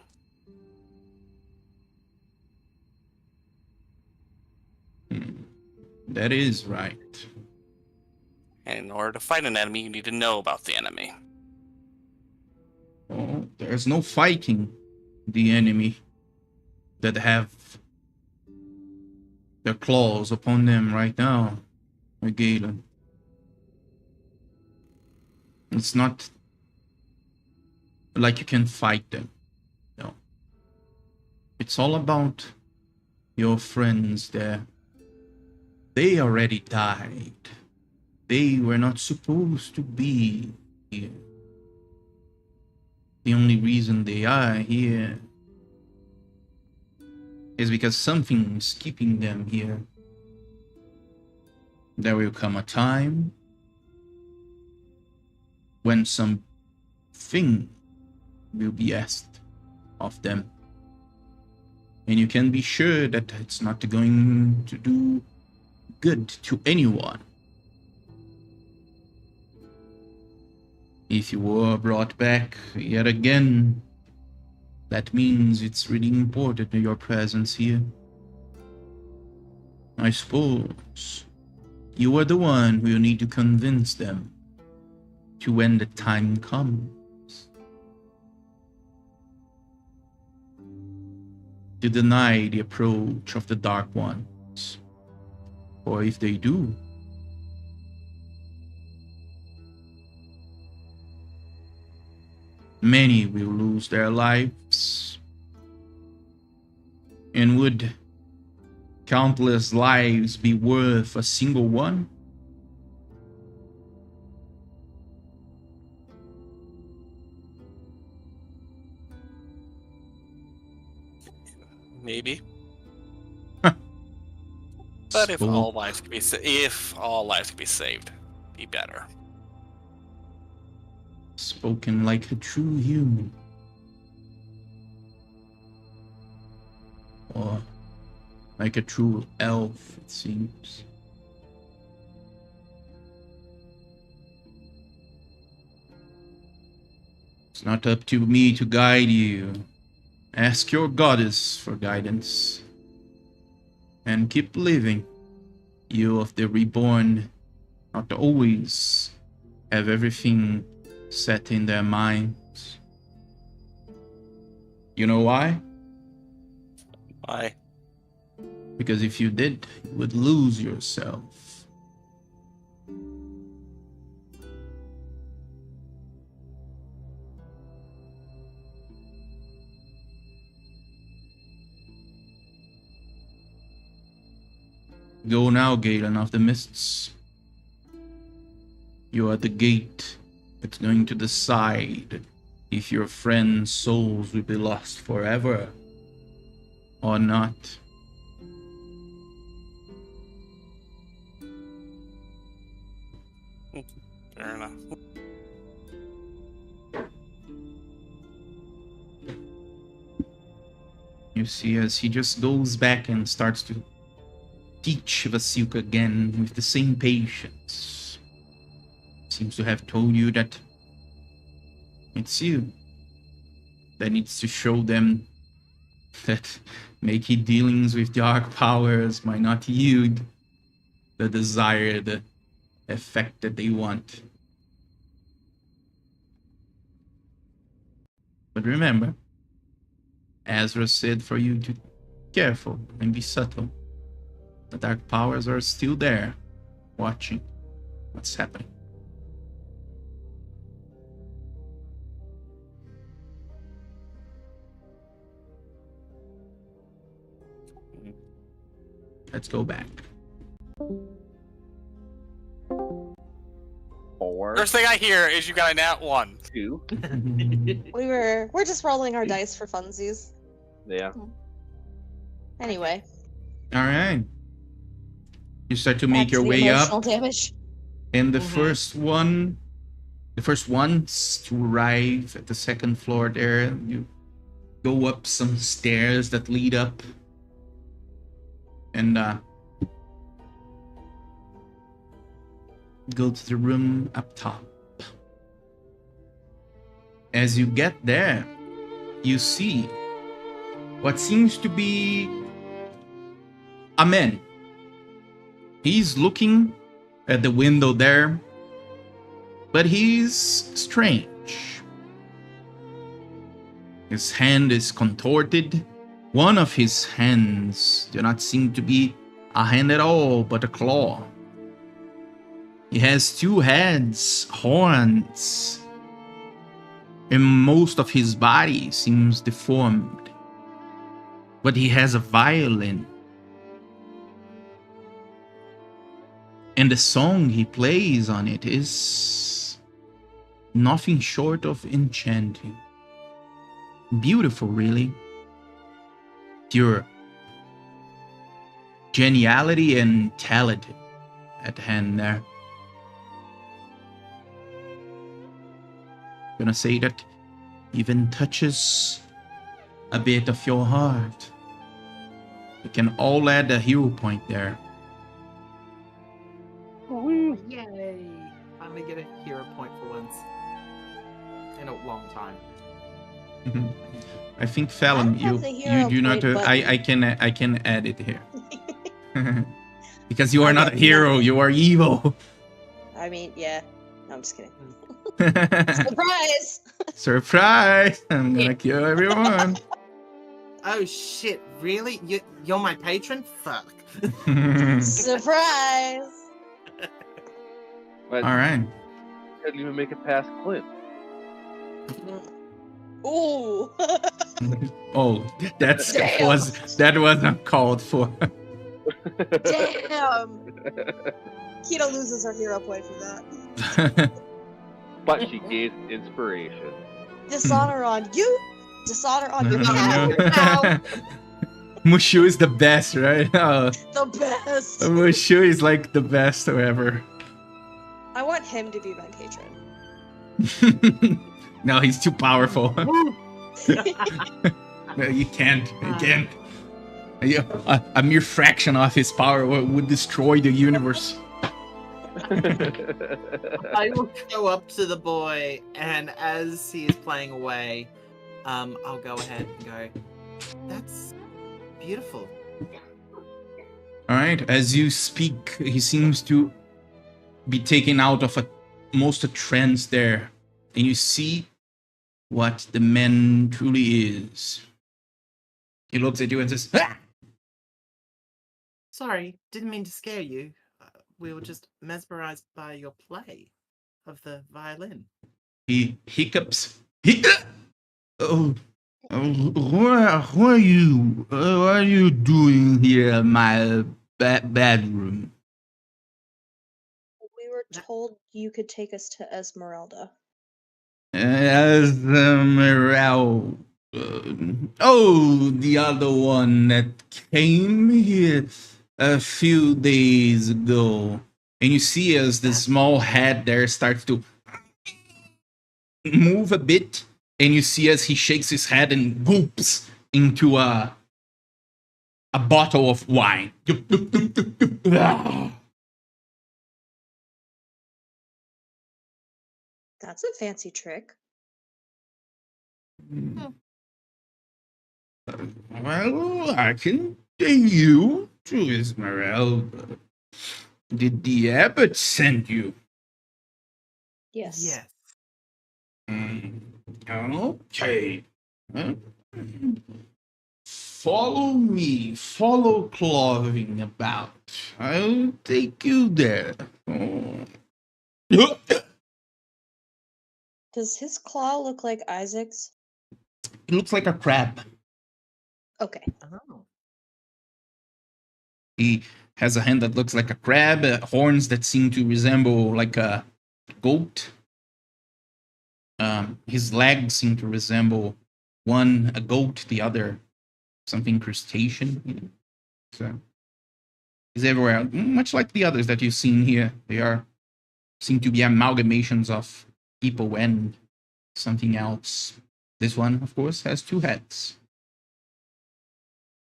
That is right. And in order to fight an enemy, you need to know about the enemy. Oh, there's no fighting the enemy that have their claws upon them right now, Galen. It's not like you can fight them. No. It's all about your friends there. They already died. They were not supposed to be here. The only reason they are here is because something's keeping them here. There will come a time when something will be asked of them. And you can be sure that it's not going to do good to anyone. If you were brought back yet again, that means it's really important your presence here. I suppose you are the one who will need to convince them to when the time comes to deny the approach of the Dark Ones. Or if they do, many will lose their lives. And would countless lives be worth a single one? Maybe. Huh. But if Spoke- all lives could be saved, be better. Spoken like a true human. Or like a true elf, it seems. It's not up to me to guide you. Ask your goddess for guidance. And keep living. You of the reborn not always have everything set in their minds. You know why? Why? Because if you did, you would lose yourself. Go now, Galen of the Mists. You are the gate that's going to decide if your friends' souls will be lost forever or not. Fair enough. You see, as he just goes back and starts to teach Vasilka again with the same patience. Seems to have told you that it's you that needs to show them that making dealings with dark powers might not yield the desired effect that they want. But remember, Ezra said for you to be careful and be subtle. The dark powers are still there, watching what's happening. Let's go back. 4, First thing I hear is you got a nat 1. 2. We're just rolling our dice for funsies. Yeah. Anyway, All right. You start to back make your to the way emotional up, damage. and the first ones to arrive at the second floor there, you go up some stairs that lead up, and go to the room up top. As you get there, you see what seems to be a man. He's looking at the window there, but he's strange. His hand is contorted. One of his hands do not seem to be a hand at all, but a claw. He has 2 heads, horns, and most of his body seems deformed. But he has a violin. And the song he plays on it is nothing short of enchanting. Beautiful, really. Your geniality and talent at hand there. Gonna say that even touches a bit of your heart. You can all add a hero point there. Yay! Finally get a hero point for once. In a long time. I think Fallon, I have the you hero do not. point I can add it here because you are I not a got hero. nothing. You are evil. I mean, yeah. No, I'm just kidding. Surprise! Surprise! I'm gonna kill everyone. Oh shit, really? You're my patron? Fuck. Surprise! But All right. couldn't even make it past Clint. Ooh. Oh, Damn. that was uncalled for. Damn. Keto loses her hero point for that. But she gave inspiration. Dishonor on you. Dishonor on your cat. Mushu is the best, right? Oh, The best. Mushu is like the best ever. I want him to be my patron. No, he's too powerful. No, you can't. You can't. A mere fraction of his power would destroy the universe. I will go up to the boy, and as he is playing away, I'll go ahead and go, that's beautiful. All right. As you speak, he seems to be taken out of most a trance there, and you see what the man truly is. He looks at you and says, "Ah!" Sorry, didn't mean to scare you. We were just mesmerized by your play of the violin. He hiccups. Oh, who are you? What are you doing here in my bedroom? We were told you could take us to Esmeralda. Esmeralda. Oh, the other one that came here a few days ago. And you see as the small head there starts to move a bit, and you see as he shakes his head and gulps into a bottle of wine. That's a fancy trick. Well, I can take you to Esmeralda. Did the abbot send you? Yes. Yes. Okay. Follow me. Follow Cloving about. I'll take you there. Does his claw look like Isaac's? It looks like a crab. Okay. Oh. He has a hand that looks like a crab, horns that seem to resemble like a goat. His legs seem to resemble one a goat, the other something crustacean. You know? So he's everywhere, much like the others that you've seen here. They seem to be amalgamations of people and something else. This one, of course, has two heads.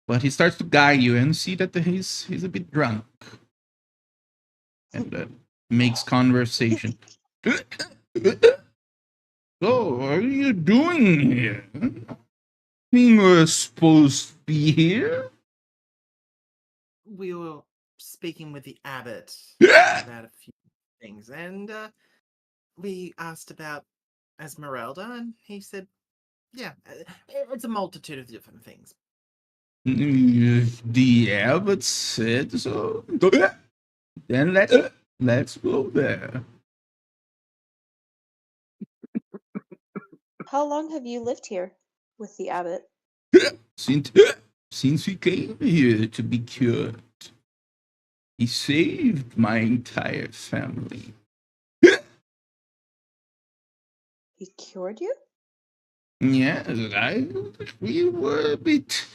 But he starts to guide you and see that he's a bit drunk. And makes conversation. So, what are you doing here? You were supposed to be here? We were speaking with the abbot about a few things, and we asked about Esmeralda, and he said, yeah, it's a multitude of different things. If the abbot said so, then let's go there. How long have you lived here with the abbot? Since we came here to be cured, he saved my entire family. He cured you? Yes, we were a bit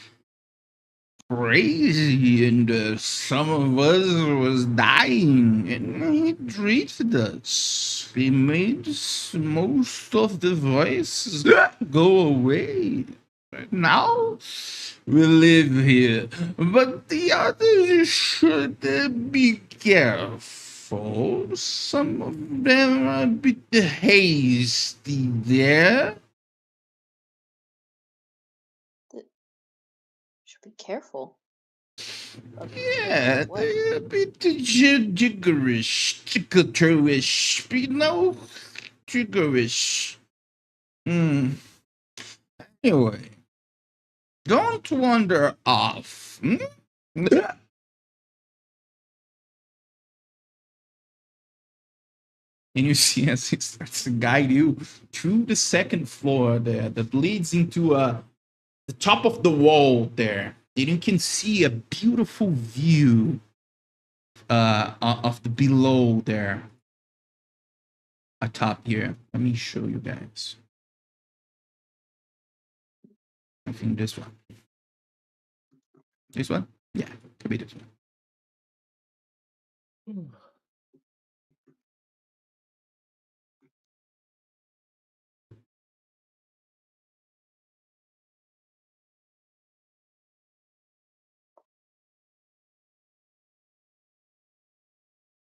crazy, and some of us was dying, and he treated us. He made most of the voices go away. Now we live here, but the others should be careful. Some of them are a bit hasty there. Should be careful. Yeah, What? they're a bit jiggerish, chickaderish, jiggerish. Anyway, don't wander off. And you see as he starts to guide you through the second floor there that leads into the top of the wall there. And you can see a beautiful view of the below there. Atop here. Let me show you guys. I think this one. This one? Yeah, could be this one.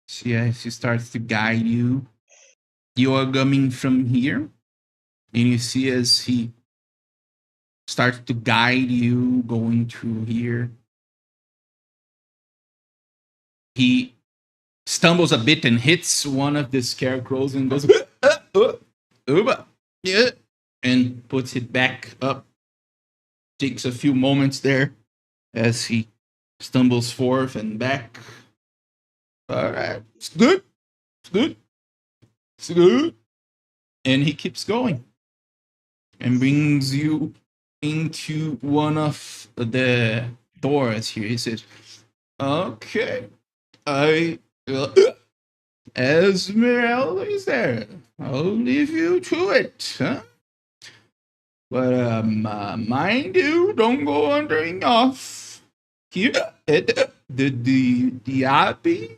See, as he starts to guide you, you are coming from here, and you see as he starts to guide you going through here, he stumbles a bit and hits one of the scarecrows and goes, yeah, and puts it back up. Takes a few moments there as he stumbles forth and back. All right, it's good, it's good, it's good. And he keeps going and brings you into one of the doors here. He says, okay, Esmeralda is there. I'll leave you to it, huh? But mind you, don't go wandering off. Here at the Abbey.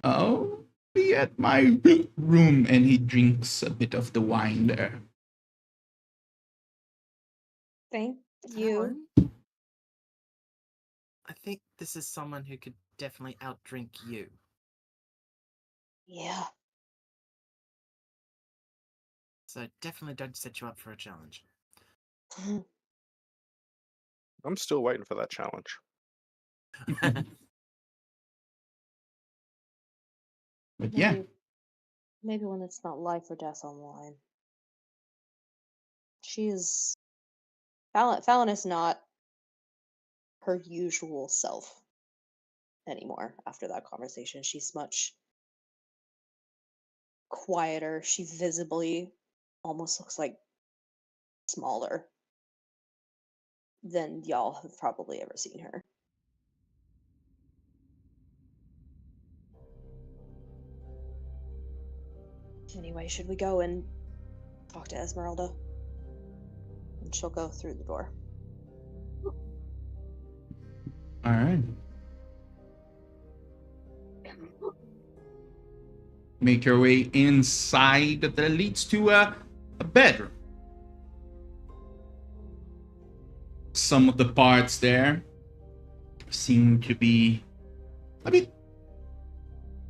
I'll be at my room, and he drinks a bit of the wine there. Thank you. Talon, I think this is someone who could definitely outdrink you. Yeah. So definitely don't set you up for a challenge. I'm still waiting for that challenge. But yeah, Maybe when it's not life or death on the line. She is. Fallon is not her usual self anymore after that conversation. She's much quieter. She visibly almost looks like smaller than y'all have probably ever seen her. Anyway, should we go and talk to Esmeralda? And she'll go through the door. all right. Make your way inside that leads to a bedroom. Some of the parts there seem to be a bit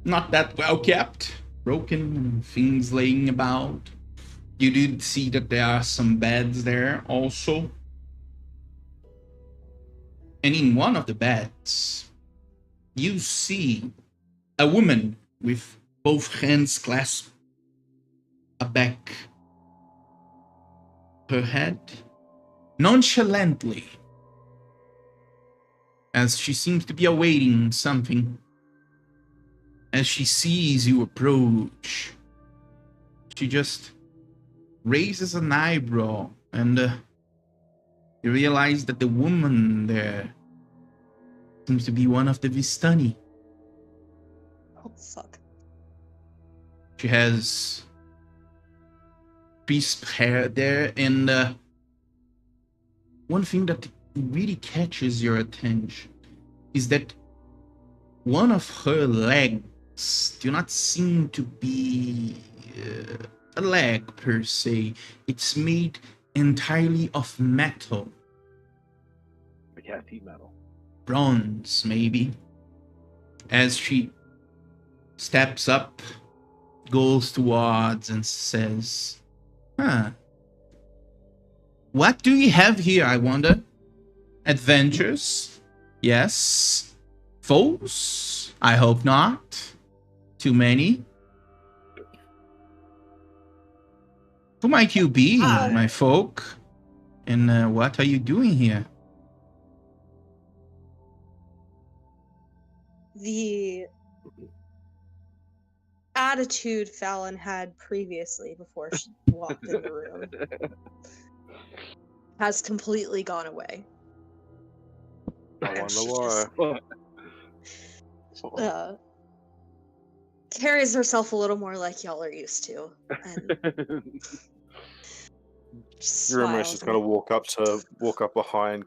not that well kept, broken, and things laying about. You did see that there are some beds there also. And in one of the beds, you see a woman with both hands clasped aback her head, nonchalantly, as she seems to be awaiting something. As she sees you approach, she just raises an eyebrow, and you realize that the woman there seems to be one of the Vistani. Oh, fuck. She has crisp hair there, and one thing that really catches your attention is that one of her legs do not seem to be a leg per se. It's made entirely of metal, I can't eat metal. bronze maybe. As she steps up, goes towards and says, huh, what do you have here, I wonder? Adventures? Yes. Foes? I hope not. Too many? Who might you be, Hi. my folk? And what are you doing here? The attitude Fallon had previously before she walked in the room has completely gone away. I And wonder she why. just carries herself a little more like y'all are used to, and just Yurimo's smiles. just gonna walk up behind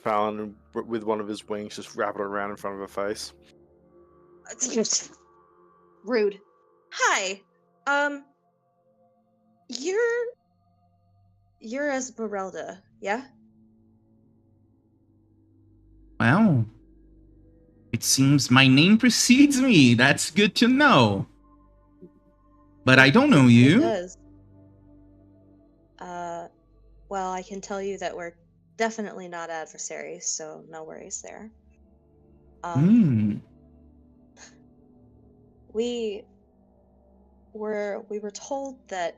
Fallon and with one of his wings, just wrap it around in front of her face. Rude. Hi. You're Esmeralda, yeah? Well, it seems my name precedes me. That's good to know. But I don't know It you. does. Well, I can tell you that we're definitely not adversaries, so no worries there. We were told that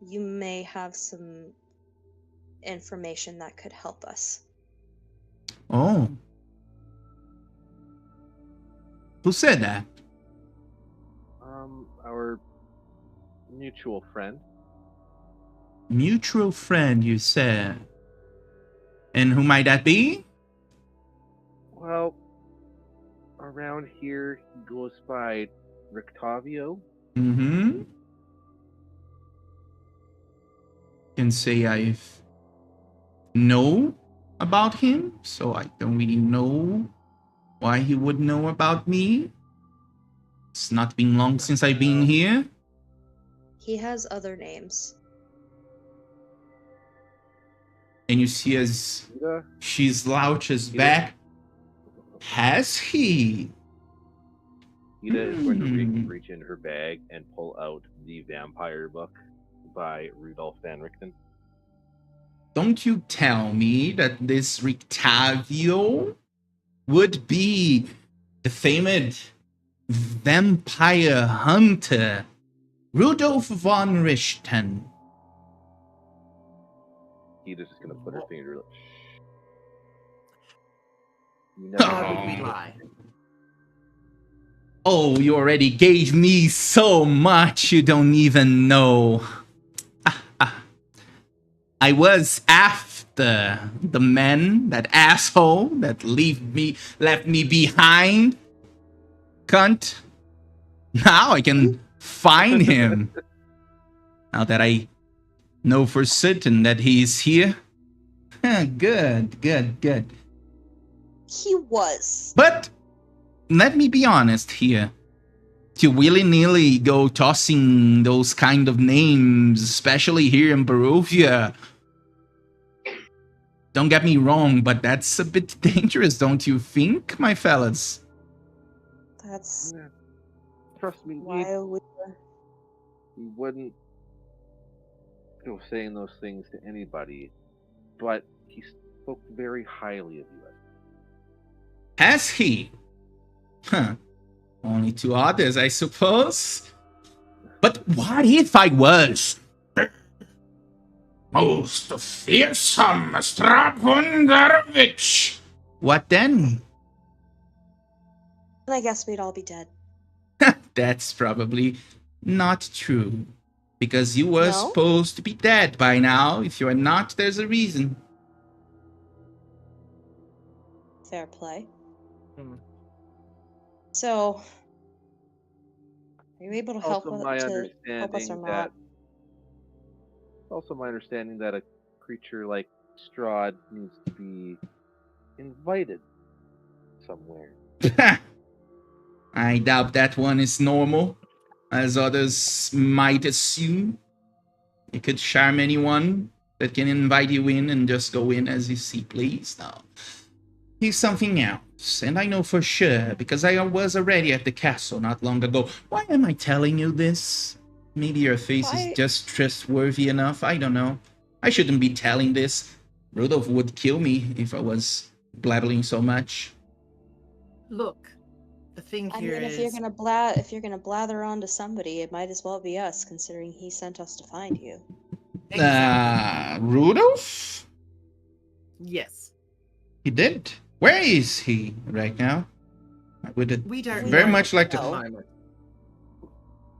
you may have some information that could help us. Oh. Who said that? Our mutual friend. Mutual friend, you said. And who might that be? Well, around here he goes by Rictavio. Mm-hmm. Can say I know about him, so I don't really know why he would know about me. It's not been long since I've been here. He has other names. And you see as she slouches back. Has he? Ida is going to reach in her bag and pull out the vampire book by Rudolf van Richten. Don't you tell me that this Rictavio would be the famed vampire hunter Rudolf von Richten. Ida's just going to put her finger. Why would we lie? Oh, you already gave me so much you don't even know. I was after the man, that asshole that left me behind. Cunt. Now I can find him. Now that I know for certain that he's here. Good. He was. But let me be honest here. To willy-nilly go tossing those kind of names, especially here in Barovia. Don't get me wrong, but that's a bit dangerous, don't you think, my fellas? That's trust me, why we wouldn't go saying those things to anybody, but he spoke very highly of you. Has he? Huh. Only two others, I suppose. But what if I was? Most fearsome Strahd Wunderwitch. What then? I guess we'd all be dead. That's probably not true. Because you were supposed to be dead by now. If you are not, there's a reason. Fair play. So, are you able to help us or not? Also, my understanding that a creature like Strahd needs to be invited somewhere. I doubt that one is normal, as others might assume. You could charm anyone that can invite you in and just go in as you see please. No. He's something else, and I know for sure because I was already at the castle not long ago. Why am I telling you this? Maybe your face is Why- just trustworthy enough. I don't know. I shouldn't be telling this. Rudolph would kill me if I was blabbering so much. Look, the thing I here mean, is. if you're gonna blather on to somebody, it might as well be us, considering he sent us to find you. Exactly. Rudolph? Yes. He did. Where is he right now? I would We don't very know much like at the to. moment.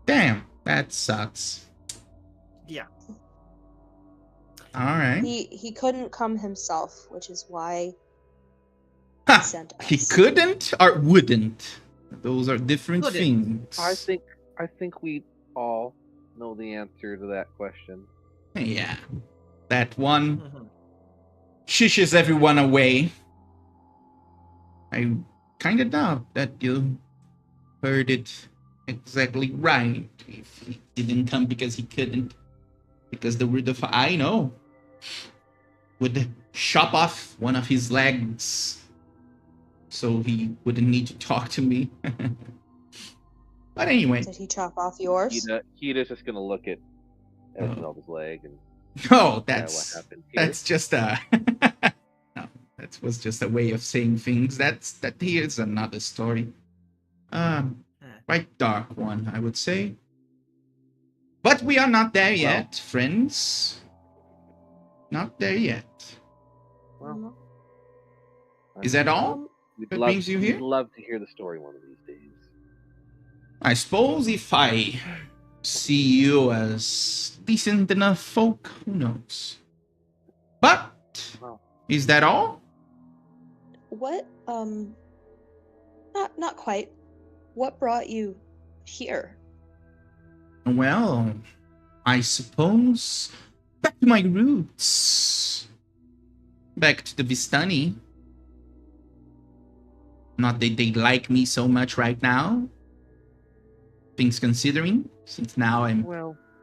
Damn, that sucks. Yeah. All right. He couldn't come himself, which is why Ha! he sent us. He couldn't or wouldn't. Those are different Couldn't. things. I think we all know the answer to that question. Yeah. That one Mhm. shushes everyone away. I kind of doubt that you heard it exactly right. If he didn't come because he couldn't. Because the word of I know would chop off one of his legs so he wouldn't need to talk to me. But anyway. Did he chop off yours? Heda's just gonna look at Esmeralda's leg and Oh, what happened here. that's just a no, that was just a way of saying things. That here's another story. Quite dark one, I would say. But we are not there yet, friends. Not there yet. Well, Is that all? We'd that love, brings you here? We'd love to hear the story one of these days. I suppose if I see you as decent enough folk, who knows? But Well, is that all? What? Not quite. What brought you here? Well, I suppose back to my roots. Back to the Vistani. Not that they like me so much right now. Things considering, since now I'm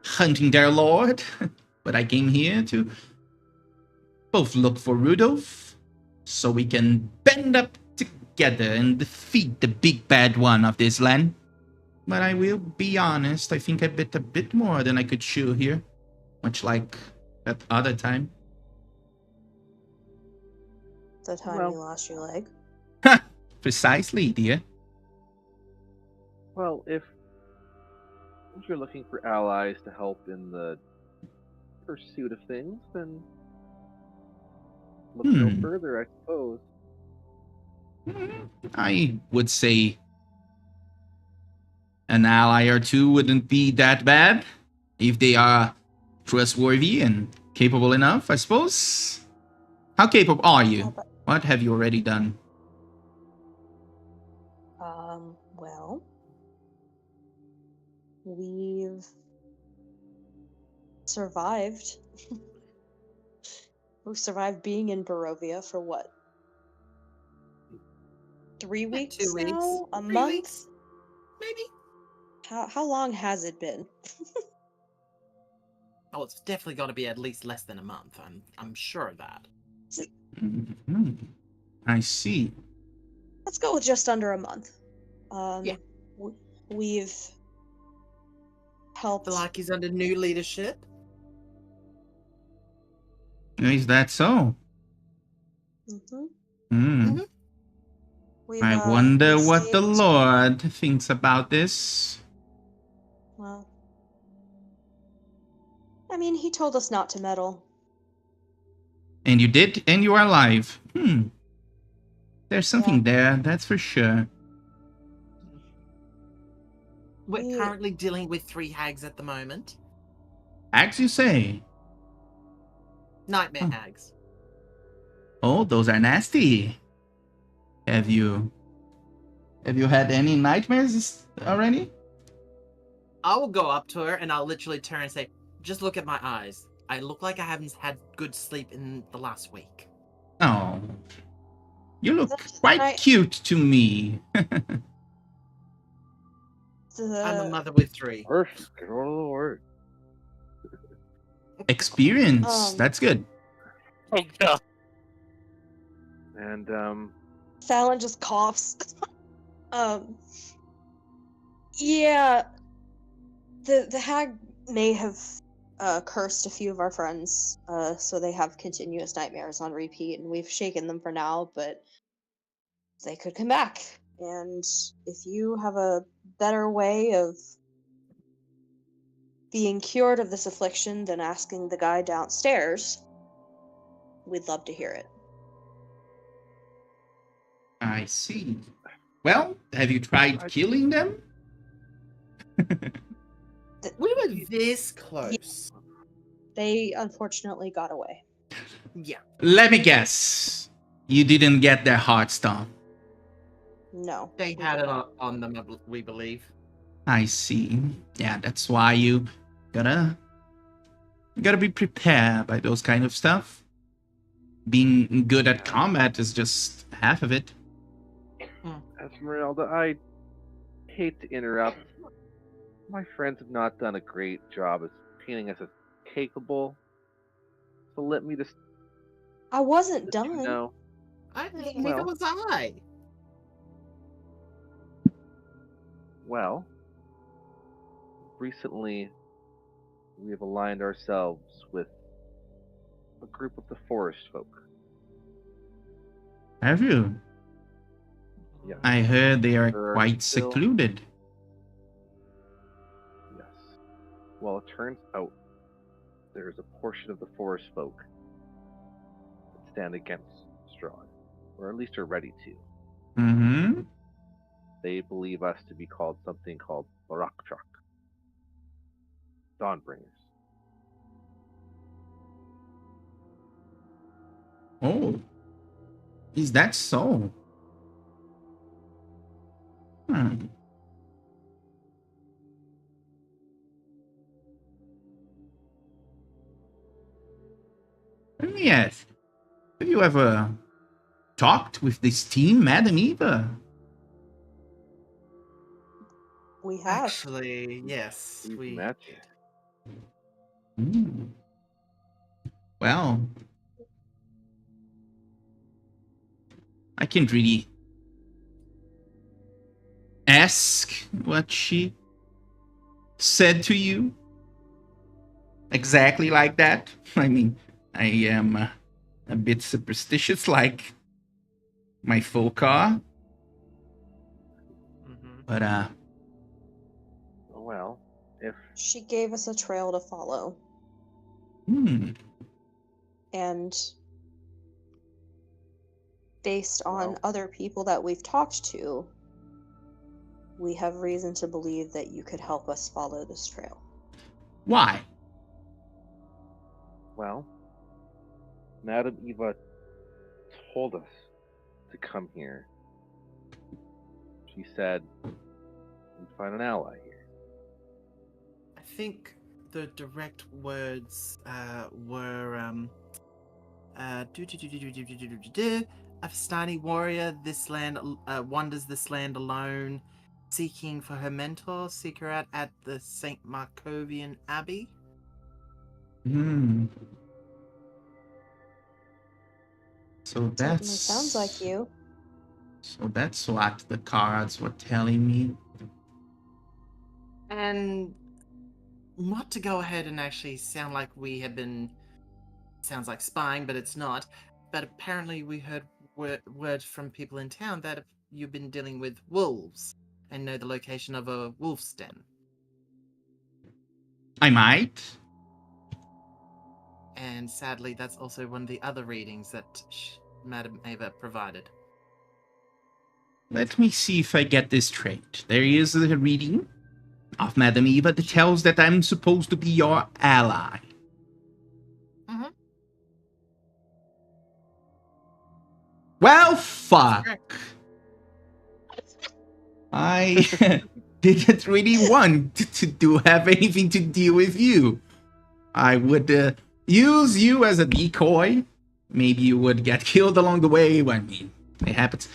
hunting their lord. But I came here to both look for Rudolph, so we can band up together and defeat the big bad one of this land. But I will be honest, I think I bit a bit more than I could chew here. Much like that other time. The time you lost your leg? Precisely, dear. Well, if you're looking for allies to help in the pursuit of things, then look no further, I suppose. I would say an ally or two wouldn't be that bad if they are trustworthy and capable enough, I suppose. How capable are you? What have you already done? Well, we've survived. We've survived being in Barovia for what? 3 weeks 2 weeks. now? A 3 month? weeks? Maybe. How long has it been? Oh, it's definitely got to be at least less than a month. I'm sure of that. I see. Let's go with just under a month. Yeah. We've helped. The Lucky's under new leadership. Is that so? I wonder what the Lord thinks about this. Well, I mean, he told us not to meddle. And you did, and you are alive. There's something there, that's for sure. We're currently dealing with 3 hags at the moment. Hags, you say? Nightmare hags. Oh, those are nasty. Have you had any nightmares already? I will go up to her and I'll literally turn and say, just look at my eyes. I look like I haven't had good sleep in the last week. Oh, you look That's quite right. cute to me. I'm a The mother with 3. Perfect. Get on the word. Experience. That's good. Oh god. And Fallon just coughs. Yeah, the hag may have cursed a few of our friends, so they have continuous nightmares on repeat, and we've shaken them for now, but they could come back. And if you have a better way of being cured of this affliction than asking the guy downstairs, we'd love to hear it. I see. Well, have you tried killing them? We were this close. They unfortunately got away. Yeah. Let me guess. You didn't get their heart stone. No. They we had did it not. on them, we believe. I see. Yeah, that's why you gotta be prepared by those kind of stuff. Being good at combat is just half of it. Esmeralda, I hate to interrupt. My friends have not done a great job as painting us as capable. So let me just I wasn't let done. you know. Neither was I. Well, recently we have aligned ourselves with a group of the forest folk. Have you? Yes. I heard they are There are quite still- secluded. Yes. Well, it turns out there is a portion of the forest folk that stand against Strahd, or at least are ready to. Mm-hmm. They believe us to be called something called Barakchak, Dawnbringers. Oh. Is that so? Hmm. Let me ask. Have you ever talked with this team, Madam Eva? We have. Actually, yes. We've We met. did. Hmm. Well, I can't really ask what she said to you exactly like that. I mean, I am a bit superstitious like my folk are, Mm-hmm. but Well, if She gave us a trail to follow. hmm. And based on Well. other people that we've talked to, we have reason to believe that you could help us follow this trail. Why? Well, Madam Eva told us to come here. She said we'd find an ally here. I think the direct words were a Vistani warrior, this land wanders this land alone, seeking for her mentor, seek her out at the St. Markovian Abbey. Hmm. So Certainly that's sounds like you. So that's what the cards were telling me. And not to go ahead and actually sound like we have been, sounds like spying, but it's not. But apparently we heard word from people in town that you've been dealing with wolves and know the location of a wolf's den. I might. And sadly, that's also one of the other readings that Madam Ava provided. Let me see if I get this straight. There is a reading of Madam Eva that tells that I'm supposed to be your ally. Mm-hmm. Well, fuck. I didn't really want to have anything to do with you. I would use you as a decoy. Maybe you would get killed along the way. I mean, it happens.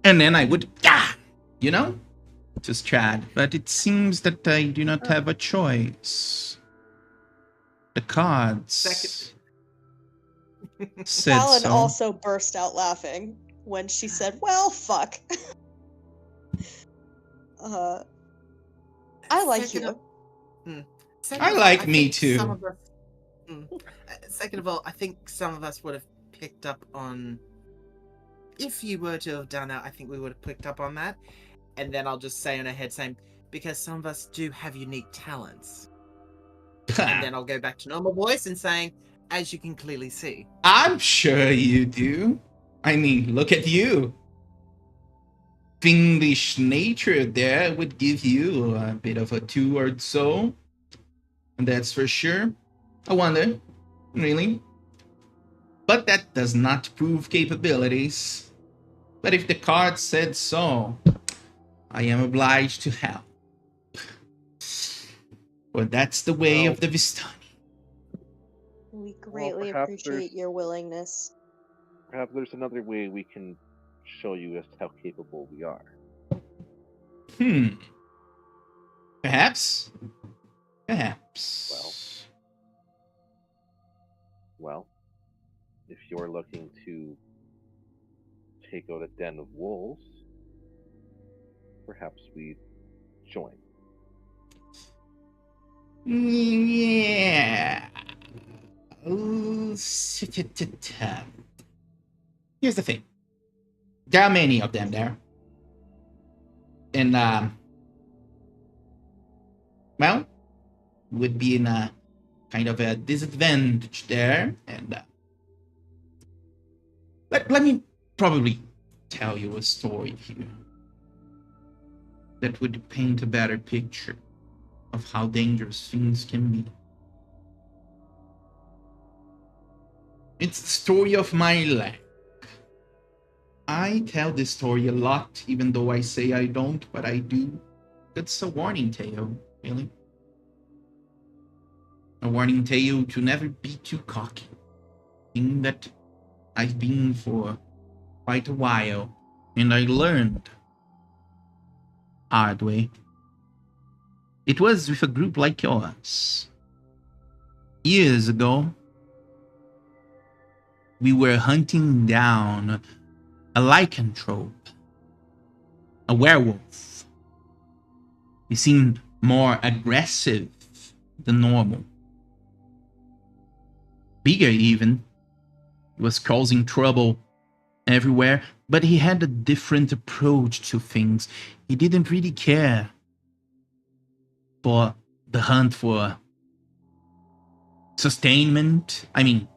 And then I would, you know, to Strahd. But it seems that I do not have a choice. The cards said Alan so. also burst out laughing when she said, "Well, fuck." I like Second you. Second I of all, like me think too. Some of us, second of all, I think some of us would have picked up on. If you were to have done it, I think we would have picked up on that. And then I'll just say in her head, saying, because some of us do have unique talents. And then I'll go back to normal voice and saying, as you can clearly see. I'm sure you do. I mean, look at you. Fiendish nature there would give you a bit of a 2 or so. And that's for sure. I wonder, really. But that does not prove capabilities. But if the card said so, I am obliged to help. For that's the way of the Vistani. We greatly perhaps appreciate your willingness. Perhaps there's another way we can show you as to how capable we are. Perhaps. Perhaps. Well, if you're looking to take out a den of wolves, perhaps we join. Yeah. Here's the thing. There are many of them there. And, well, would be in a kind of a disadvantage there. And let me probably tell you a story here that would paint a better picture of how dangerous things can be. It's the story of my leg. I tell this story a lot, even though I say I don't, but I do. It's a warning tale, really. A warning tale to never be too cocky. Thing that I've been for quite a while, and I learned hard way. It was with a group like yours. Years ago, we were hunting down a lycanthrope, a werewolf. He seemed more aggressive than normal. Bigger even. He was causing trouble everywhere, but he had a different approach to things. He didn't really care for the hunt for sustainment. I mean,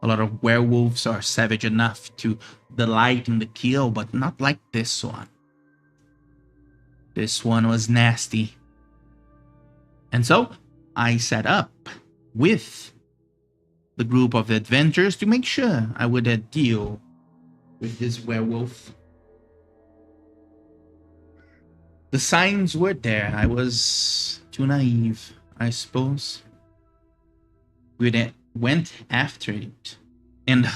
a lot of werewolves are savage enough to delight in the kill, but not like this one. This one was nasty. And so, I set up with the group of adventurers to make sure I would deal with this werewolf. The signs were there. I was too naive, I suppose. We went after it. And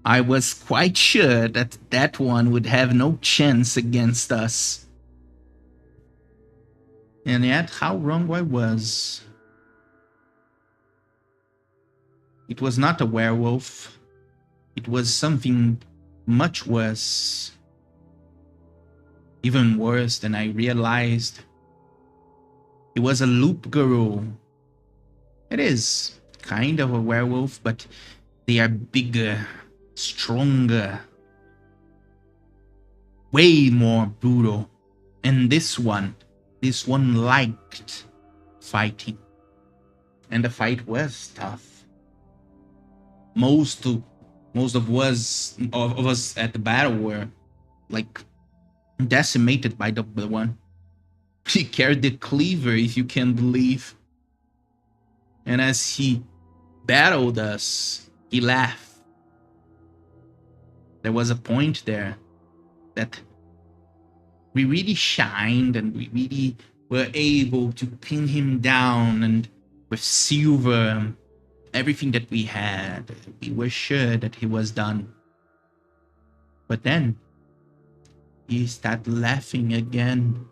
I was quite sure that that one would have no chance against us. And yet, how wrong I was. It was not a werewolf. It was something much worse. Even worse than I realized. It was a loup-garou. It is kind of a werewolf, but they are bigger, stronger, way more brutal. And this one liked fighting. And the fight was tough. Most of us at the battle were like decimated by the one. He carried the cleaver, if you can believe. And as he battled us, he laughed. There was a point there that we really shined and we really were able to pin him down and with silver, everything that we had. We were sure that he was done. But then he started laughing again.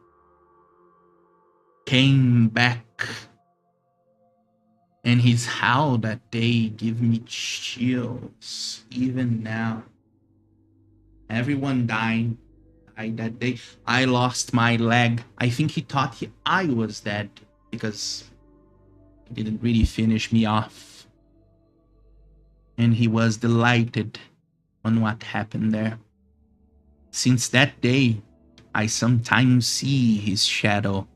Came back. And his howl that day give me chills, even now. Everyone died that day. I lost my leg. I think he thought I was dead because he didn't really finish me off. And he was delighted on what happened there. Since that day, I sometimes see his shadow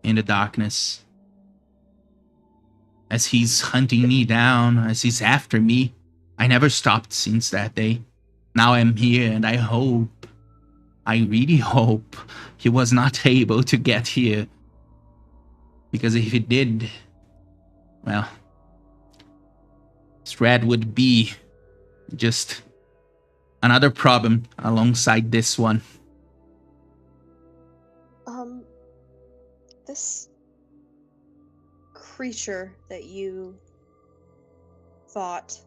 in the darkness. As he's hunting me down, as he's after me. I never stopped since that day. Now I'm here and I really hope he was not able to get here. Because if he did, well, Strahd would be just another problem alongside this one. This creature that you fought,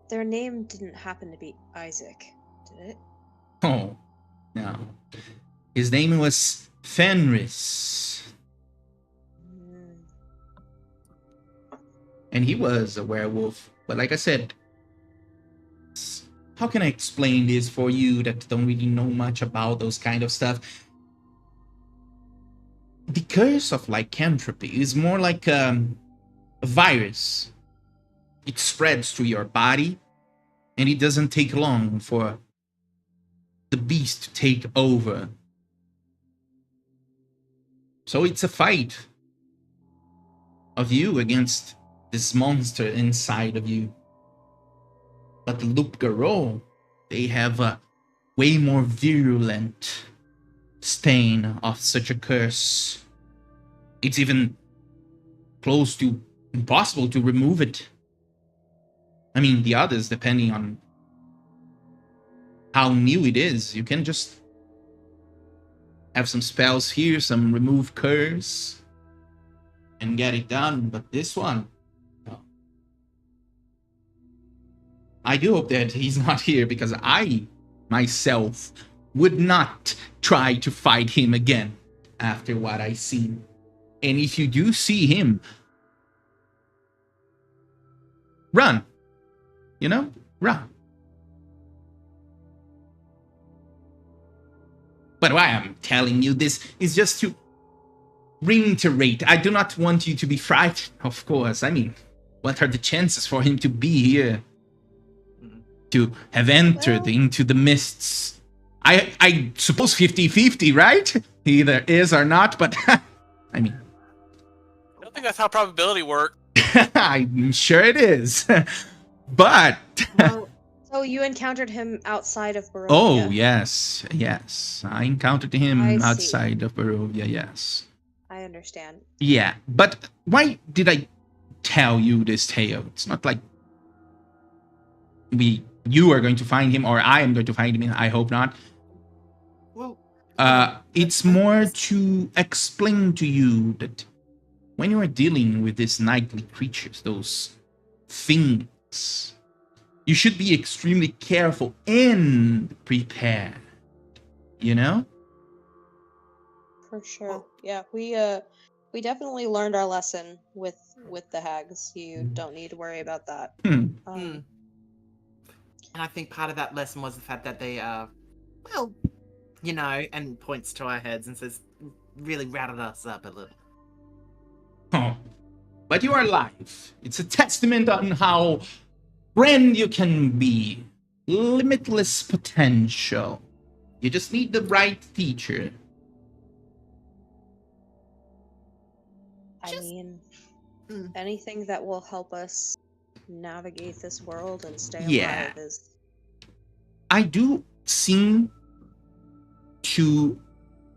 their name didn't happen to be Isaac, did it? Oh, no. His name was Fenris. And he was a werewolf. But like I said, how can I explain this for you that don't really know much about those kind of stuff? The curse of lycanthropy is more like a virus. It spreads through your body, and it doesn't take long for the beast to take over. So it's a fight of you against this monster inside of you. But the Loup-Garou, they have a way more virulent stain of such a curse. It's even close to impossible to remove it. I mean, the others, depending on how new it is, you can just have some spells here, some remove curse, and get it done. But this one, no. I do hope that he's not here, because I, myself, would not try to fight him again after what I seen. And if you do see him, run. You know? Run. But why I'm telling you this is just to reiterate. I do not want you to be frightened, of course. I mean, what are the chances for him to be here? To have entered into the mists? I suppose 50-50, right? He either is or not, but I mean, I don't think that's how probability works. I'm sure it is. But So you encountered him outside of Barovia? oh, yes. I encountered him I see. outside of Barovia, yes. I understand. Yeah, but why did I tell you this tale? It's not like you are going to find him, or I am going to find him. I hope not. Well, It's more to explain to you that when you are dealing with these nightly creatures, those things, you should be extremely careful and prepared. You know? For sure. Yeah, we definitely learned our lesson with the hags. You don't need to worry about that. and I think part of that lesson was the fact that they, well, you know, and points to our heads and says, really rattled us up a little. Oh, but you are alive. It's a testament on how grand you can be. Limitless potential. You just need the right teacher. I mean, anything that will help us navigate this world and stay alive is... I do seem to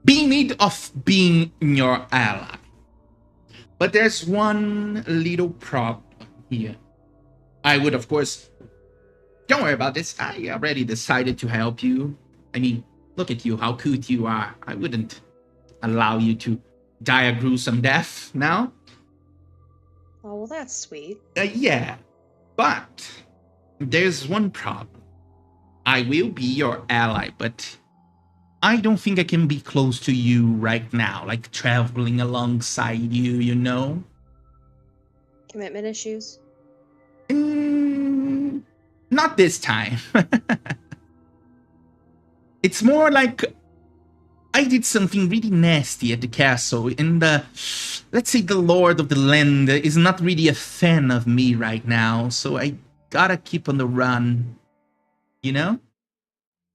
be in need of being your ally. But there's one little problem here. I would, of course... Don't worry about this. I already decided to help you. I mean, look at you, how cute you are. I wouldn't allow you to die a gruesome death now. well, that's sweet. Yeah, but there's one problem. I will be your ally, but I don't think I can be close to you right now, like traveling alongside you, you know? Commitment issues? Mm, not this time. It's more like I did something really nasty at the castle, and let's say the Lord of the Land is not really a fan of me right now, so I gotta keep on the run, you know?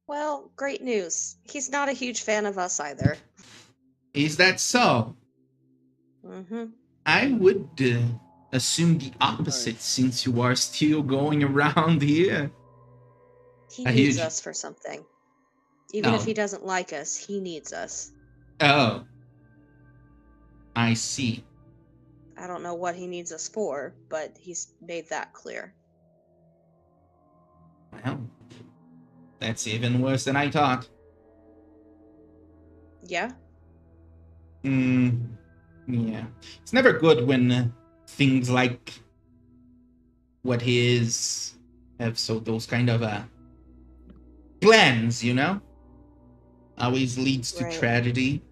Well, great news. He's not a huge fan of us either. Is that so? Mm-hmm. I would assume the opposite since you are still going around here. He A needs huge. us for something. Even if No. he doesn't like us, he needs us. Oh. I see. I don't know what he needs us for, but he's made that clear. Well, that's even worse than I thought. Yeah? Yeah. It's never good when things like what his have so those kind of plans, you know? Always leads to Right. tragedy.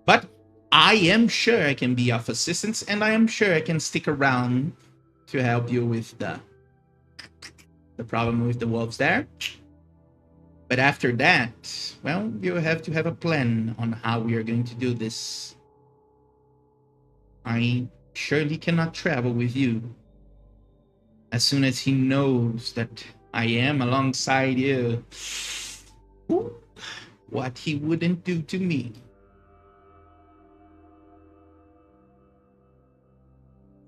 But I am sure I can be of assistance, and I am sure I can stick around to help you with the problem with the wolves there. But after that, well, you have to have a plan on how we are going to do this. I surely cannot travel with you. As soon as he knows that I am alongside you, what he wouldn't do to me.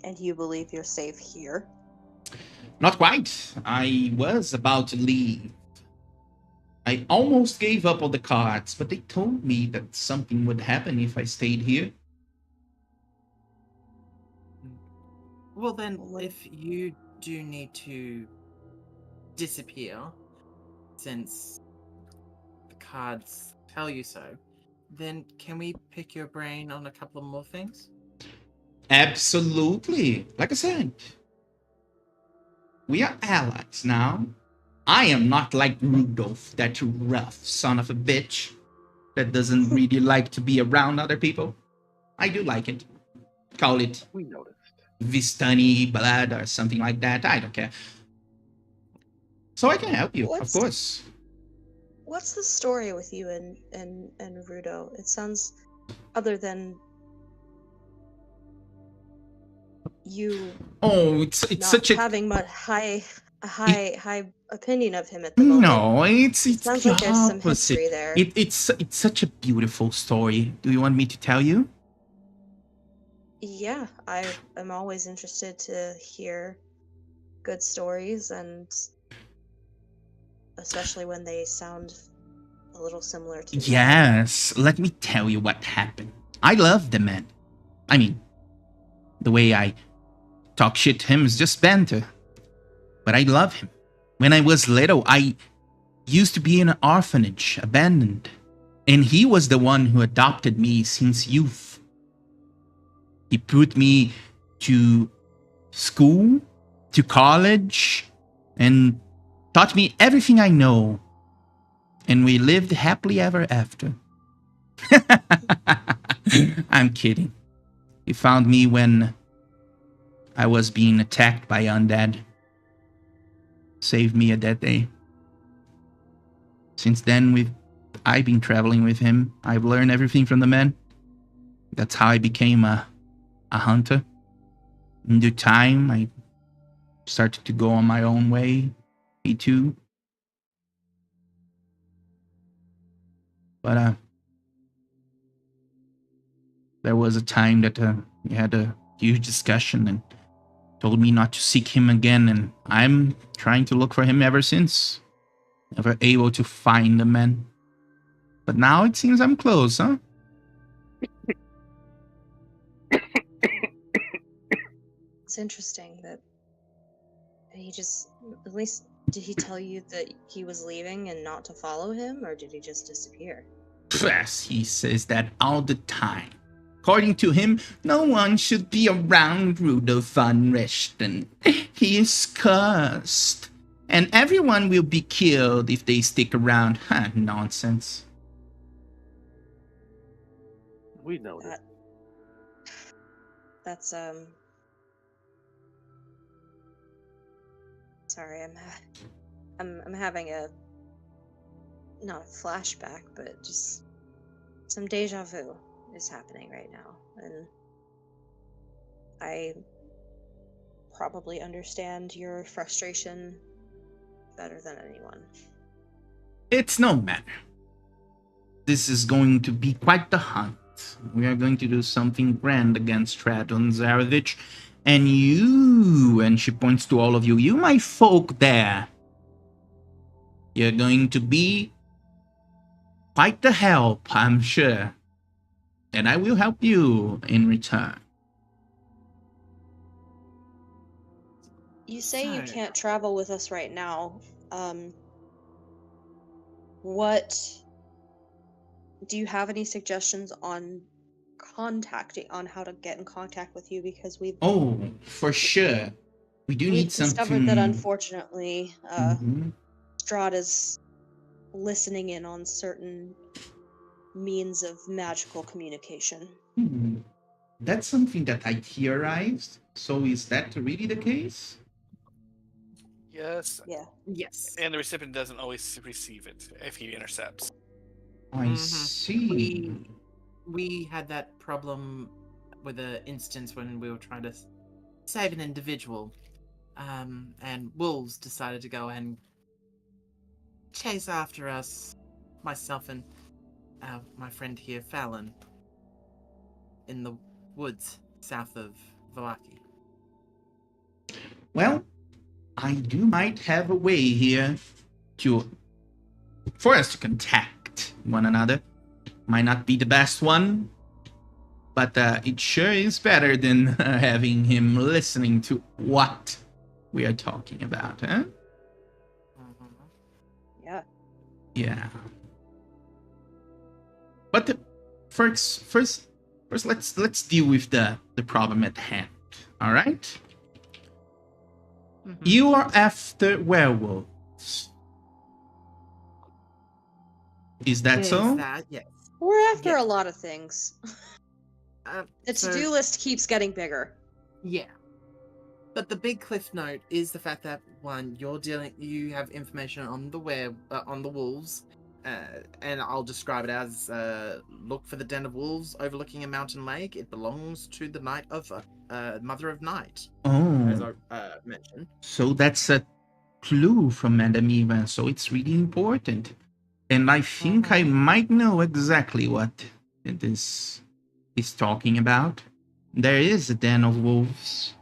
And you believe you're safe here? Not quite. I was about to leave. I almost gave up on the cards, but they told me that something would happen if I stayed here. Well, then, if you do need to disappear, since the cards tell you so, then can we pick your brain on a couple of more things? Absolutely. Like I said, we are allies now. I am not like Rudolph, that rough son of a bitch that doesn't really like to be around other people. I do like it. Call it We noticed. Vistani blood or something like that. I don't care. So I can help you, of course. What's the story with you and Rudo? It sounds, other than you it's not such a having much high opinion of him at the moment. no. It's sounds the like there's some opposite. history there. It's such a beautiful story. Do you want me to tell you? Yeah, I am always interested to hear good stories, and especially when they sound a little similar to mine. Yes, let me tell you what happened. I love the man. I mean, the way I talk shit to him is just banter. But I love him. When I was little, I used to be in an orphanage, abandoned. And he was the one who adopted me since youth. He put me to school, to college, and taught me everything I know. And we lived happily ever after. I'm kidding. He found me when I was being attacked by undead. Saved me at that day. Since then, I've been traveling with him. I've learned everything from the man. That's how I became a hunter. In due time, I started to go on my own way. Me too. But there was a time that we had a huge discussion and told me not to seek him again, and I'm trying to look for him ever since. Never able to find the man. But now it seems I'm close, huh? It's interesting that he just, at least, did he tell you that he was leaving and not to follow him, or did he just disappear? Yes, he says that all the time. According to him, no one should be around Rudolf von Richten. He is cursed. And everyone will be killed if they stick around. Nonsense. We know That, that's sorry, I'm having a not a flashback, but just some deja vu is happening right now, and I probably understand your frustration better than anyone. It's no matter. This is going to be quite the hunt. We are going to do something grand against Strahd and Zarevich. And you, and she points to all of you, you my folk there, you're going to be quite the help, I'm sure. And I will help you in return. You say you So- can't travel with us right now. What do you have any suggestions on how to get in contact with you? Because Oh, for sure. We do we've need discovered something. that unfortunately, Mhm. Strahd is listening in on certain means of magical communication. That's something that I theorized. So is that really the case? Yes, Yeah. Yes. and the recipient doesn't always receive it if he intercepts. I Mhm. see. We had that problem with an instance when we were trying to save an individual, and wolves decided to go and chase after us, myself and my friend here, Fallon, in the woods south of Valaki. Well, I do might have a way here for us to contact one another. Might not be the best one, but it sure is better than having him listening to what we are talking about, huh? Yeah. Yeah. But first, let's deal with the problem at hand. All right? You are after werewolves. Is that so? That, yes. We're after Yes. a lot of things. The So- to-do list keeps getting bigger. Yeah. But the big cliff note is the fact that one, you have information on the wolves, and I'll describe it as look for the den of wolves overlooking a mountain lake. It belongs to the Night of Mother of Night, as Oh, I mentioned. so that's a clue from Madame Eva. So it's really important, and I think I might know exactly what it is he's talking about. There is a den of wolves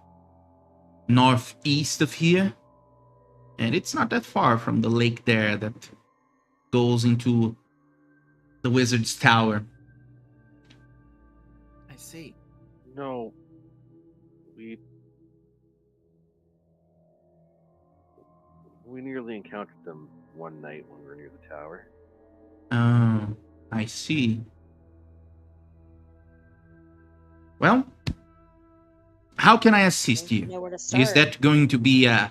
northeast of here, and it's not that far from the lake there that goes into the wizard's tower. I see. No, we nearly encountered them one night when we were near the tower. Oh, I see. Well, how can I assist Don't you? know where to start. Is that going to be an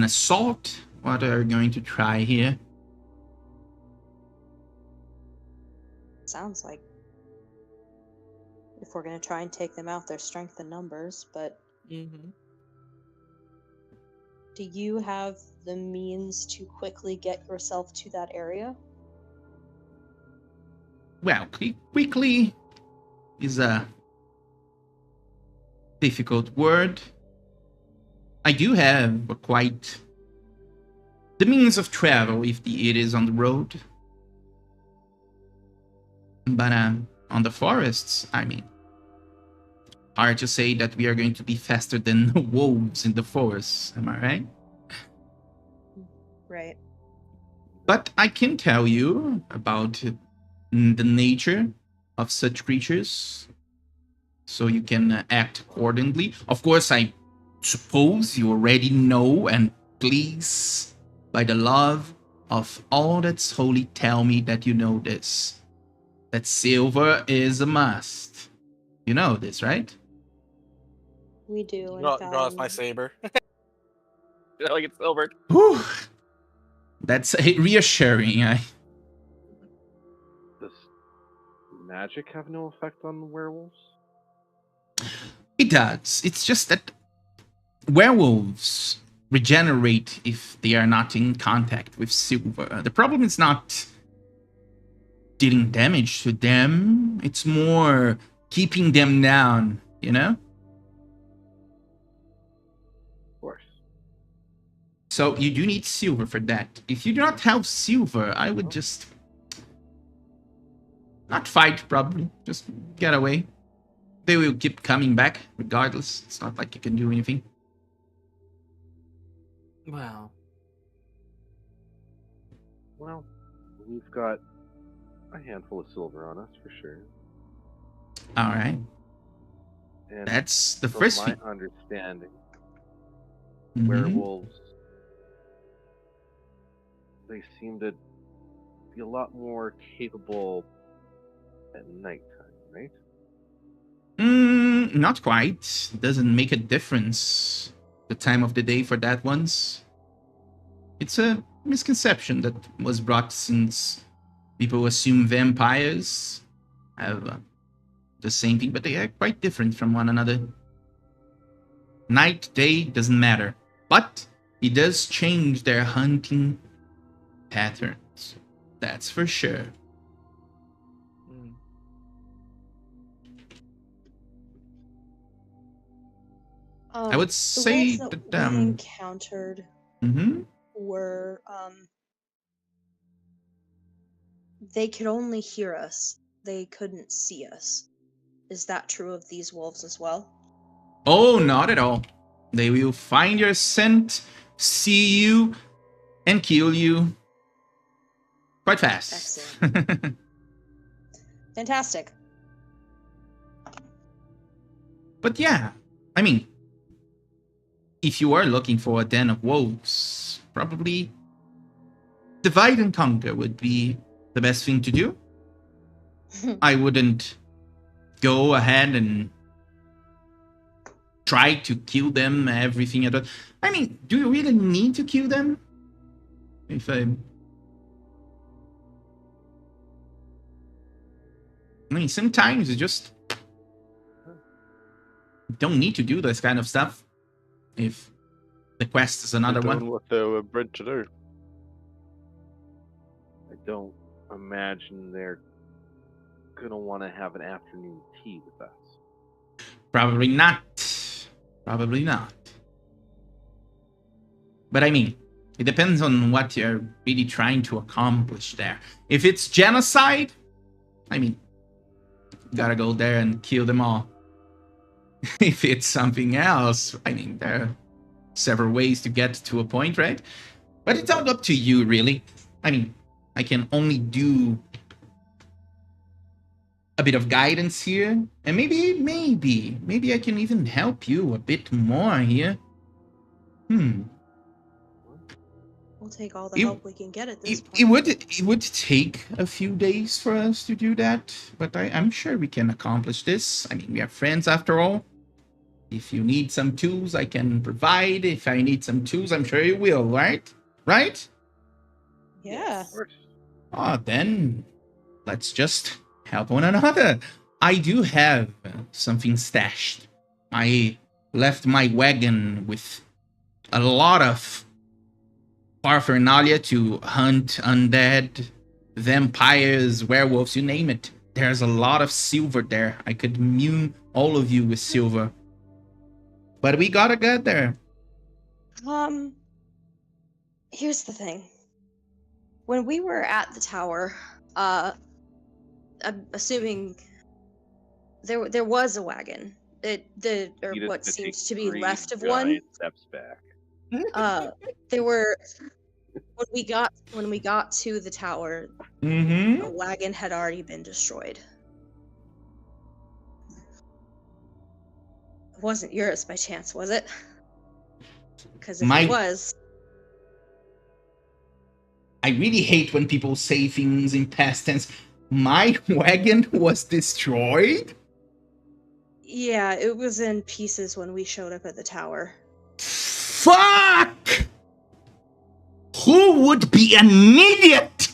assault? What are you going to try here? Sounds like if we're gonna try and take them out, there's strength in numbers, but Mm-hmm. do you have the means to quickly get yourself to that area? Well, quickly is a difficult word. I do have quite the means of travel if it is on the road. But on the forests, I mean, hard to say that we are going to be faster than wolves in the forests. Am I right? Right. But I can tell you about the nature of such creatures, so you can act accordingly. Of course, I suppose you already know, and please, by the love of all that's holy, tell me that you know this. That silver is a must. You know this, right? We do, in Draw off my fact. saber. Like it's silvered. Whew. That's reassuring. Does magic have no effect on the werewolves? It does. It's just that werewolves regenerate if they are not in contact with silver. The problem is not dealing damage to them, it's more keeping them down, you know? Of course. So you do need silver for that. If you do not have silver, I would just not fight, probably. Just get away. They will keep coming back regardless. It's not like you can do anything. Well, Well, we've got a handful of silver on us for sure. All right. And That's the from first my thing. understanding, Mhm. werewolves, they seem to be a lot more capable at nighttime, right? Not quite. Doesn't make a difference the time of the day for that ones. It's a misconception that was brought since people assume vampires have the same thing, but they are quite different from one another. Night, day, doesn't matter. But it does change their hunting patterns. That's for sure. I would The say wolves that that we encountered mhm. were they could only hear us. They couldn't see us. Is that true of these wolves as well? Oh, not at all. They will find your scent, see you, and kill you quite fast. Excellent. Fantastic. But yeah, I mean, if you are looking for a den of wolves, probably divide and conquer would be the best thing to do. I wouldn't go ahead and try to kill them, everything at all. I mean, do you really need to kill them? If I mean, sometimes you just don't need to do this kind of stuff. If the quest is another They're one. doing what they were bred to do. I don't imagine they're gonna want to have an afternoon tea with us. Probably not. Probably not. But I mean, it depends on what you're really trying to accomplish there. If it's genocide, I mean, you gotta go there and kill them all. If it's something else, I mean, there are several ways to get to a point, right? But it's all up to you, really. I mean, I can only do a bit of guidance here, and maybe I can even help you a bit more here. We'll take all the help we can get at this point. It would take a few days for us to do that, but I'm sure we can accomplish this. I mean, we are friends after all. If you need some tools, I can provide. If I need some tools, I'm sure you will, right? Right? Yeah. Of course. Oh, then let's just help one another. I do have something stashed. I left my wagon with a lot of paraphernalia to hunt undead, vampires, werewolves, you name it. There's a lot of silver there. I could immune all of you with silver. But we gotta get there. Here's the thing. When we were at the tower, I'm assuming there was a wagon. Edith What to seemed take to be 3 left of one. giant steps back. There were when we got to the tower, Mm-hmm. the wagon had already been destroyed. It wasn't yours by chance, was it? Because if it was, I really hate when people say things in past tense. My wagon was destroyed? Yeah, it was in pieces when we showed up at the tower. Fuck! Who would be an idiot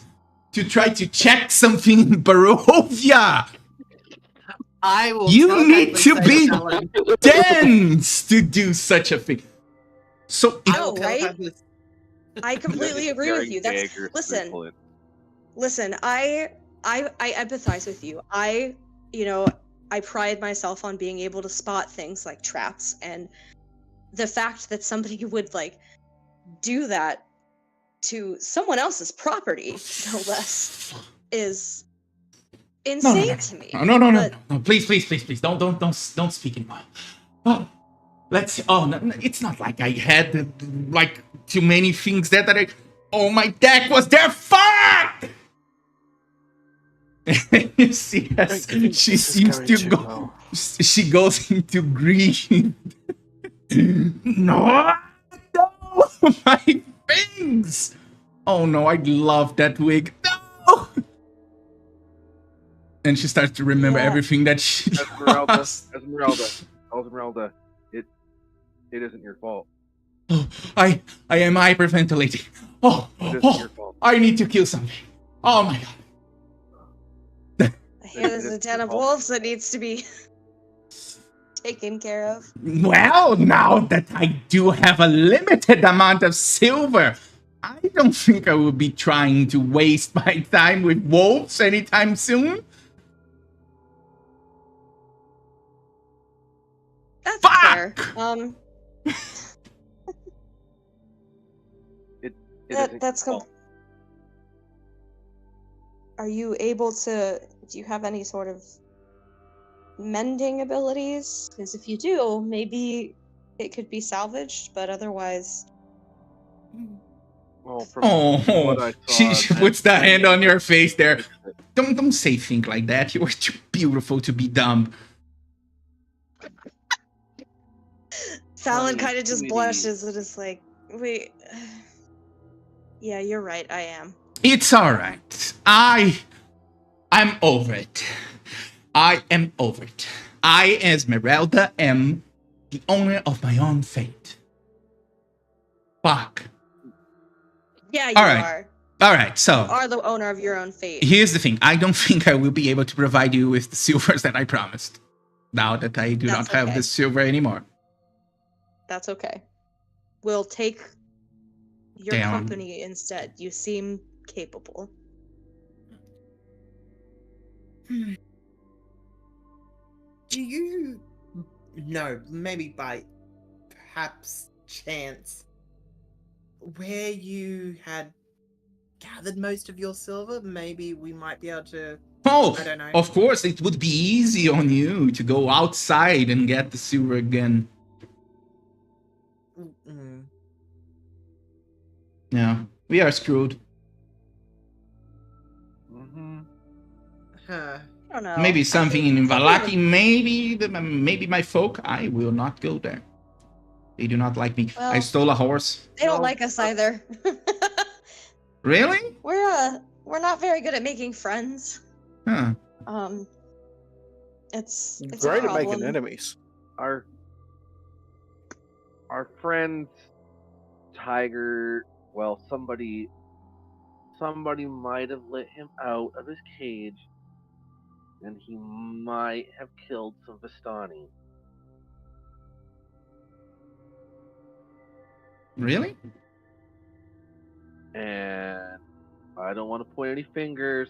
to try to check something in Barovia? I will You need telepathically to say be Talon. dense to do such a thing. So I will No, right? telepathically. I completely agree with you. That's listen. I empathize with you. I pride myself on being able to spot things like traps, and the fact that somebody would do that to someone else's property, no less, is insane to me. No. Please, don't speak anymore. Oh, let's see. Oh, no, it's not like I had too many things that I. Oh, my deck was there. Fuck! You see, as she seems to go. Well. She goes into grief. No, my things. Oh no, I love that wig. No. And she starts to remember everything that she lost. Esmeralda, it isn't your fault. Oh, I am hyperventilating. Oh, It isn't your fault. I need to kill something. Oh my god. I hear there's a den of wolves that needs to be taken care of. Well, now that I do have a limited amount of silver, I don't think I will be trying to waste my time with wolves anytime soon. That's Fuck! fair. That's Are you able to? Do you have any sort of mending abilities? Because if you do, maybe it could be salvaged. But otherwise, Well, from what I saw, she puts the hand on your face there. Don't say things like that. You are too beautiful to be dumb. Fallon kind of just blushes and is like, "Wait, yeah, you're right. I am." It's all right. I'm over it. I am over it. I, Esmeralda, am the owner of my own fate. Fuck. Yeah, you Alright. are. Alright, so. You are the owner of your own fate. Here's the thing. I don't think I will be able to provide you with the silvers that I promised. Now that I do not have the silver anymore. That's okay. We'll take your company instead. You seem capable. Do you know, maybe by perhaps chance, where you had gathered most of your silver? Maybe we might be able to. Oh, I don't know. Of course, it would be easy on you to go outside and get the silver again. Mm. Yeah, we are screwed. Mm-hmm. Huh. I don't know. Maybe something in Valaki, maybe my folk. I will not go there. They do not like me. Well, I stole a horse. They don't like us either. Really? We're not very good at making friends. Huh. It's great a at making problem. enemies. Our friend Tiger, well, somebody might have let him out of his cage, and he might have killed some Vistani. Really? And I don't want to point any fingers,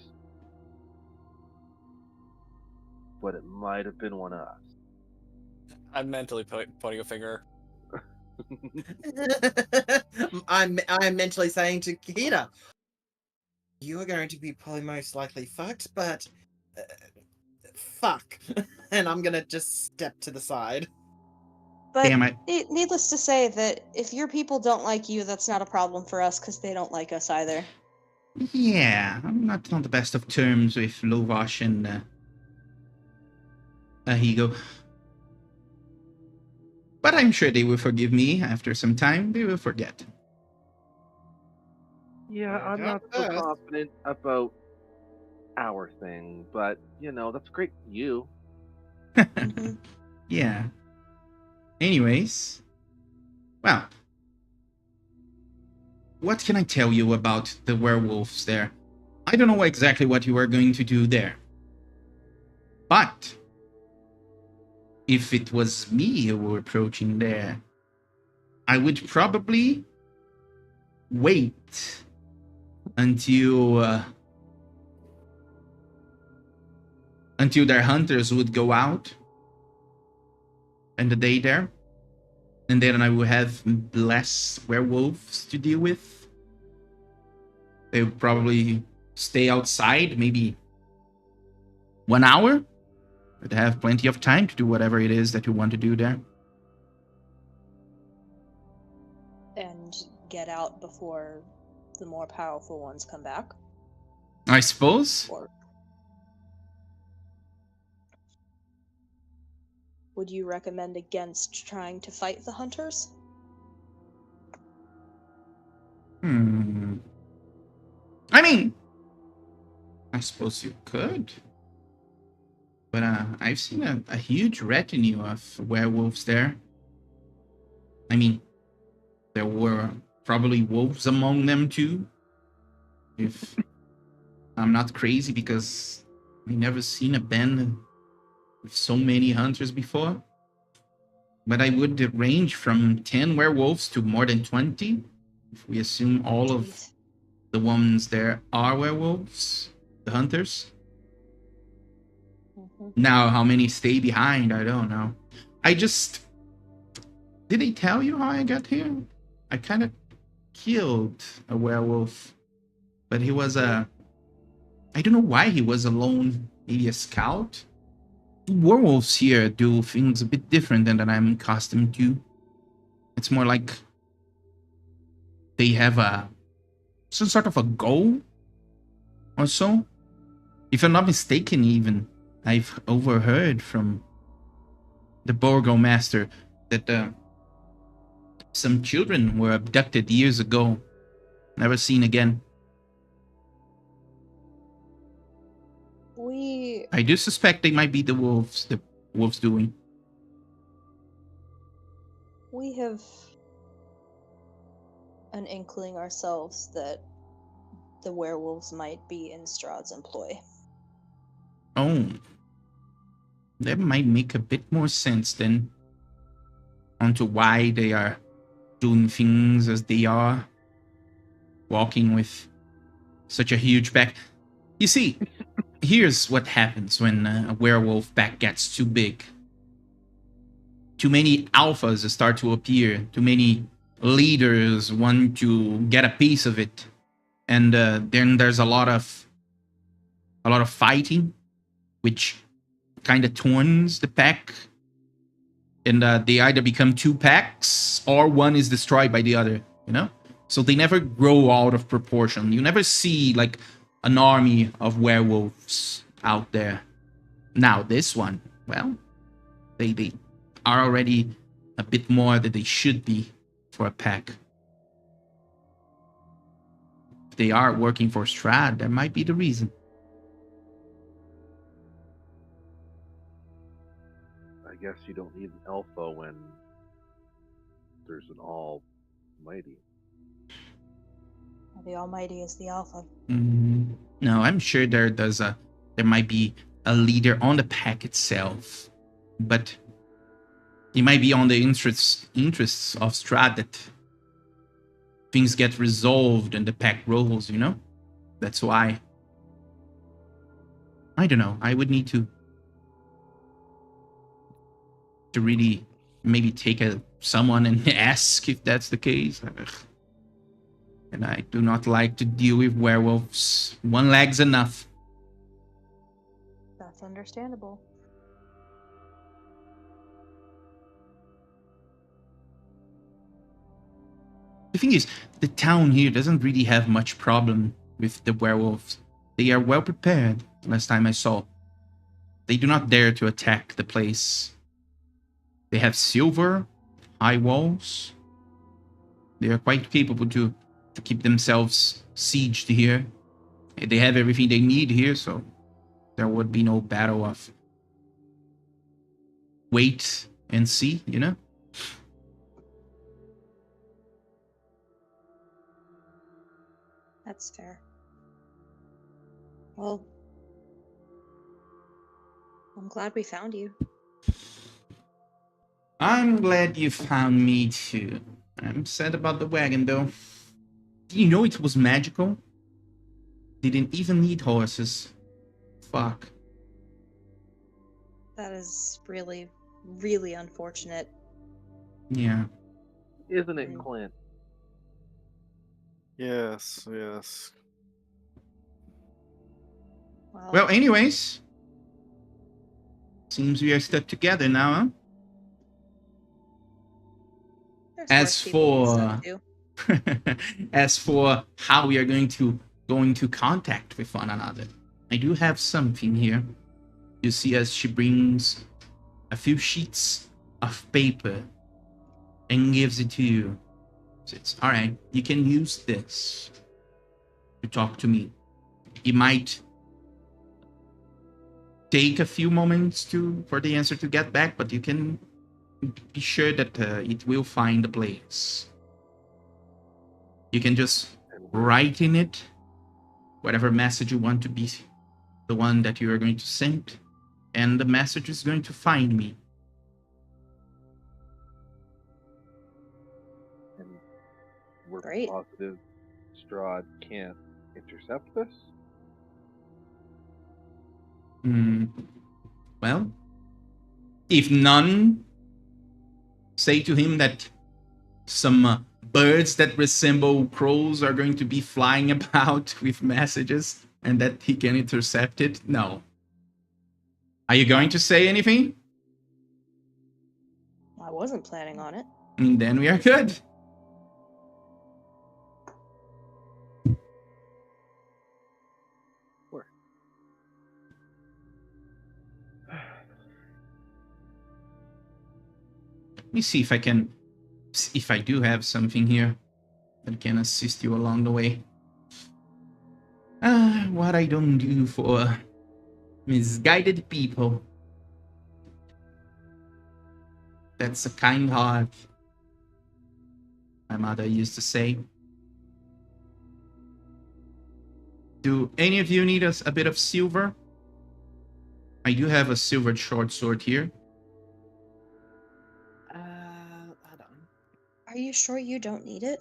but it might have been one of us. I'm mentally pointing a finger. I'm mentally saying to Kita, you are going to be probably most likely fucked, but fuck. And I'm gonna just step to the side. But Damn it. Needless to say that if your people don't like you, that's not a problem for us because they don't like us either. Yeah, I'm not on the best of terms with Lovash and Ahigo. But I'm sure they will forgive me after some time. They will forget. Yeah, I'm not so confident about our thing, but that's great for you. Mm-hmm. Yeah. Anyways, well, what can I tell you about the werewolves there? I don't know exactly what you are going to do there. But if it was me who were approaching there, I would probably wait until their hunters would go out and the day there, and then I would have less werewolves to deal with. They would probably stay outside maybe 1 hour. Would have plenty of time to do whatever it is that you want to do there. And get out before the more powerful ones come back? I suppose. Or would you recommend against trying to fight the hunters? I mean, I suppose you could. But I've seen a huge retinue of werewolves there. I mean, there were probably wolves among them too. If I'm not crazy, because I never seen a band with so many hunters before. But I would range from 10 werewolves to more than 20. If we assume all of Jeez. the ones there are werewolves, the hunters. Mhm. Now, how many stay behind, I don't know. Did they tell you how I got here? I kind of killed a werewolf, but he was I don't know why he was alone. Maybe a scout? Werewolves here do things a bit different than that I'm accustomed to. It's more like they have some sort of a goal or so. If I'm not mistaken, even I've overheard from the burgomaster that some children were abducted years ago, never seen again. I do suspect they might be the wolves doing. We have an inkling ourselves that the werewolves might be in Strahd's employ. Oh, that might make a bit more sense then onto why they are doing things as they are, walking with such a huge pack. You see, here's what happens when a werewolf pack gets too big. Too many alphas start to appear. Too many leaders want to get a piece of it, and then there's a lot of fighting, which kind of turns the pack, and they either become two packs or one is destroyed by the other. You know, so they never grow out of proportion. You never see like an army of werewolves out there. Now this one, well, they are already a bit more than they should be for a pack. If they are working for Strahd, that might be the reason. I guess you don't need an alpha when there's an almighty. The Almighty is the Alpha. No, I'm sure there might be a leader on the pack itself, but it might be on the interests of Strahd that things get resolved and the pack rolls. You know, that's why. I don't know. I would need to really maybe take someone and ask if that's the case. And I do not like to deal with werewolves. One leg's enough. That's understandable. The thing is, the town here doesn't really have much problem with the werewolves. They are well prepared, last time I saw. They do not dare to attack the place. They have silver, high walls. They are quite capable to keep themselves sieged here. They have everything they need here, so there would be no battle of wait and see, you know? That's fair. Well, I'm glad we found you. I'm glad you found me too. I'm sad about the wagon though. Do you know it was magical? Didn't even need horses. Fuck. That is really, really unfortunate. Yeah. Isn't it, Mm. Clint? Yes, yes. Well, anyways. Seems we are stuck together now, huh? there's As worse people to be for stuck to. as for how we are going to contact with one another, I do have something here. You see, as she brings a few sheets of paper and gives it to you. Says, "All right, you can use this to talk to me. It might take a few moments for the answer to get back, but you can be sure that it will find a place. You can just write in it whatever message you want to be the one that you are going to send, and the message is going to find me." And we're Great. positive Strahd can't intercept this? Well, if none say to him that some birds that resemble crows are going to be flying about with messages and that he can intercept it, no. Are you going to say anything? I wasn't planning on it. And then we are good. Where? Let me see if I do have something here that can assist you along the way. What I don't do for misguided people. That's a kind heart, my mother used to say. Do any of you need a bit of silver? I do have a silvered short sword here. Hold on. Are you sure you don't need it?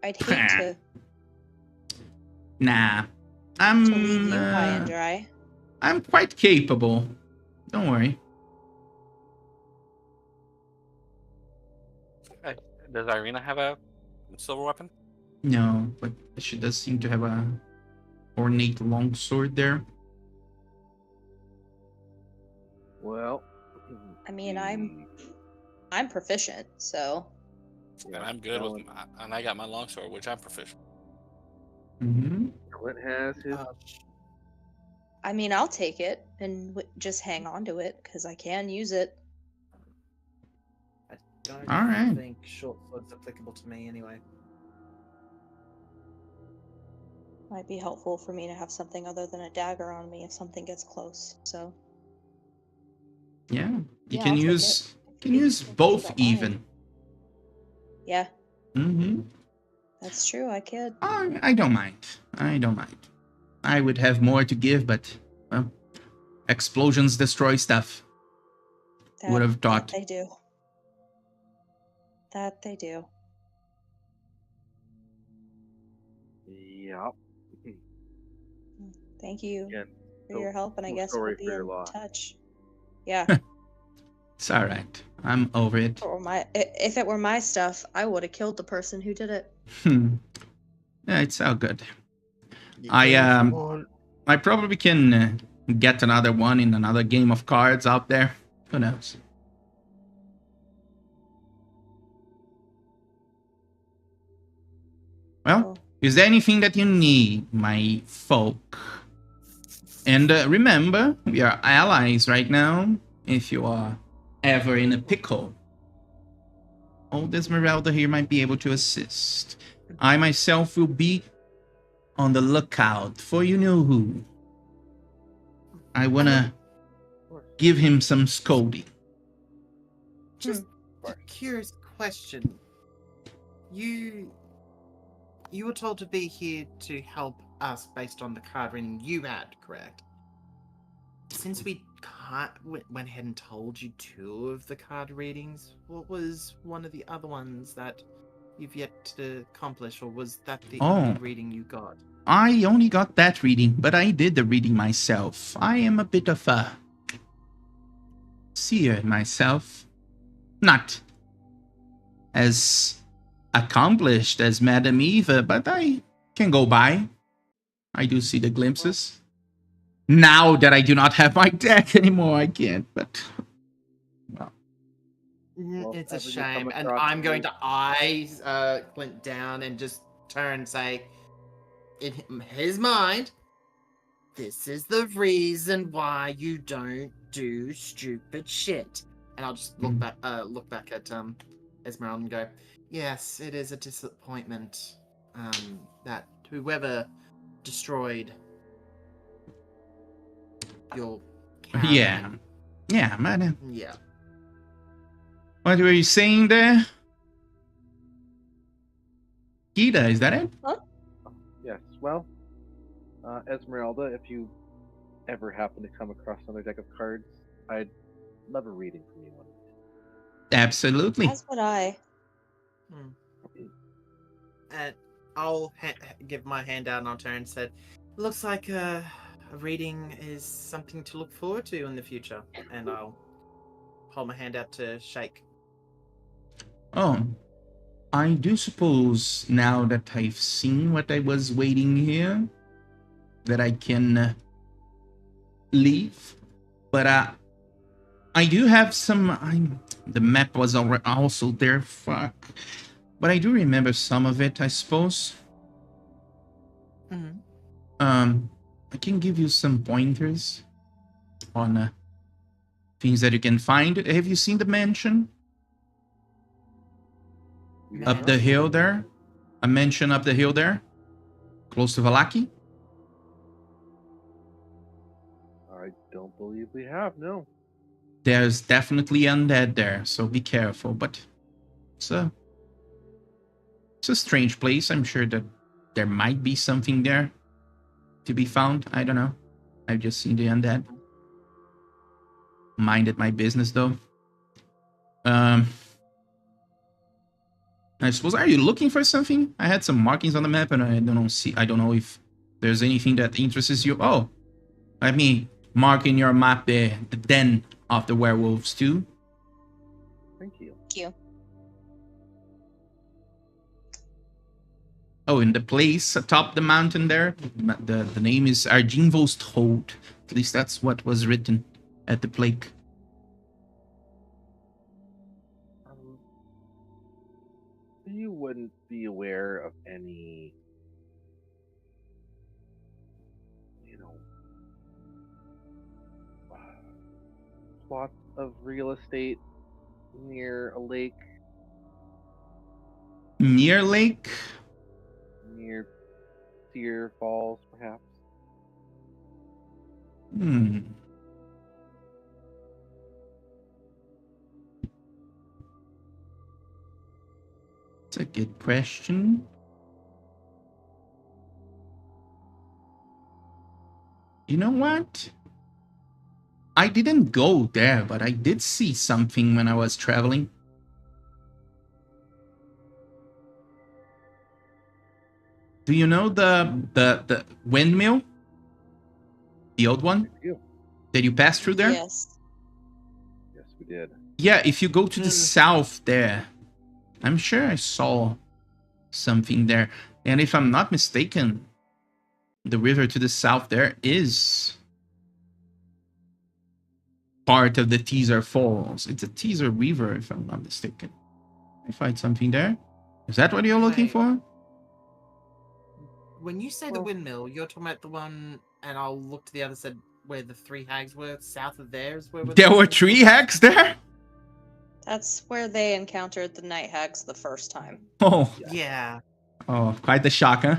I'd hate to Nah, leave you high and dry. I'm quite capable. Don't worry. Does Irina have a silver weapon? No, but she does seem to have a ornate longsword there. Well, I mean, I'm proficient, so And I'm good with and I got my longsword, which I'm proficient. Mm-hmm. Clint has his. I mean, I'll take it and just hang on to it because I can use it. I don't All right. think short sword's applicable to me anyway. Might be helpful for me to have something other than a dagger on me if something gets close. So Yeah, you Yeah, can I'll take use it. can If you- use if you both don't mind. even. Yeah, Mm-hmm. that's true. I could. I don't mind. I don't mind. I would have more to give, but well, explosions destroy stuff. Would have thought. That they do. That they do. Yep. Thank you Again, for your help, and I guess sorry we'll be for your in loss. touch. Yeah. It's all right. I'm over it. If it were my stuff, I would have killed the person who did it. Yeah, it's all good. I probably can get another one in another game of cards out there. Who knows? Well, is there anything that you need, my folk? And remember, we are allies right now. If you are ever in a pickle, old Esmeralda here might be able to assist. I myself will be on the lookout for you know who. I wanna give him some scolding. Just a curious question. You were told to be here to help us based on the card reading you had, correct? Since we went ahead and told you 2 of the card readings, what was one of the other ones that you've yet to accomplish, or was that the only reading you got? I only got that reading, but I did the reading myself. I am a bit of a seer myself. Not as accomplished as Madame Eva, but I can go by. I do see the glimpses. Now that I do not have my deck anymore, I can't, but... Well. It's a ever you come shame. And across I'm going any- to eye Clint down and just turn and say, in his mind, this is the reason why you don't do stupid shit. And I'll just look back at Esmeralda and go, yes, it is a disappointment that whoever destroyed your caravan. Yeah, man. Yeah. What were you saying there? Gita, is that it? Yes, well, Esmeralda, if you ever happen to come across another deck of cards, I'd love a reading from you one of these. Absolutely. As would I. And I'll give my hand out and I'll turn and said, looks like a reading is something to look forward to in the future. And I'll hold my hand out to shake. Oh, I do suppose now that I've seen what I was waiting here, that I can leave. But I do have some... the map was also there, fuck. But I do remember some of it, I suppose. I can give you some pointers on things that you can find. Have you seen the mansion? Up the hill there? A mansion up the hill there? Close to Valaki? I don't believe we have, no. There's definitely undead there, so be careful. But it's a strange place. I'm sure that there might be something there to be found. I don't know. I've just seen the undead. Minded my business though. I suppose, are you looking for something? I had some markings on the map and I don't know if there's anything that interests you. Oh, let me mark in your map the den of the werewolves too. Thank you. Thank you. Oh, in the place atop the mountain there, the name is Arginvo's Toad. At least that's what was written at the plaque. You wouldn't be aware of any, plots of real estate near a lake? Near lake? Near Sear Falls, perhaps? It's a good question. You know what? I didn't go there, but I did see something when I was traveling. Do you know the windmill? The old one? Did you pass through there? Yes. Yes, we did. Yeah, if you go to the south there, I'm sure I saw something there. And if I'm not mistaken, the river to the south there is part of the Teaser Falls. It's a Teaser River, if I'm not mistaken. I find something there. Is that what you're looking for? When you say the windmill, you're talking about the one, and I'll look to the other side where the 3 hags were. South of there is where there were 3 hags there? That's where they encountered the night hags the first time. Oh. Yeah. Oh, quite the shock, huh?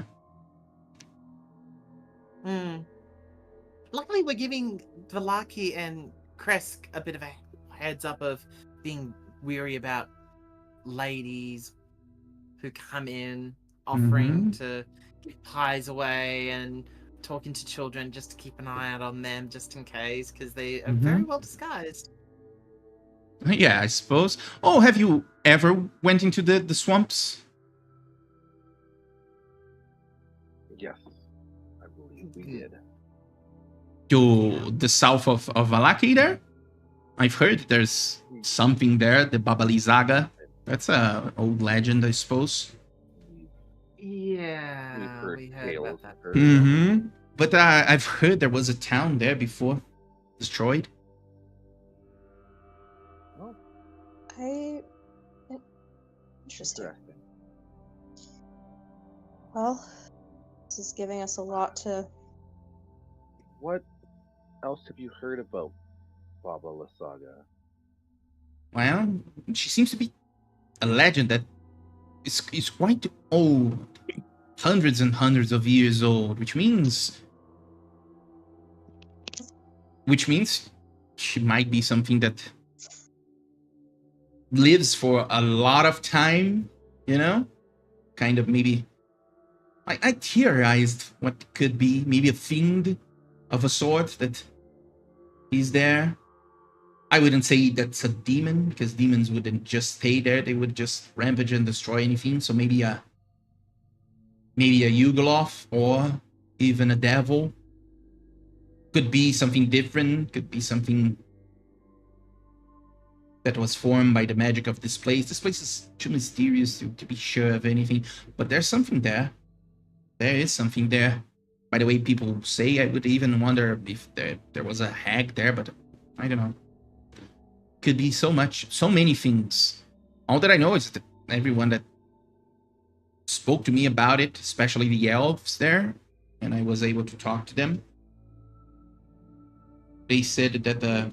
Luckily, we're giving Valaki and Kresk a bit of a heads up of being weary about ladies who come in offering to give pies away and talking to children just to keep an eye out on them just in case, because they are very well disguised. Yeah, I suppose. Oh, have you ever went into the swamps? Yes, I believe we did. To the south of Valaki there? I've heard there's something there, the Babalizaga. That's a old legend, I suppose. Yeah, We've heard we heard tales. about that. Mm-hmm. But I've heard there was a town there before, destroyed. Oh, Interesting. interesting. Well, this is giving us a lot to. What else have you heard about Baba Lysaga? Well, she seems to be a legend that is quite old, hundreds and hundreds of years old, which means she might be something that lives for a lot of time, you know? Kind of maybe. I theorized what could be, maybe a fiend of a sort that is there. I wouldn't say that's a demon, because demons wouldn't just stay there, they would just rampage and destroy anything. So maybe a Yugoloth or even a devil. Could be something different, could be something that was formed by the magic of this place. This place is too mysterious to be sure of anything, but there's something there. There is something there. By the way people say, I would even wonder if there was a hag there, but I don't know. Could be so many things. All that I know is that everyone that spoke to me about it, especially the elves there, and I was able to talk to them, they said that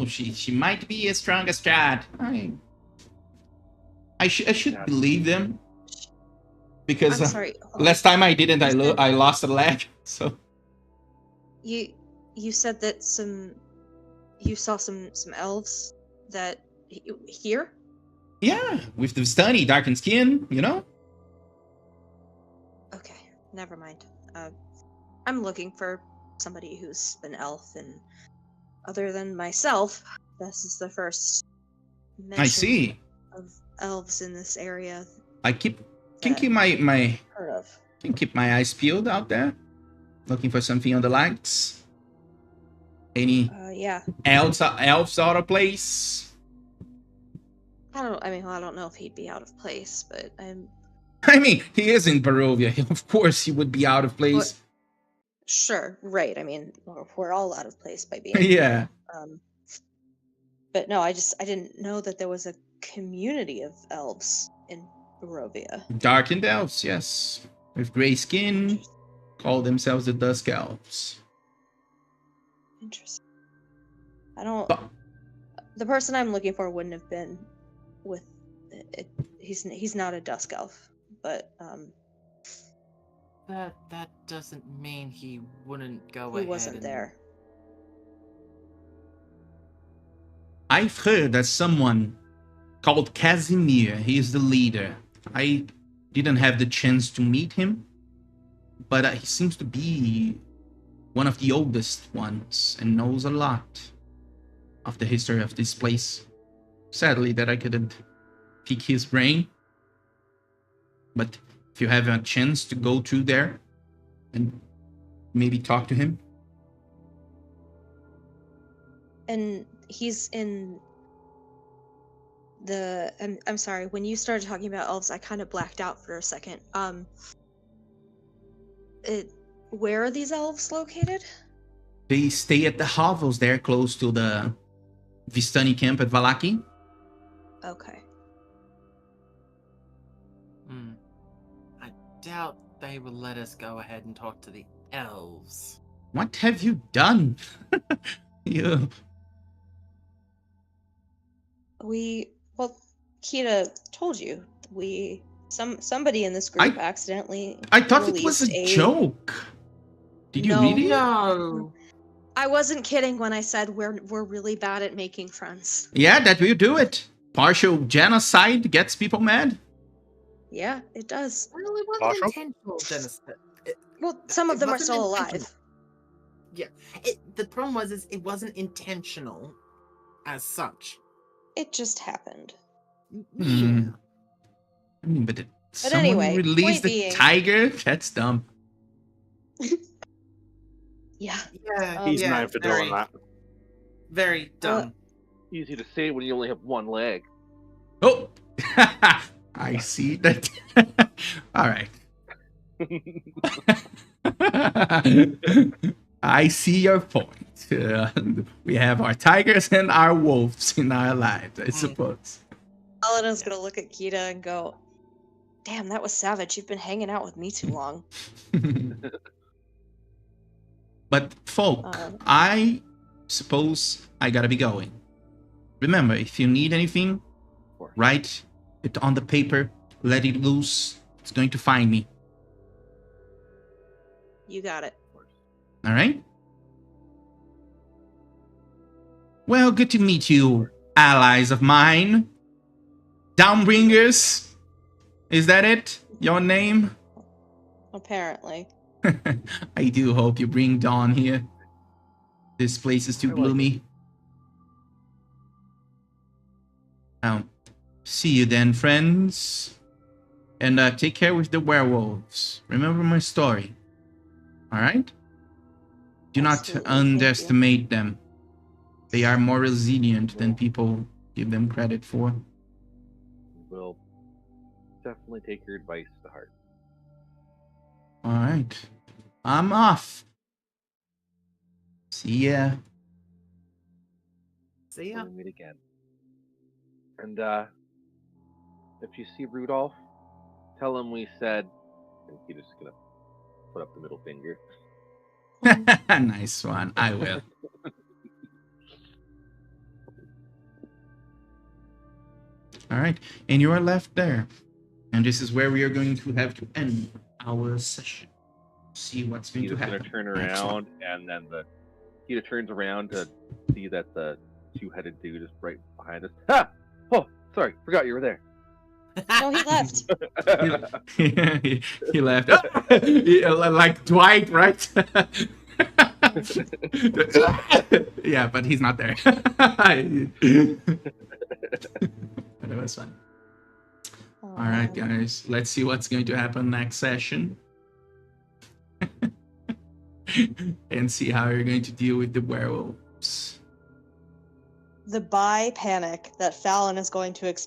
she might be as strong as Strahd. I should believe them, because I'm sorry. last time I didn't, I lost a leg. So you said that you saw some elves that here? Yeah, with the stunny darkened skin, you know. Okay, never mind. I'm looking for somebody who's an elf, and other than myself, this is the first mention I see. of elves in this area. I can keep my heard of. Can keep my eyes peeled out there, looking for something on the lights. Any Yeah. elves out of place? I don't know if he'd be out of place, but I mean, he is in Barovia. Of course he would be out of place. Sure, right. I mean, we're all out of place by being Yeah. But no, I didn't know that there was a community of elves in Barovia. Darkened elves, yes. With gray skin, call themselves the Dusk Elves. Interesting. The person I'm looking for wouldn't have been with it. He's not a Dusk Elf, but That doesn't mean he wouldn't go he ahead. wasn't there. I've heard that someone called Casimir, he is the leader. I didn't have the chance to meet him, but he seems to be one of the oldest ones and knows a lot of the history of this place. Sadly that I couldn't pick his brain, but if you have a chance to go through there and maybe talk to him. And he's in the I'm sorry, when you started talking about elves, I kind of blacked out for a second. Where are these elves located? They stay at the hovels there, close to the Vistani camp at Valaki. Okay. I doubt they will let us go ahead and talk to the elves. What have you done? You... Well, Kita told you, somebody in this group accidentally I thought it was a joke. Did you read it? No. I wasn't kidding when I said we're really bad at making friends. Yeah, that will do it. partial genocide gets people mad? Yeah, it does. Well, it wasn't Partial? intentional genocide. Well, some of It them are wasn't still intentional. alive. Yeah. The problem is it wasn't intentional as such. It just happened. Yeah. I mean, but someone anyway, released point the being- tiger? That's dumb. Yeah. Yeah. He's yeah, known for doing that. Very dumb. Easy to say when you only have one leg. Oh! I see that. All right. I see your point. We have our tigers and our wolves in our lives, I suppose. Aladdin's gonna look at Kita and go, "Damn, that was savage. You've been hanging out with me too long." But, folk, I suppose I gotta be going. Remember, if you need anything, write it on the paper, let it loose. It's going to find me. You got it. All right? Well, good to meet you, allies of mine. Downbringers. Is that it? Your name? Apparently. I do hope you bring dawn here. This place is too gloomy. Now, see you then, friends. And take care with the werewolves. Remember my story. Alright? Do not Absolutely, thank you. underestimate them. They are more resilient than people give them credit for. We'll definitely take your advice to heart. Alright. I'm off. See ya. See ya. We'll meet again. And if you see Rudolph, tell him we said, and he's just gonna put up the middle finger. Nice one. I will. All right. And you are left there. And this is where we are going to have to end our session. See what's going He's to gonna happen. turn around, and then Kita turns around to see that the two-headed dude is right behind us. Ha! Oh, sorry, forgot you were there. No, he left. He left. Like Dwight, right? Yeah, but he's not there. But it was fun. All right, guys. Let's see what's going to happen next session. And see how you're going to deal with the werewolves. The bi panic that Fallon is going to experience